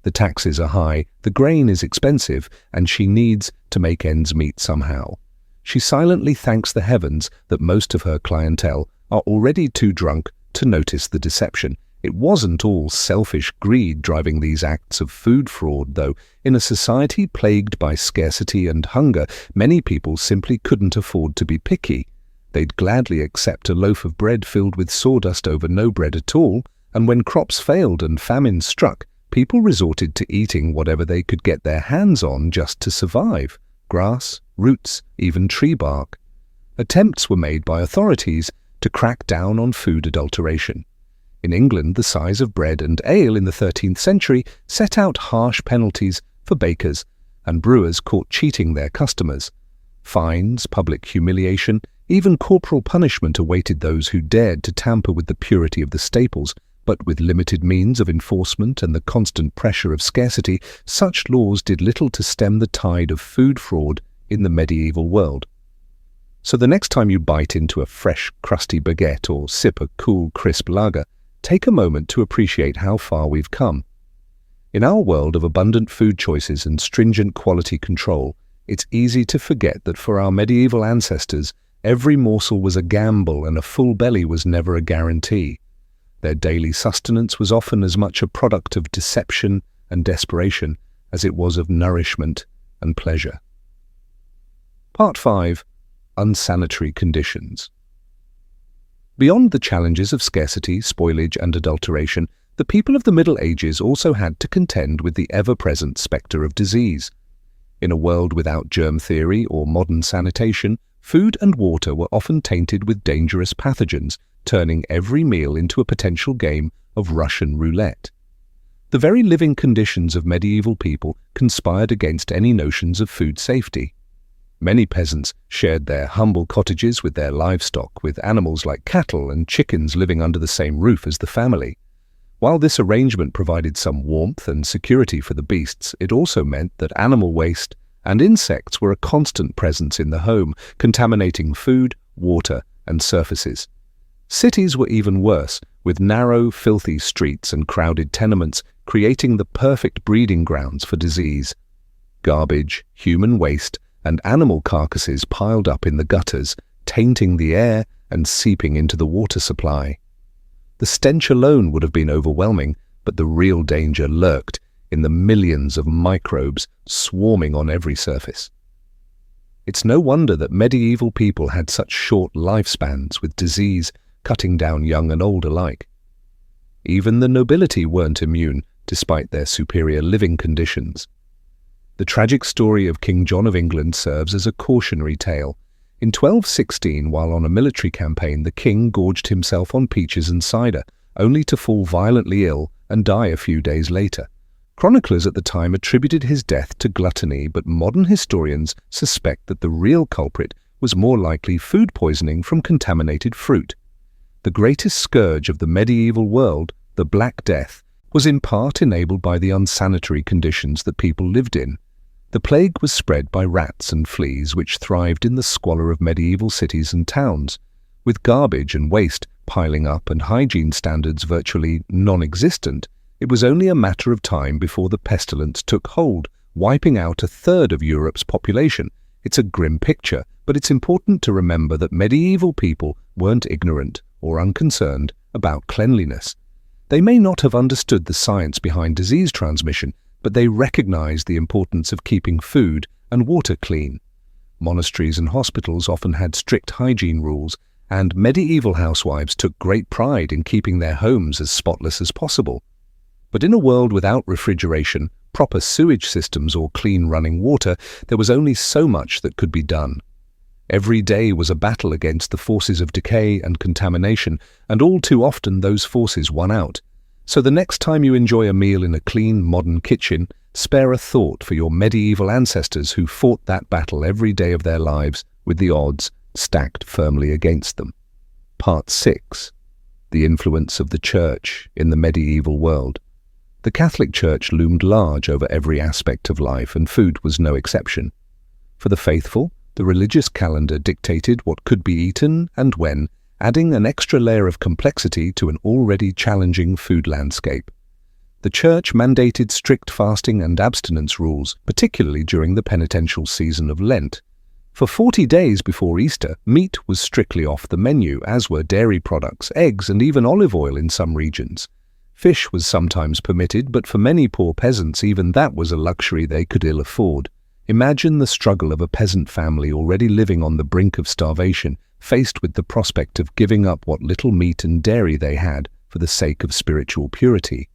The taxes are high, the grain is expensive, and she needs to make ends meet somehow. She silently thanks the heavens that most of her clientele are already too drunk to notice the deception. It wasn't all selfish greed driving these acts of food fraud, though. In a society plagued by scarcity and hunger, many people simply couldn't afford to be picky. They'd gladly accept a loaf of bread filled with sawdust over no bread at all, and when crops failed and famine struck, people resorted to eating whatever they could get their hands on just to survive. Grass, roots, even tree bark. Attempts were made by authorities to crack down on food adulteration. In England, the size of bread and ale in the 13th century set out harsh penalties for bakers, and brewers caught cheating their customers. Fines, public humiliation, even corporal punishment awaited those who dared to tamper with the purity of the staples, but with limited means of enforcement and the constant pressure of scarcity, such laws did little to stem the tide of food fraud in the medieval world. So the next time you bite into a fresh, crusty baguette or sip a cool, crisp lager, take a moment to appreciate how far we've come. In our world of abundant food choices and stringent quality control, it's easy to forget that for our medieval ancestors, every morsel was a gamble and a full belly was never a guarantee. Their daily sustenance was often as much a product of deception and desperation as it was of nourishment and pleasure. Part 5. Unsanitary conditions. Beyond the challenges of scarcity, spoilage, and adulteration, the people of the Middle Ages also had to contend with the ever-present spectre of disease. In a world without germ theory or modern sanitation, food and water were often tainted with dangerous pathogens, turning every meal into a potential game of Russian roulette. The very living conditions of medieval people conspired against any notions of food safety. Many peasants shared their humble cottages with their livestock, with animals like cattle and chickens living under the same roof as the family. While this arrangement provided some warmth and security for the beasts, it also meant that animal waste and insects were a constant presence in the home, contaminating food, water, and surfaces. Cities were even worse, with narrow, filthy streets and crowded tenements creating the perfect breeding grounds for disease. Garbage, human waste, and animal carcasses piled up in the gutters, tainting the air and seeping into the water supply. The stench alone would have been overwhelming, but the real danger lurked in the millions of microbes swarming on every surface. It's no wonder that medieval people had such short lifespans, with disease cutting down young and old alike. Even the nobility weren't immune, despite their superior living conditions. The tragic story of King John of England serves as a cautionary tale. In 1216, while on a military campaign, the king gorged himself on peaches and cider, only to fall violently ill and die a few days later. Chroniclers at the time attributed his death to gluttony, but modern historians suspect that the real culprit was more likely food poisoning from contaminated fruit. The greatest scourge of the medieval world, the Black Death, was in part enabled by the unsanitary conditions that people lived in. The plague was spread by rats and fleas which thrived in the squalor of medieval cities and towns. With garbage and waste piling up and hygiene standards virtually non-existent, it was only a matter of time before the pestilence took hold, wiping out a third of Europe's population. It's a grim picture, but it's important to remember that medieval people weren't ignorant or unconcerned about cleanliness. They may not have understood the science behind disease transmission, but they recognized the importance of keeping food and water clean. Monasteries and hospitals often had strict hygiene rules, and medieval housewives took great pride in keeping their homes as spotless as possible. But in a world without refrigeration, proper sewage systems or clean running water, there was only so much that could be done. Every day was a battle against the forces of decay and contamination, and all too often those forces won out. So the next time you enjoy a meal in a clean, modern kitchen, spare a thought for your medieval ancestors who fought that battle every day of their lives with the odds stacked firmly against them. Part 6. The influence of the Church in the medieval world. The Catholic Church loomed large over every aspect of life, and food was no exception. For the faithful, the religious calendar dictated what could be eaten and when, adding an extra layer of complexity to an already challenging food landscape. The Church mandated strict fasting and abstinence rules, particularly during the penitential season of Lent. For 40 days before Easter, meat was strictly off the menu, as were dairy products, eggs, and even olive oil in some regions. Fish was sometimes permitted, but for many poor peasants even that was a luxury they could ill afford. Imagine the struggle of a peasant family already living on the brink of starvation, faced with the prospect of giving up what little meat and dairy they had for the sake of spiritual purity.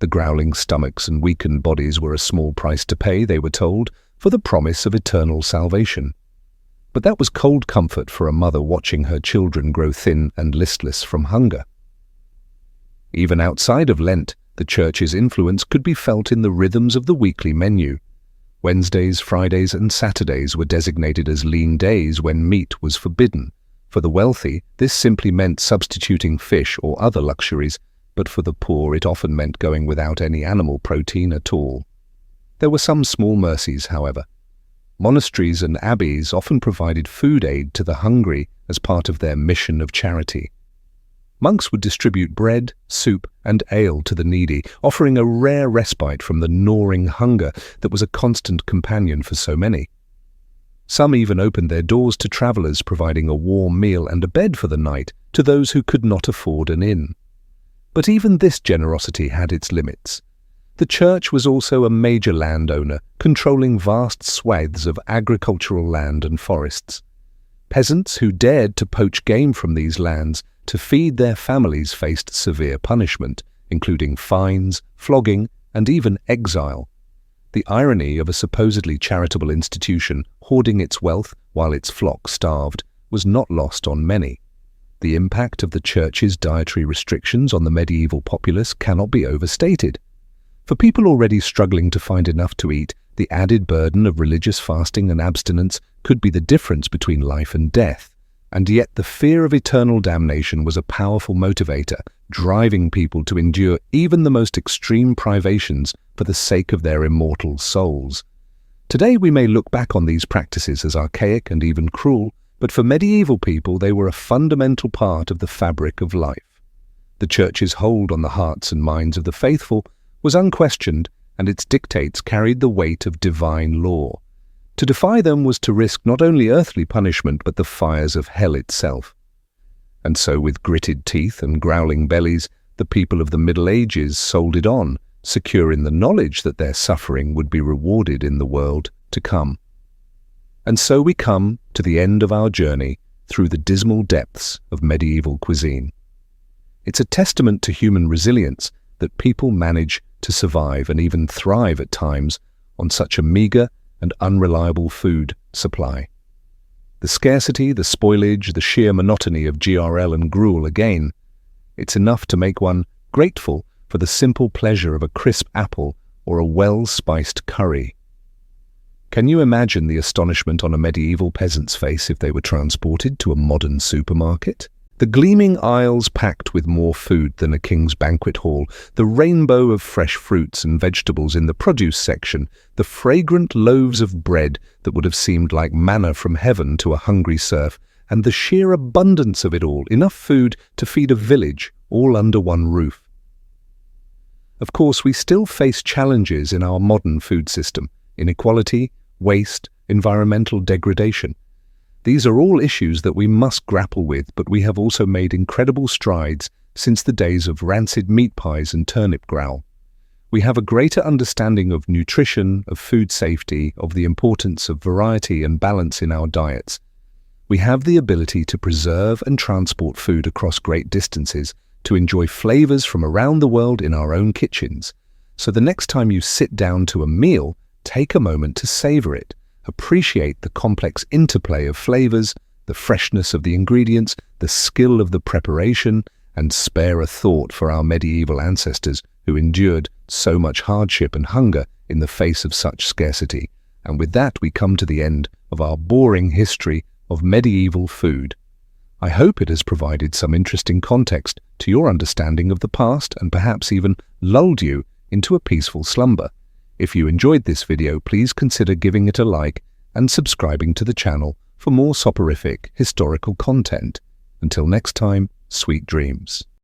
The growling stomachs and weakened bodies were a small price to pay, they were told, for the promise of eternal salvation. But that was cold comfort for a mother watching her children grow thin and listless from hunger. Even outside of Lent, the Church's influence could be felt in the rhythms of the weekly menu. Wednesdays, Fridays, and Saturdays were designated as lean days when meat was forbidden. For the wealthy, this simply meant substituting fish or other luxuries, but for the poor it often meant going without any animal protein at all. There were some small mercies, however. Monasteries and abbeys often provided food aid to the hungry as part of their mission of charity. Monks would distribute bread, soup, and ale to the needy, offering a rare respite from the gnawing hunger that was a constant companion for so many. Some even opened their doors to travelers, providing a warm meal and a bed for the night to those who could not afford an inn. But even this generosity had its limits. The Church was also a major landowner, controlling vast swathes of agricultural land and forests. Peasants who dared to poach game from these lands to feed their families faced severe punishment, including fines, flogging, and even exile. The irony of a supposedly charitable institution hoarding its wealth while its flock starved was not lost on many. The impact of the Church's dietary restrictions on the medieval populace cannot be overstated. For people already struggling to find enough to eat, the added burden of religious fasting and abstinence could be the difference between life and death. And yet the fear of eternal damnation was a powerful motivator, driving people to endure even the most extreme privations for the sake of their immortal souls. Today we may look back on these practices as archaic and even cruel, but for medieval people they were a fundamental part of the fabric of life. The Church's hold on the hearts and minds of the faithful was unquestioned, and its dictates carried the weight of divine law. To defy them was to risk not only earthly punishment but the fires of hell itself. And so with gritted teeth and growling bellies, the people of the Middle Ages soldiered on, secure in the knowledge that their suffering would be rewarded in the world to come. And so we come to the end of our journey through the dismal depths of medieval cuisine. It's a testament to human resilience that people manage to survive and even thrive at times on such a meager and unreliable food supply. The scarcity, the spoilage, the sheer monotony of GRL and gruel again, it's enough to make one grateful for the simple pleasure of a crisp apple or a well-spiced curry. Can you imagine the astonishment on a medieval peasant's face if they were transported to a modern supermarket? The gleaming aisles packed with more food than a king's banquet hall, the rainbow of fresh fruits and vegetables in the produce section, the fragrant loaves of bread that would have seemed like manna from heaven to a hungry serf, and the sheer abundance of it all, enough food to feed a village, all under one roof. Of course, we still face challenges in our modern food system: inequality, waste, environmental degradation. These are all issues that we must grapple with, but we have also made incredible strides since the days of rancid meat pies and turnip growl. We have a greater understanding of nutrition, of food safety, of the importance of variety and balance in our diets. We have the ability to preserve and transport food across great distances, to enjoy flavors from around the world in our own kitchens. So the next time you sit down to a meal, take a moment to savor it. Appreciate the complex interplay of flavors, the freshness of the ingredients, the skill of the preparation, and spare a thought for our medieval ancestors who endured so much hardship and hunger in the face of such scarcity. And with that, we come to the end of our boring history of medieval food. I hope it has provided some interesting context to your understanding of the past and perhaps even lulled you into a peaceful slumber. If you enjoyed this video, please consider giving it a like and subscribing to the channel for more soporific historical content. Until next time, sweet dreams.